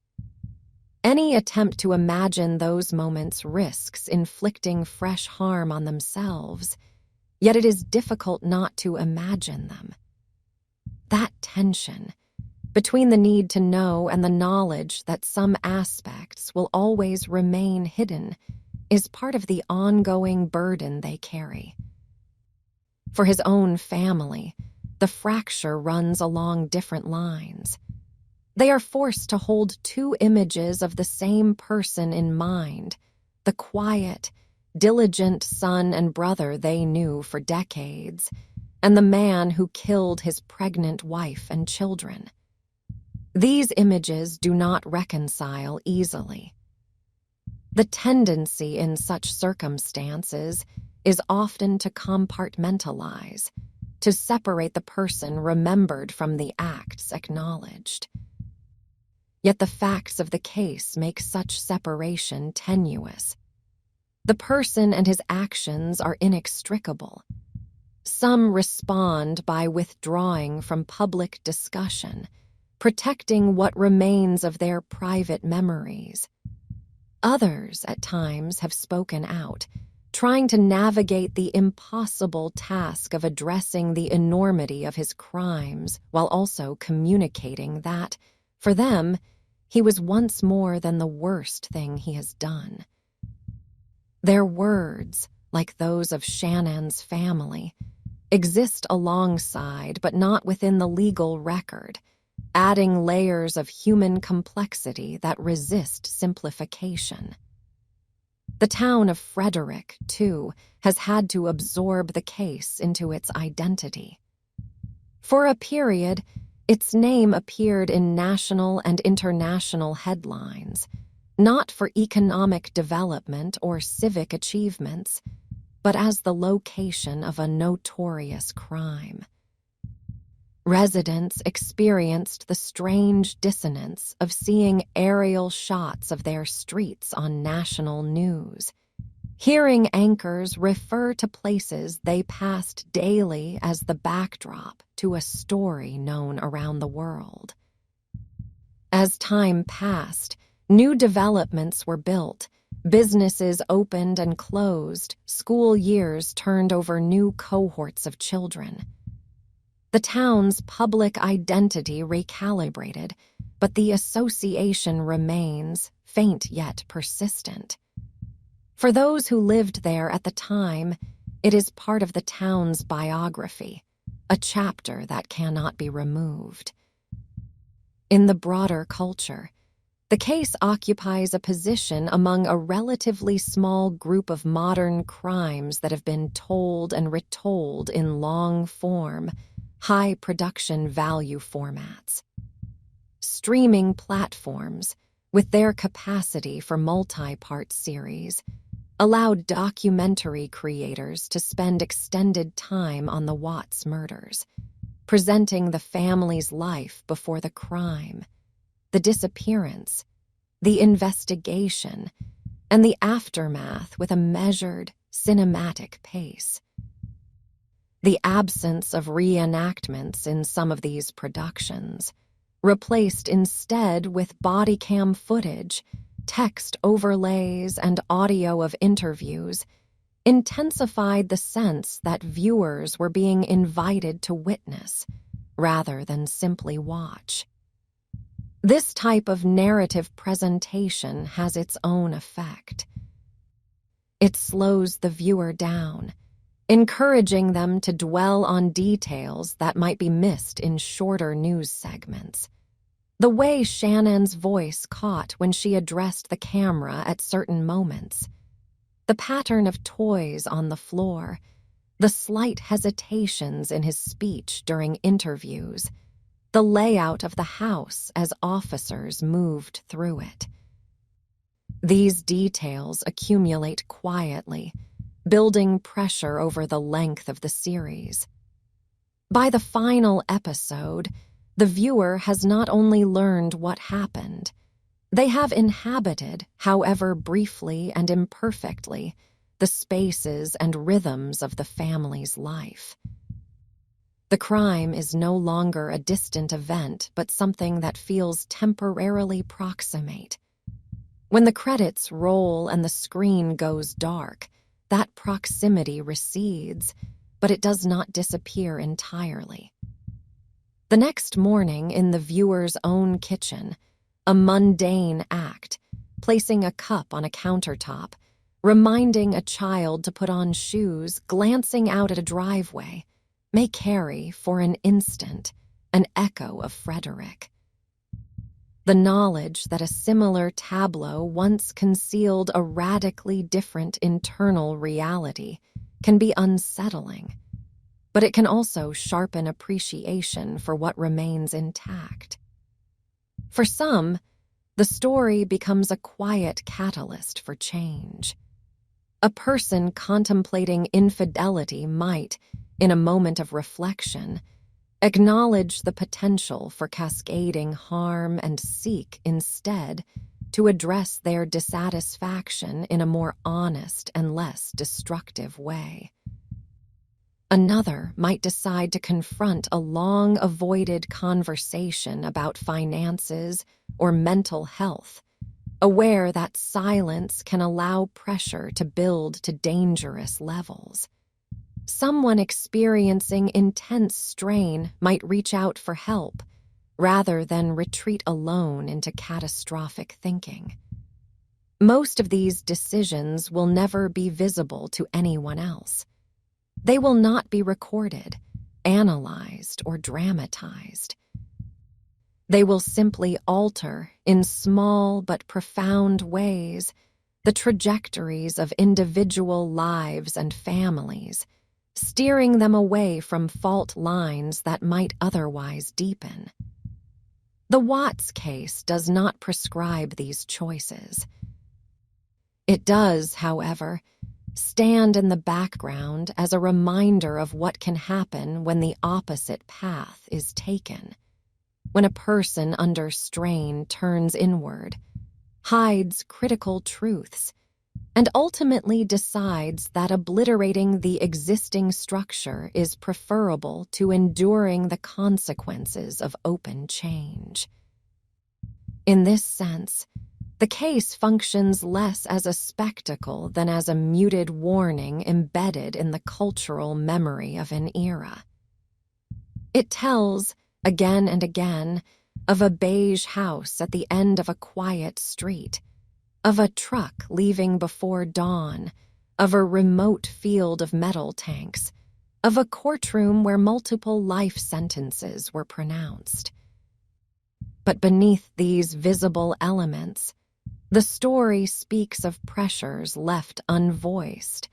Any attempt to imagine those moments risks inflicting fresh harm on themselves, yet it is difficult not to imagine them. That tension between the need to know and the knowledge that some aspects will always remain hidden is part of the ongoing burden they carry. For his own family, the fracture runs along different lines. They are forced to hold two images of the same person in mind, the quiet, diligent son and brother they knew for decades, and the man who killed his pregnant wife and children. These images do not reconcile easily. The tendency in such circumstances is often to compartmentalize, to separate the person remembered from the acts acknowledged. Yet the facts of the case make such separation tenuous. The person and his actions are inextricable. Some respond by withdrawing from public discussion, protecting what remains of their private memories. Others, at times, have spoken out, trying to navigate the impossible task of addressing the enormity of his crimes while also communicating that, for them, he was once more than the worst thing he has done. Their words, like those of Shannon's family, exist alongside but not within the legal record, adding layers of human complexity that resist simplification. The town of Frederick, too, has had to absorb the case into its identity. For a period, its name appeared in national and international headlines, not for economic development or civic achievements, but as the location of a notorious crime. Residents experienced the strange dissonance of seeing aerial shots of their streets on national news, hearing anchors refer to places they passed daily as the backdrop to a story known around the world. As time passed, new developments were built, businesses opened and closed, school years turned over new cohorts of children. The town's public identity recalibrated, but the association remains, faint yet persistent. For those who lived there at the time, it is part of the town's biography, a chapter that cannot be removed. In the broader culture, the case occupies a position among a relatively small group of modern crimes that have been told and retold in long-form, high production value formats. Streaming platforms, with their capacity for multi-part series, allowed documentary creators to spend extended time on the Watts murders, presenting the family's life before the crime, the disappearance, the investigation, and the aftermath with a measured, cinematic pace. The absence of reenactments in some of these productions, replaced instead with body cam footage, text overlays, and audio of interviews, intensified the sense that viewers were being invited to witness, rather than simply watch. This type of narrative presentation has its own effect. It slows the viewer down, encouraging them to dwell on details that might be missed in shorter news segments. The way Shannon's voice caught when she addressed the camera at certain moments, the pattern of toys on the floor, the slight hesitations in his speech during interviews, the layout of the house as officers moved through it. These details accumulate quietly, building pressure over the length of the series. By the final episode, the viewer has not only learned what happened, they have inhabited, however briefly and imperfectly, the spaces and rhythms of the family's life. The crime is no longer a distant event, but something that feels temporarily proximate. When the credits roll and the screen goes dark, that proximity recedes, but it does not disappear entirely. The next morning, in the viewer's own kitchen, a mundane act, placing a cup on a countertop, reminding a child to put on shoes, glancing out at a driveway, may carry, for an instant, an echo of Frederick. The knowledge that a similar tableau once concealed a radically different internal reality can be unsettling, but it can also sharpen appreciation for what remains intact. For some, the story becomes a quiet catalyst for change. A person contemplating infidelity might, in a moment of reflection, acknowledge the potential for cascading harm and seek, instead, to address their dissatisfaction in a more honest and less destructive way. Another might decide to confront a long-avoided conversation about finances or mental health, aware that silence can allow pressure to build to dangerous levels. Someone experiencing intense strain might reach out for help, rather than retreat alone into catastrophic thinking. Most of these decisions will never be visible to anyone else. They will not be recorded, analyzed, or dramatized. They will simply alter, in small but profound ways, the trajectories of individual lives and families, steering them away from fault lines that might otherwise deepen. The Watts case does not prescribe these choices. It does, however, stand in the background as a reminder of what can happen when the opposite path is taken. When a person under strain turns inward, hides critical truths, and ultimately decides that obliterating the existing structure is preferable to enduring the consequences of open change. In this sense, the case functions less as a spectacle than as a muted warning embedded in the cultural memory of an era. It tells, again and again, of a beige house at the end of a quiet street, of a truck leaving before dawn, of a remote field of metal tanks, of a courtroom where multiple life sentences were pronounced. But beneath these visible elements, the story speaks of pressures left unvoiced,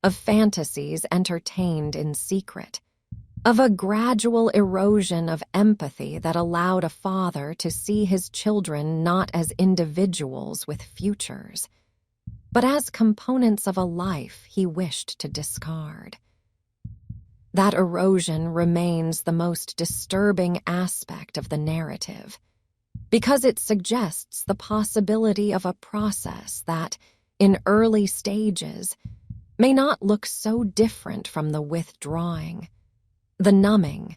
of fantasies entertained in secret, of a gradual erosion of empathy that allowed a father to see his children not as individuals with futures, but as components of a life he wished to discard. That erosion remains the most disturbing aspect of the narrative, because it suggests the possibility of a process that, in early stages, may not look so different from the withdrawing, the numbing,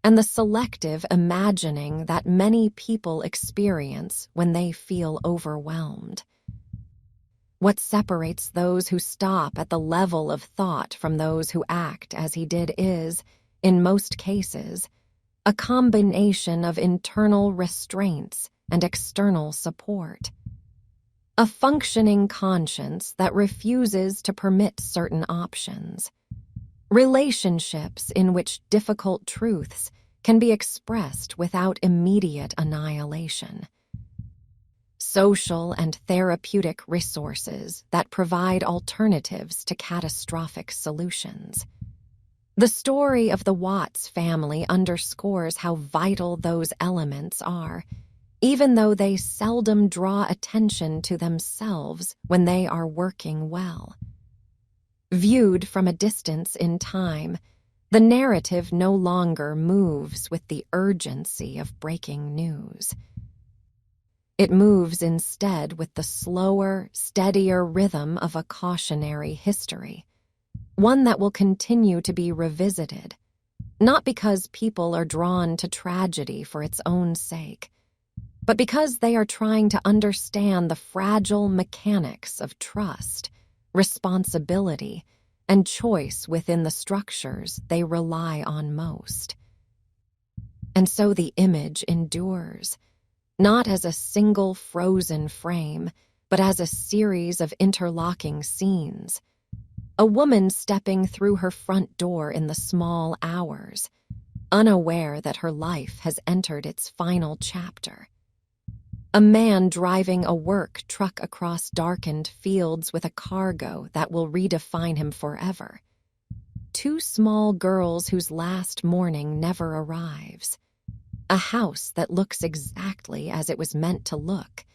and the selective imagining that many people experience when they feel overwhelmed. What separates those who stop at the level of thought from those who act as he did is, in most cases, a combination of internal restraints and external support. A functioning conscience that refuses to permit certain options. Relationships in which difficult truths can be expressed without immediate annihilation. Social and therapeutic resources that provide alternatives to catastrophic solutions. The story of the Watts family underscores how vital those elements are, even though they seldom draw attention to themselves when they are working well. Viewed from a distance in time, the narrative no longer moves with the urgency of breaking news. It moves instead with the slower, steadier rhythm of a cautionary history, one that will continue to be revisited, not because people are drawn to tragedy for its own sake, but because they are trying to understand the fragile mechanics of trust, responsibility, and choice within the structures they rely on most. And so the image endures, not as a single frozen frame, but as a series of interlocking scenes. A woman stepping through her front door in the small hours, unaware that her life has entered its final chapter. A man driving a work truck across darkened fields with a cargo that will redefine him forever. Two small girls whose last morning never arrives. A house that looks exactly as it was meant to look,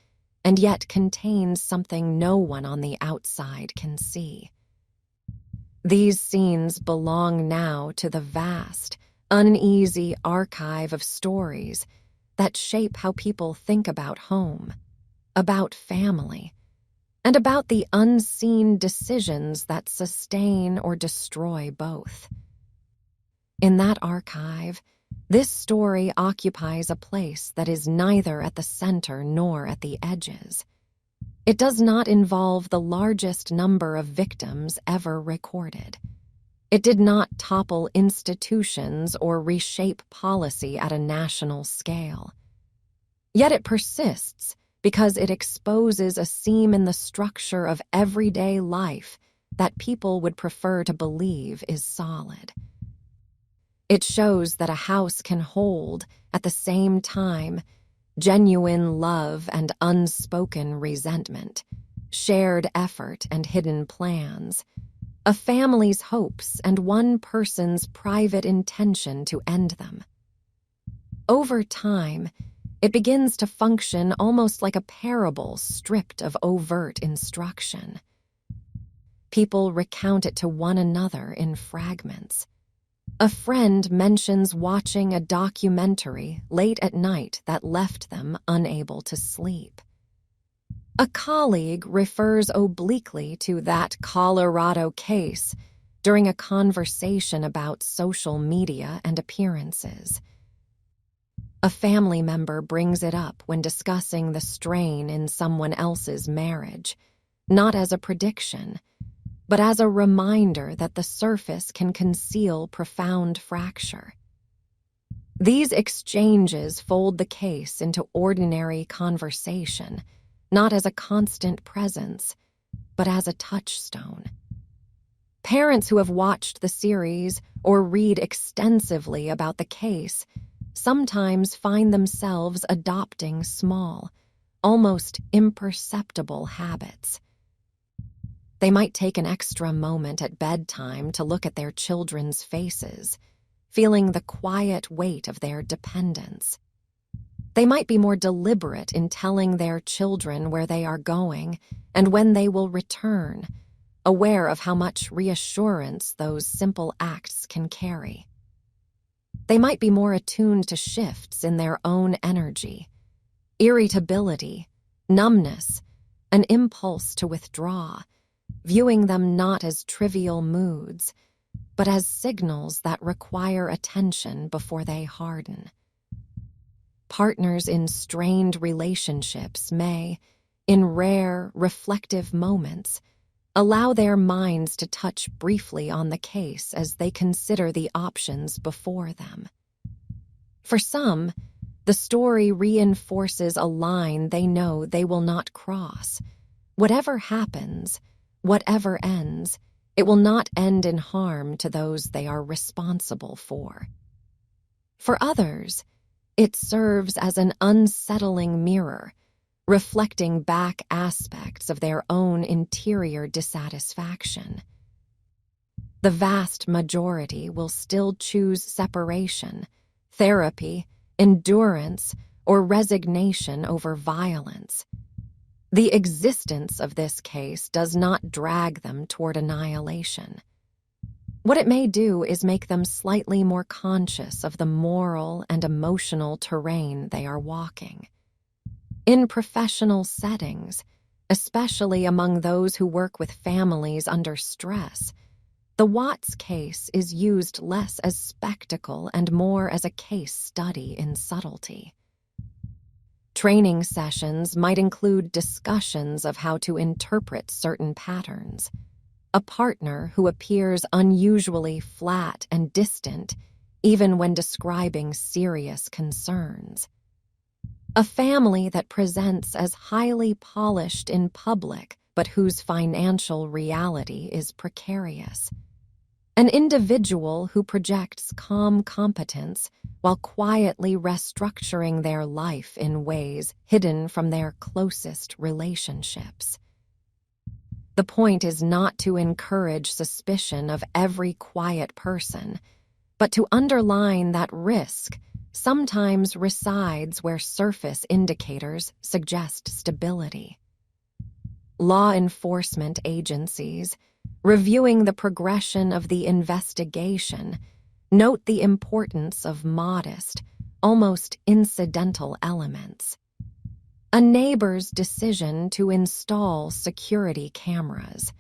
and yet contains something no one on the outside can see. These scenes belong now to the vast, uneasy archive of stories that shape how people think about home, about family, and about the unseen decisions that sustain or destroy both. In that archive, this story occupies a place that is neither at the center nor at the edges. It does not involve the largest number of victims ever recorded. It did not topple institutions or reshape policy at a national scale. Yet it persists because it exposes a seam in the structure of everyday life that people would prefer to believe is solid. It shows that a house can hold, at the same time, genuine love and unspoken resentment, shared effort and hidden plans, a family's hopes and one person's private intention to end them. Over time, it begins to function almost like a parable stripped of overt instruction. People recount it to one another in fragments. A friend mentions watching a documentary late at night that left them unable to sleep. A colleague refers obliquely to that Colorado case during a conversation about social media and appearances. A family member brings it up when discussing the strain in someone else's marriage, not as a prediction, but as a reminder that the surface can conceal profound fracture. These exchanges fold the case into ordinary conversation, not as a constant presence, but as a touchstone. Parents who have watched the series or read extensively about the case sometimes find themselves adopting small, almost imperceptible habits. They might take an extra moment at bedtime to look at their children's faces, feeling the quiet weight of their dependence. They might be more deliberate in telling their children where they are going and when they will return, aware of how much reassurance those simple acts can carry. They might be more attuned to shifts in their own energy, irritability, numbness, an impulse to withdraw, viewing them not as trivial moods, but as signals that require attention before they harden. Partners in strained relationships may, in rare, reflective moments, allow their minds to touch briefly on the case as they consider the options before them. For some, the story reinforces a line they know they will not cross. Whatever happens, whatever ends, it will not end in harm to those they are responsible for. For others, it serves as an unsettling mirror, reflecting back aspects of their own interior dissatisfaction. The vast majority will still choose separation, therapy, endurance, or resignation over violence. The existence of this case does not drag them toward annihilation. What it may do is make them slightly more conscious of the moral and emotional terrain they are walking. In professional settings, especially among those who work with families under stress, the Watts case is used less as spectacle and more as a case study in subtlety. Training sessions might include discussions of how to interpret certain patterns. A partner who appears unusually flat and distant, even when describing serious concerns. A family that presents as highly polished in public, but whose financial reality is precarious. An individual who projects calm competence while quietly restructuring their life in ways hidden from their closest relationships. The point is not to encourage suspicion of every quiet person, but to underline that risk sometimes resides where surface indicators suggest stability. Law enforcement agencies, reviewing the progression of the investigation, note the importance of modest, almost incidental elements. A neighbor's decision to install security cameras.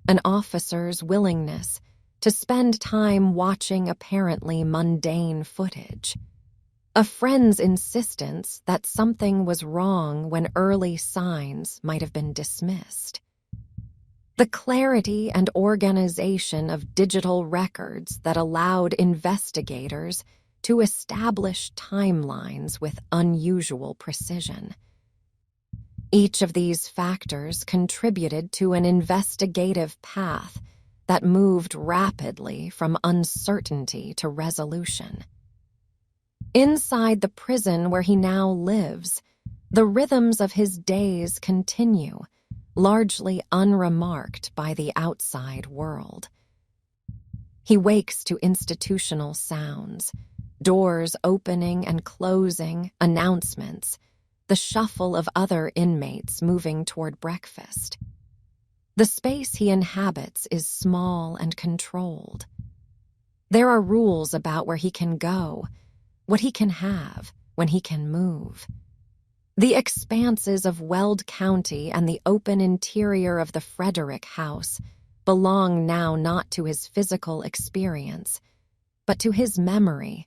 An officer's willingness to spend time watching apparently mundane footage. A friend's insistence that something was wrong when early signs might have been dismissed. The clarity and organization of digital records that allowed investigators to establish timelines with unusual precision. Each of these factors contributed to an investigative path that moved rapidly from uncertainty to resolution. Inside the prison where he now lives, the rhythms of his days continue, largely unremarked by the outside world. He wakes to institutional sounds, doors opening and closing, announcements, the shuffle of other inmates moving toward breakfast. The space he inhabits is small and controlled. There are rules about where he can go, what he can have, when he can move. The expanses of Weld County and the open interior of the Frederick House belong now not to his physical experience, but to his memory,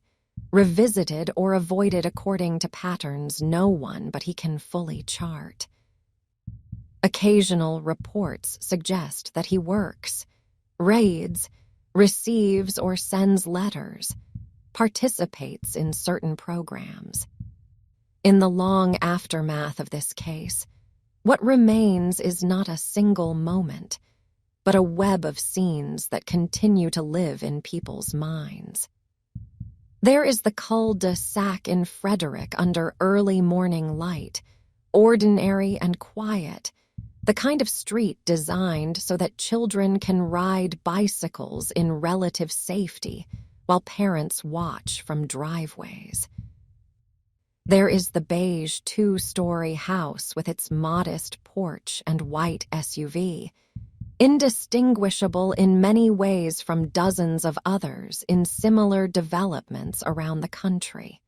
revisited or avoided according to patterns no one but he can fully chart. Occasional reports suggest that he works, raids, receives or sends letters, participates in certain programs. In the long aftermath of this case, what remains is not a single moment, but a web of scenes that continue to live in people's minds. There is the cul-de-sac in Frederick under early morning light, ordinary and quiet, the kind of street designed so that children can ride bicycles in relative safety while parents watch from driveways. There is the beige 2-story house with its modest porch and white SUV, indistinguishable in many ways from dozens of others in similar developments around the country.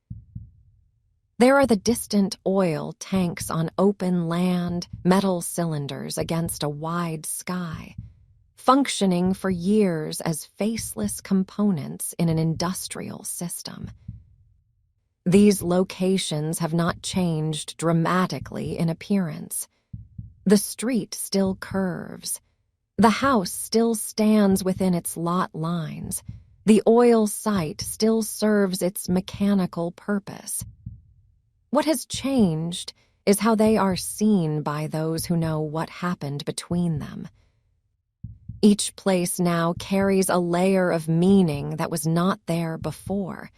There are the distant oil tanks on open land, metal cylinders against a wide sky, functioning for years as faceless components in an industrial system. These locations have not changed dramatically in appearance. The street still curves. The house still stands within its lot lines. The oil site still serves its mechanical purpose. What has changed is how they are seen by those who know what happened between them. Each place now carries a layer of meaning that was not there before,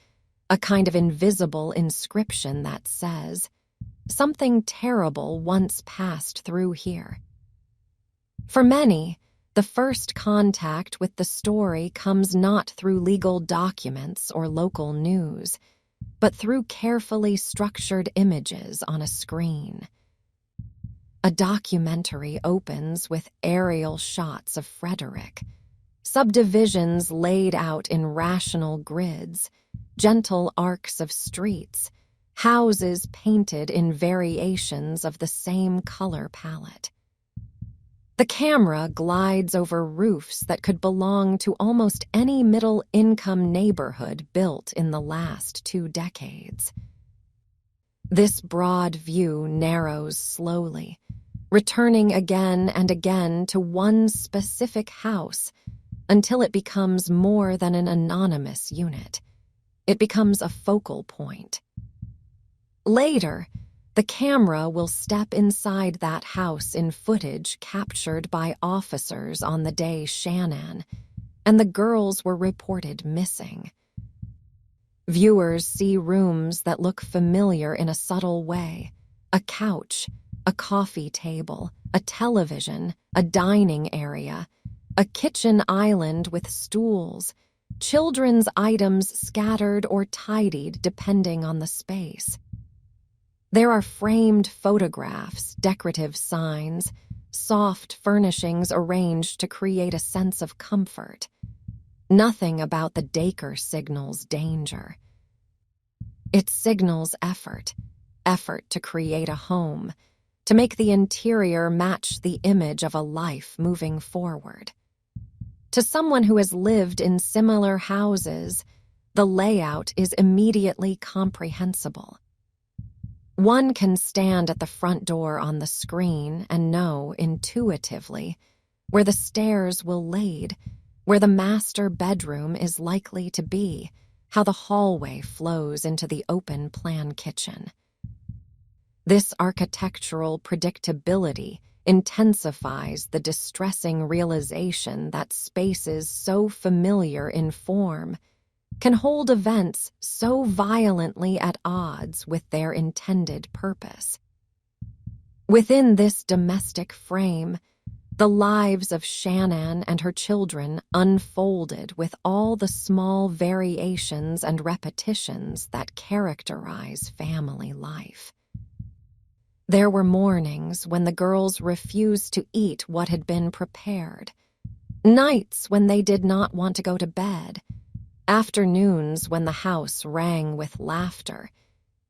a kind of invisible inscription that says, "Something terrible once passed through here." For many, the first contact with the story comes not through legal documents or local news, but through carefully structured images on a screen. A documentary opens with aerial shots of Frederick, subdivisions laid out in rational grids, gentle arcs of streets, houses painted in variations of the same color palette. The camera glides over roofs that could belong to almost any middle-income neighborhood built in the last 2 decades. This broad view narrows slowly, returning again and again to one specific house until it becomes more than an anonymous unit. It becomes a focal point. Later, the camera will step inside that house in footage captured by officers on the day Shannon and the girls were reported missing. Viewers see rooms that look familiar in a subtle way: a couch, a coffee table, a television, a dining area, a kitchen island with stools, children's items scattered or tidied depending on the space. There are framed photographs, decorative signs, soft furnishings arranged to create a sense of comfort. Nothing about the Dacre signals danger. It signals effort to create a home, to make the interior match the image of a life moving forward. To someone who has lived in similar houses, the layout is immediately comprehensible. One can stand at the front door on the screen and know intuitively where the stairs will lead, where the master bedroom is likely to be, how the hallway flows into the open plan kitchen. This architectural predictability intensifies the distressing realization that spaces so familiar in form can hold events so violently at odds with their intended purpose. Within this domestic frame, the lives of Shannon and her children unfolded with all the small variations and repetitions that characterize family life. There were mornings when the girls refused to eat what had been prepared, nights when they did not want to go to bed, afternoons when the house rang with laughter,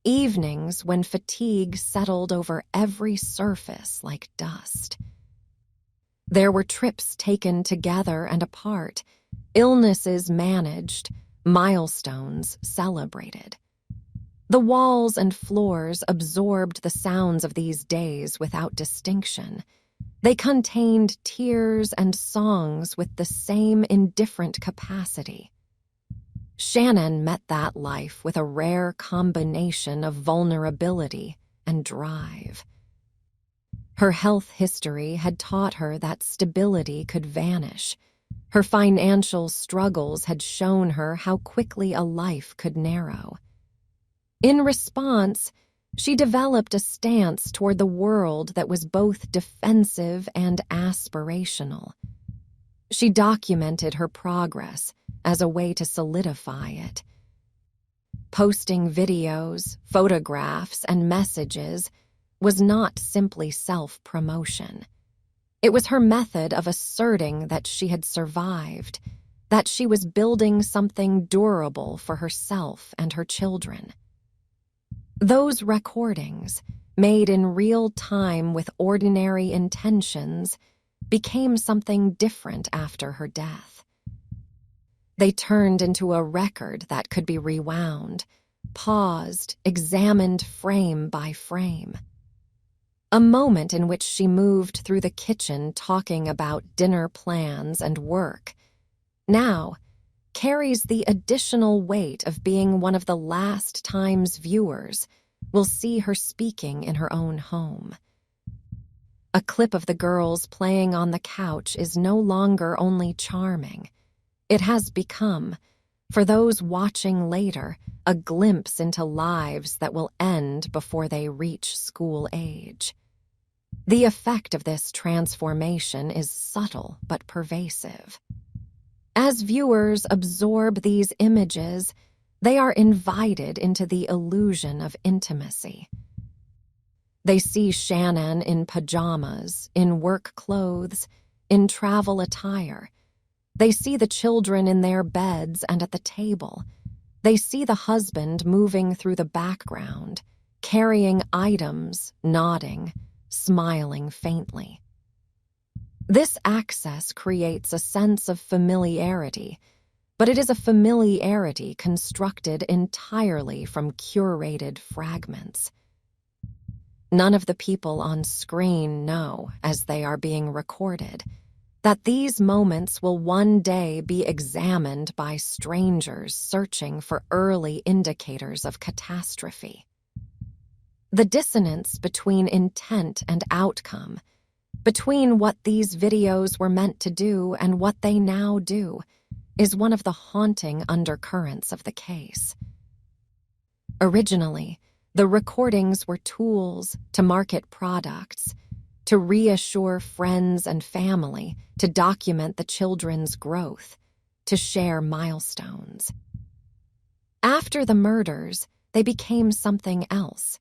evenings when fatigue settled over every surface like dust. There were trips taken together and apart, illnesses managed, milestones celebrated. The walls and floors absorbed the sounds of these days without distinction. They contained tears and songs with the same indifferent capacity. Shannon met that life with a rare combination of vulnerability and drive. Her health history had taught her that stability could vanish. Her financial struggles had shown her how quickly a life could narrow. In response, she developed a stance toward the world that was both defensive and aspirational. She documented her progress as a way to solidify it. Posting videos, photographs, and messages was not simply self-promotion. It was her method of asserting that she had survived, that she was building something durable for herself and her children. Those recordings, made in real time with ordinary intentions, became something different after her death. They turned into a record that could be rewound, paused, examined frame by frame. A moment in which she moved through the kitchen talking about dinner plans and work, now carries the additional weight of being one of the last times viewers will see her speaking in her own home. A clip of the girls playing on the couch is no longer only charming. It has become, for those watching later, a glimpse into lives that will end before they reach school age. The effect of this transformation is subtle but pervasive. As viewers absorb these images, they are invited into the illusion of intimacy. They see Shannon in pajamas, in work clothes, in travel attire. They see the children in their beds and at the table. They see the husband moving through the background, carrying items, nodding, smiling faintly. This access creates a sense of familiarity, but it is a familiarity constructed entirely from curated fragments. None of the people on screen know, as they are being recorded, that these moments will one day be examined by strangers searching for early indicators of catastrophe. The dissonance between intent and outcome, between what these videos were meant to do and what they now do, is one of the haunting undercurrents of the case. Originally, the recordings were tools to market products, to reassure friends and family, to document the children's growth. to share milestones. After the murders, they became something else: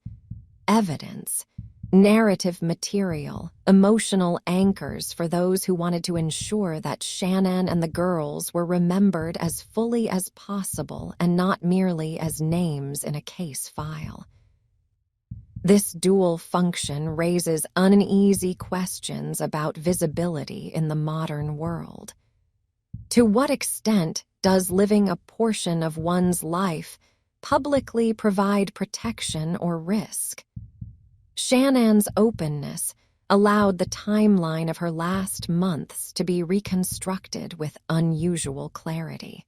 evidence, narrative material, emotional anchors for those who wanted to ensure that Shannon and the girls were remembered as fully as possible and not merely as names in a case file. This dual function raises uneasy questions about visibility in the modern world. To what extent does living a portion of one's life publicly provide protection or risk? Shannon's openness allowed the timeline of her last months to be reconstructed with unusual clarity.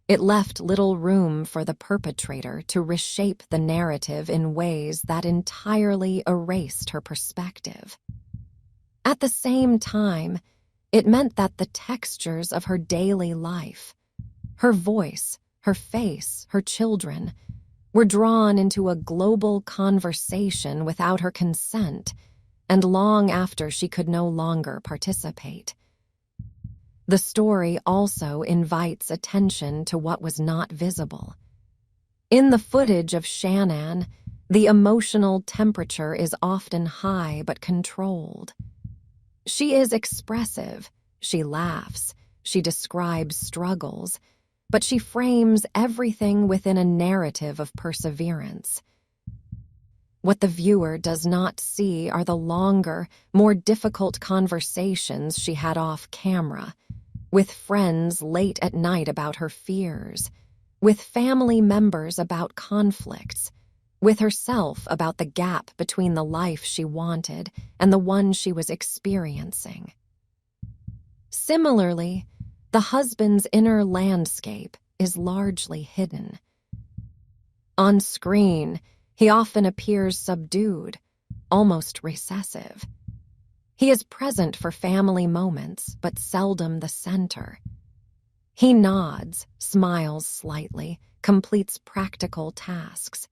It left little room for the perpetrator to reshape the narrative in ways that entirely erased her perspective. At the same time, it meant that the textures of her daily life, her voice, her face, her children, were drawn into a global conversation without her consent and long after she could no longer participate. The story also invites attention to what was not visible. In the footage of Shannon, the emotional temperature is often high but controlled. She is expressive, she laughs, she describes struggles, but she frames everything within a narrative of perseverance. What the viewer does not see are the longer, more difficult conversations she had off camera, with friends late at night about her fears, with family members about conflicts, with herself about the gap between the life she wanted and the one she was experiencing. Similarly, the husband's inner landscape is largely hidden. On screen, he often appears subdued, almost recessive. He is present for family moments, but seldom the center. He nods, smiles slightly, completes practical tasks.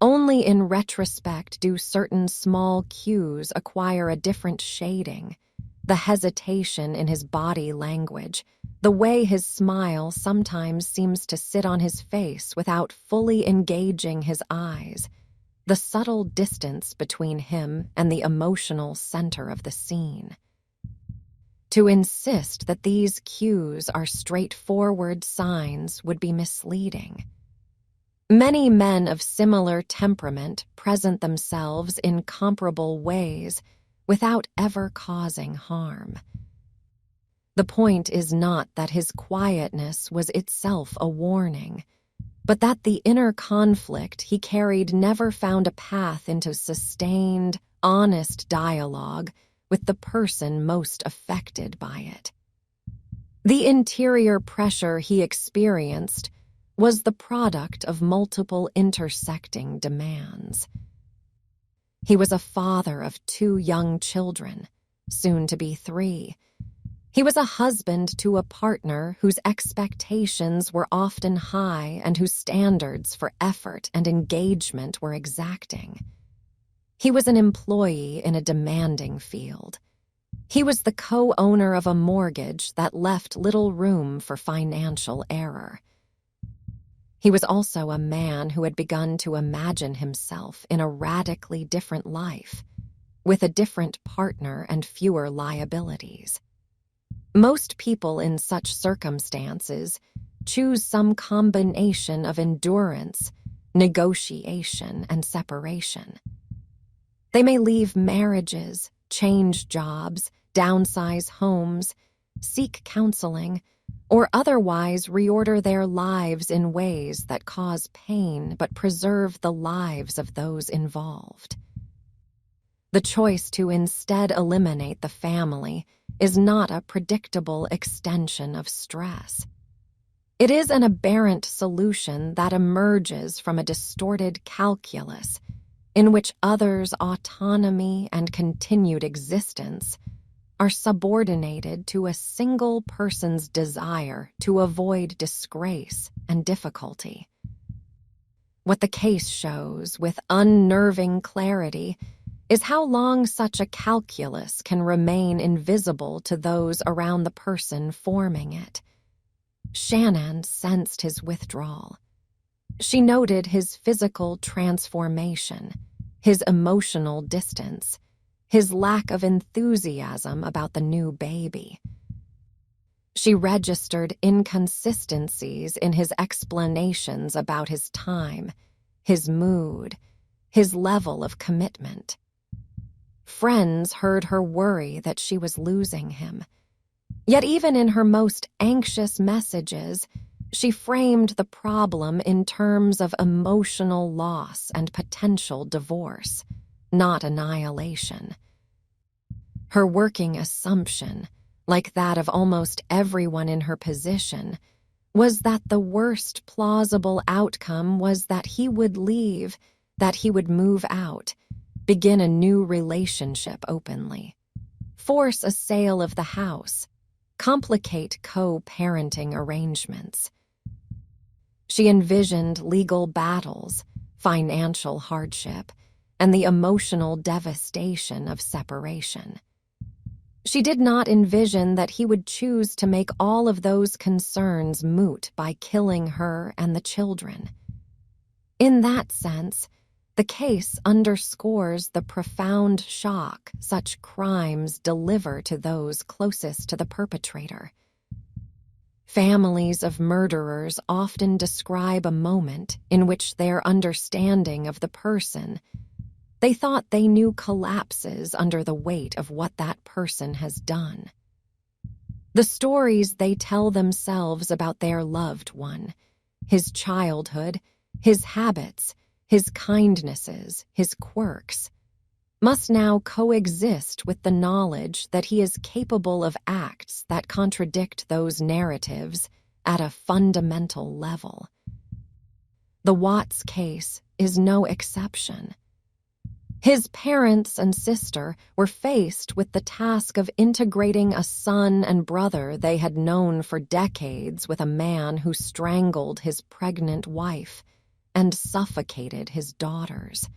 Only in retrospect do certain small cues acquire a different shading: the hesitation in his body language, the way his smile sometimes seems to sit on his face without fully engaging his eyes, the subtle distance between him and the emotional center of the scene. To insist that these cues are straightforward signs would be misleading. Many men of similar temperament present themselves in comparable ways without ever causing harm. The point is not that his quietness was itself a warning, but that the inner conflict he carried never found a path into sustained, honest dialogue with the person most affected by it. The interior pressure he experienced was the product of multiple intersecting demands. He was a father of 2 young children, soon to be 3. He was a husband to a partner whose expectations were often high and whose standards for effort and engagement were exacting. He was an employee in a demanding field. He was the co-owner of a mortgage that left little room for financial error. He was also a man who had begun to imagine himself in a radically different life, with a different partner and fewer liabilities. Most people in such circumstances choose some combination of endurance, negotiation, and separation. They may leave marriages, change jobs, downsize homes, seek counseling, or otherwise reorder their lives in ways that cause pain but preserve the lives of those involved. The choice to instead eliminate the family is not a predictable extension of stress. It is an aberrant solution that emerges from a distorted calculus in which others' autonomy and continued existence are subordinated to a single person's desire to avoid disgrace and difficulty. What the case shows with unnerving clarity is how long such a calculus can remain invisible to those around the person forming it. Shannon sensed his withdrawal. She noted his physical transformation, his emotional distance, his lack of enthusiasm about the new baby. She registered inconsistencies in his explanations about his time, his mood, his level of commitment. Friends heard her worry that she was losing him. Yet even in her most anxious messages, she framed the problem in terms of emotional loss and potential divorce, not annihilation. Her working assumption, like that of almost everyone in her position, was that the worst plausible outcome was that he would leave, that he would move out, begin a new relationship openly, force a sale of the house, complicate co-parenting arrangements. She envisioned legal battles, financial hardship, and the emotional devastation of separation. She did not envision that he would choose to make all of those concerns moot by killing her and the children. In that sense, the case underscores the profound shock such crimes deliver to those closest to the perpetrator. Families of murderers often describe a moment in which their understanding of the person they thought they knew collapses under the weight of what that person has done. The stories they tell themselves about their loved one, his childhood, his habits, his kindnesses, his quirks, must now coexist with the knowledge that he is capable of acts that contradict those narratives at a fundamental level. The Watts case is no exception. His parents and sister were faced with the task of integrating a son and brother they had known for decades with a man who strangled his pregnant wife and suffocated his daughters.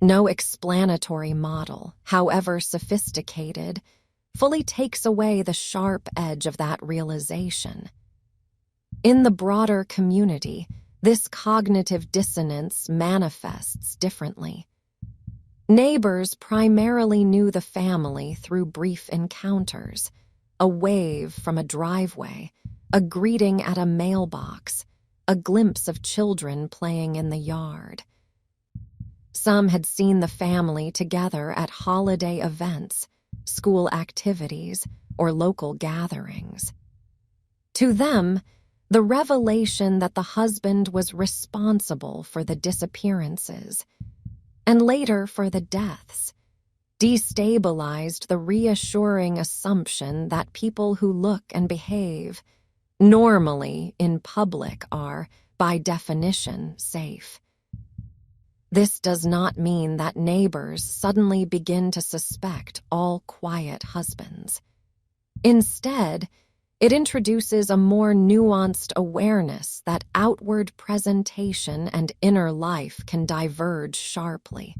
No explanatory model, however sophisticated, fully takes away the sharp edge of that realization. In the broader community, this cognitive dissonance manifests differently. Neighbors primarily knew the family through brief encounters, a wave from a driveway, a greeting at a mailbox, a glimpse of children playing in the yard. Some had seen the family together at holiday events, school activities, or local gatherings. To them, the revelation that the husband was responsible for the disappearances and later for the deaths, destabilized the reassuring assumption that people who look and behave normally in public are, by definition, safe. This does not mean that neighbors suddenly begin to suspect all quiet husbands. Instead, it introduces a more nuanced awareness that outward presentation and inner life can diverge sharply,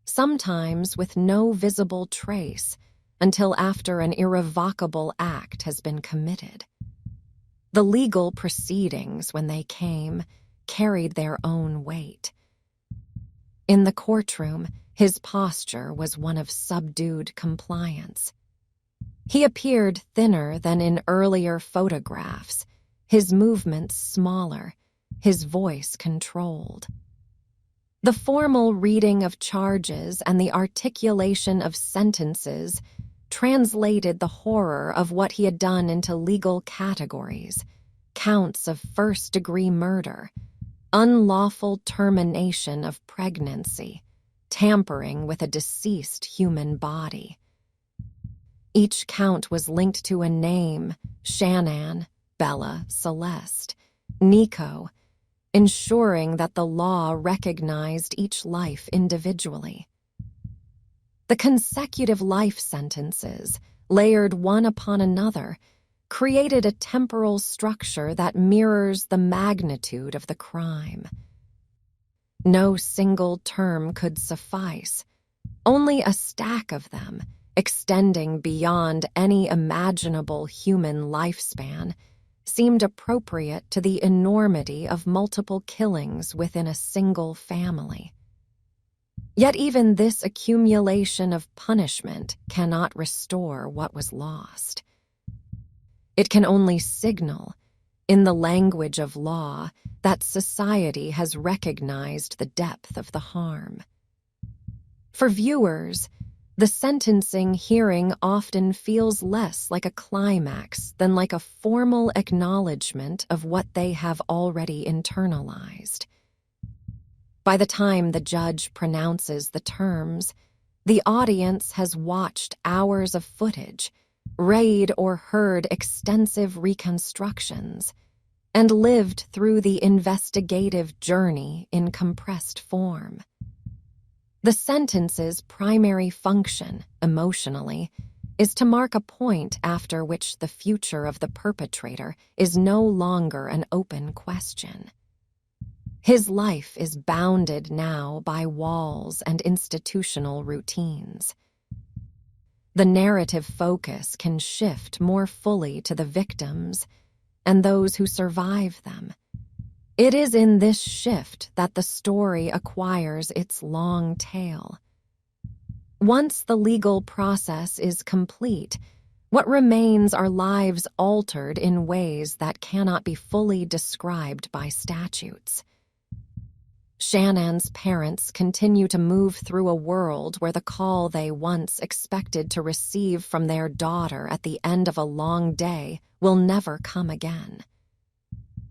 sometimes with no visible trace until after an irrevocable act has been committed. The legal proceedings, when they came, carried their own weight. In the courtroom, his posture was one of subdued compliance. He appeared thinner than in earlier photographs, his movements smaller, his voice controlled. The formal reading of charges and the articulation of sentences translated the horror of what he had done into legal categories: counts of first-degree murder, unlawful termination of pregnancy, tampering with a deceased human body. Each count was linked to a name: Shannon, Bella, Celeste, Nico, ensuring that the law recognized each life individually. The consecutive life sentences, layered one upon another, created a temporal structure that mirrors the magnitude of the crime. No single term could suffice. Only a stack of them, extending beyond any imaginable human lifespan, seemed appropriate to the enormity of multiple killings within a single family. Yet even this accumulation of punishment cannot restore what was lost. It can only signal, in the language of law, that society has recognized the depth of the harm. For viewers, the sentencing hearing often feels less like a climax than like a formal acknowledgement of what they have already internalized. By the time the judge pronounces the terms, the audience has watched hours of footage, read or heard extensive reconstructions, and lived through the investigative journey in compressed form. The sentence's primary function, emotionally, is to mark a point after which the future of the perpetrator is no longer an open question. His life is bounded now by walls and institutional routines. The narrative focus can shift more fully to the victims and those who survive them. It is in this shift that the story acquires its long tail. Once the legal process is complete, what remains are lives altered in ways that cannot be fully described by statutes. Shannon's parents continue to move through a world where the call they once expected to receive from their daughter at the end of a long day will never come again.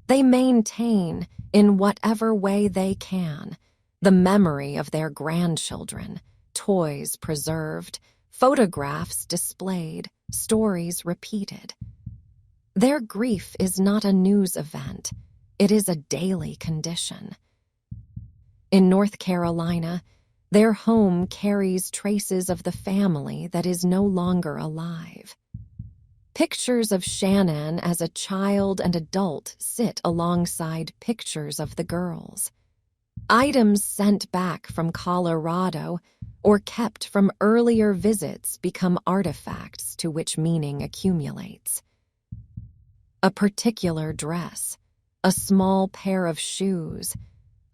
They maintain, in whatever way they can, the memory of their grandchildren, toys preserved, photographs displayed, stories repeated. Their grief is not a news event, it is a daily condition. In North Carolina, their home carries traces of the family that is no longer alive. Pictures of Shannon as a child and adult sit alongside pictures of the girls. Items sent back from Colorado or kept from earlier visits become artifacts to which meaning accumulates. A particular dress, a small pair of shoes,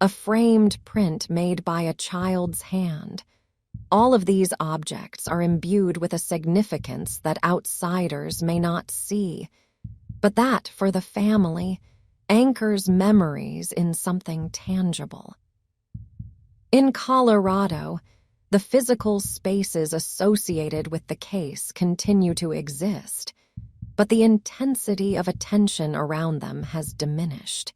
a framed print made by a child's hand. All of these objects are imbued with a significance that outsiders may not see, but that, for the family, anchors memories in something tangible. In Colorado, the physical spaces associated with the case continue to exist, but the intensity of attention around them has diminished.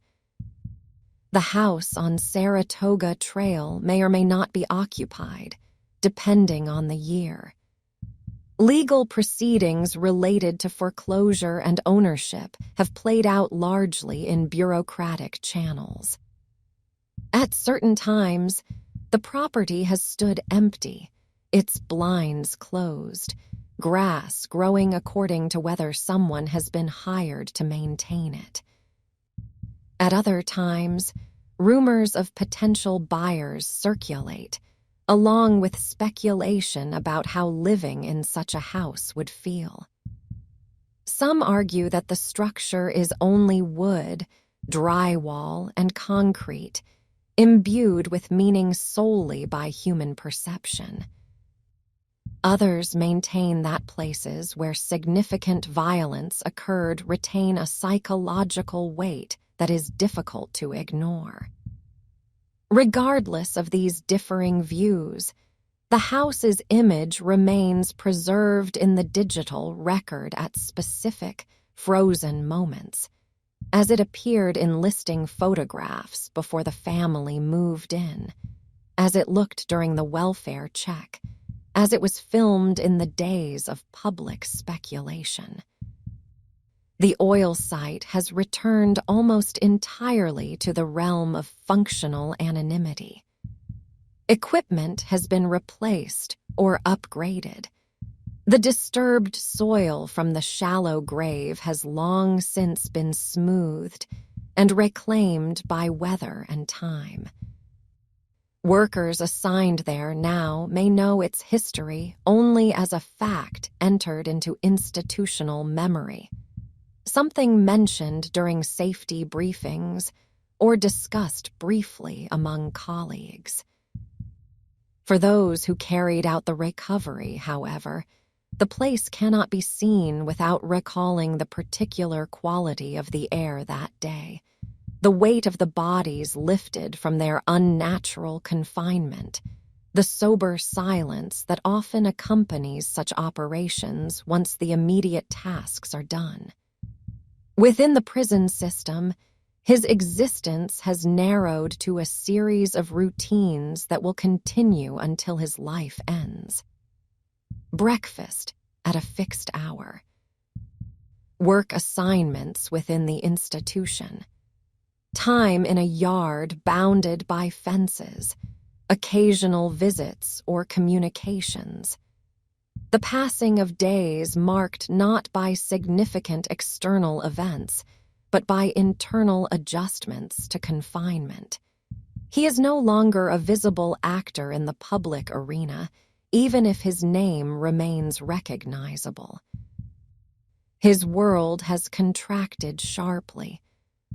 The house on Saratoga Trail may or may not be occupied, depending on the year. Legal proceedings related to foreclosure and ownership have played out largely in bureaucratic channels. At certain times, the property has stood empty, its blinds closed, grass growing according to whether someone has been hired to maintain it. At other times, rumors of potential buyers circulate, along with speculation about how living in such a house would feel. Some argue that the structure is only wood, drywall, and concrete, imbued with meaning solely by human perception. Others maintain that places where significant violence occurred retain a psychological weight that is difficult to ignore. Regardless of these differing views, the house's image remains preserved in the digital record at specific, frozen moments, as it appeared in listing photographs before the family moved in, as it looked during the welfare check, as it was filmed in the days of public speculation. The oil site has returned almost entirely to the realm of functional anonymity. Equipment has been replaced or upgraded. The disturbed soil from the shallow grave has long since been smoothed and reclaimed by weather and time. Workers assigned there now may know its history only as a fact entered into institutional memory. something mentioned during safety briefings or discussed briefly among colleagues. For those who carried out the recovery, however, the place cannot be seen without recalling the particular quality of the air that day, the weight of the bodies lifted from their unnatural confinement, the sober silence that often accompanies such operations once the immediate tasks are done. Within the prison system, his existence has narrowed to a series of routines that will continue until his life ends. Breakfast at a fixed hour. Work assignments within the institution. Time in a yard bounded by fences. Occasional visits or communications. The passing of days marked not by significant external events, but by internal adjustments to confinement. He is no longer a visible actor in the public arena, even if his name remains recognizable. His world has contracted sharply,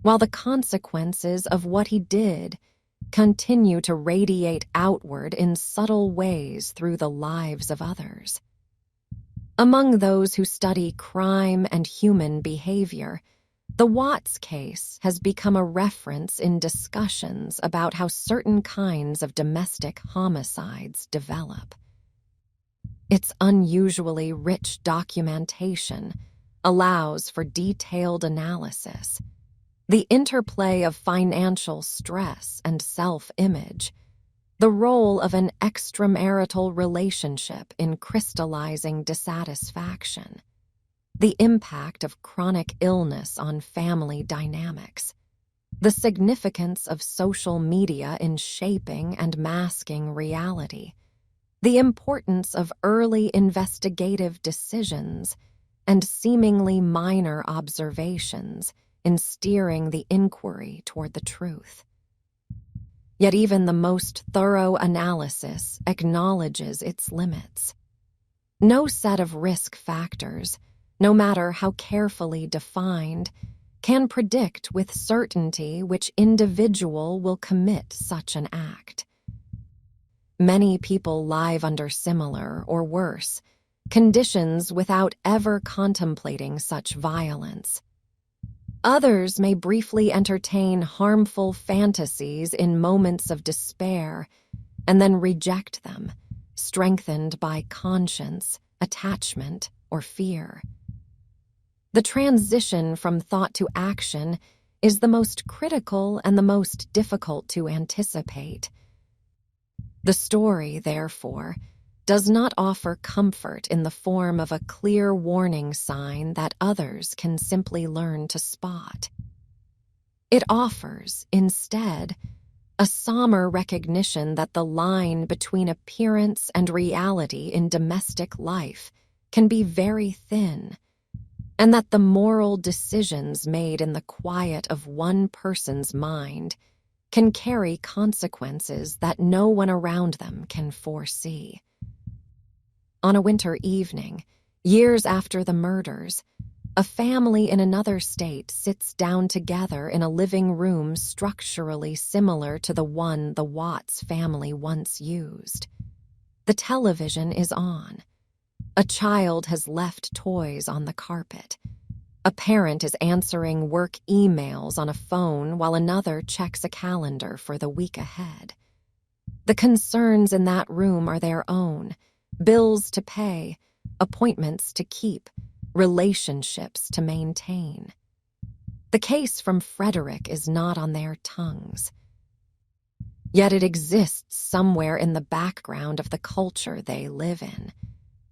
while the consequences of what he did continue to radiate outward in subtle ways through the lives of others. Among those who study crime and human behavior, the Watts case has become a reference in discussions about how certain kinds of domestic homicides develop. Its unusually rich documentation allows for detailed analysis. The interplay of financial stress and self-image, the role of an extramarital relationship in crystallizing dissatisfaction, the impact of chronic illness on family dynamics, the significance of social media in shaping and masking reality, the importance of early investigative decisions and seemingly minor observations in steering the inquiry toward the truth. Yet even the most thorough analysis acknowledges its limits. No set of risk factors, no matter how carefully defined, can predict with certainty which individual will commit such an act. Many people live under similar, or worse, conditions without ever contemplating such violence. Others may briefly entertain harmful fantasies in moments of despair and then reject them, strengthened by conscience, attachment, or fear. The transition from thought to action is the most critical and the most difficult to anticipate. The story, therefore, does not offer comfort in the form of a clear warning sign that others can simply learn to spot. It offers, instead, a somber recognition that the line between appearance and reality in domestic life can be very thin, and that the moral decisions made in the quiet of one person's mind can carry consequences that no one around them can foresee. On a winter evening, years after the murders, a family in another state sits down together in a living room structurally similar to the one the Watts family once used. The television is on. A child has left toys on the carpet. A parent is answering work emails on a phone while another checks a calendar for the week ahead. The concerns in that room are their own: bills to pay, appointments to keep, relationships to maintain. The case from Frederick is not on their tongues. Yet it exists somewhere in the background of the culture they live in,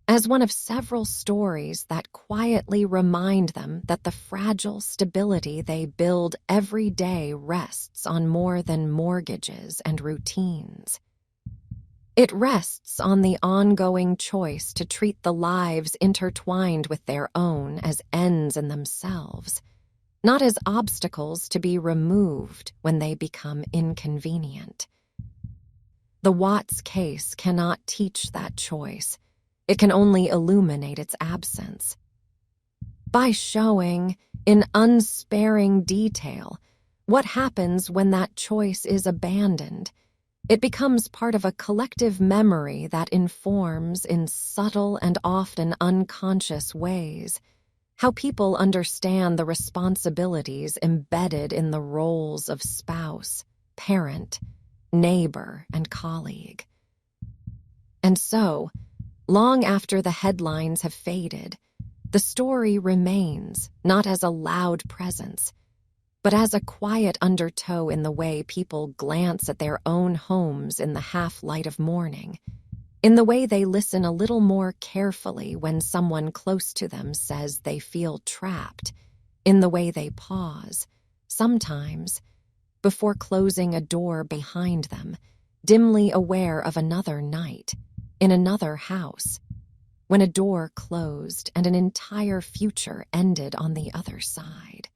as one of several stories that quietly remind them that the fragile stability they build every day rests on more than mortgages and routines. It rests on the ongoing choice to treat the lives intertwined with their own as ends in themselves, not as obstacles to be removed when they become inconvenient. The Watts case cannot teach that choice. It can only illuminate its absence. By showing, in unsparing detail, what happens when that choice is abandoned. It becomes part of a collective memory that informs, in subtle and often unconscious ways, how people understand the responsibilities embedded in the roles of spouse, parent, neighbor, and colleague. And so, long after the headlines have faded, the story remains, not as a loud presence, but as a quiet undertow in the way people glance at their own homes in the half-light of morning, in the way they listen a little more carefully when someone close to them says they feel trapped, in the way they pause, sometimes, before closing a door behind them, dimly aware of another night, in another house, when a door closed and an entire future ended on the other side.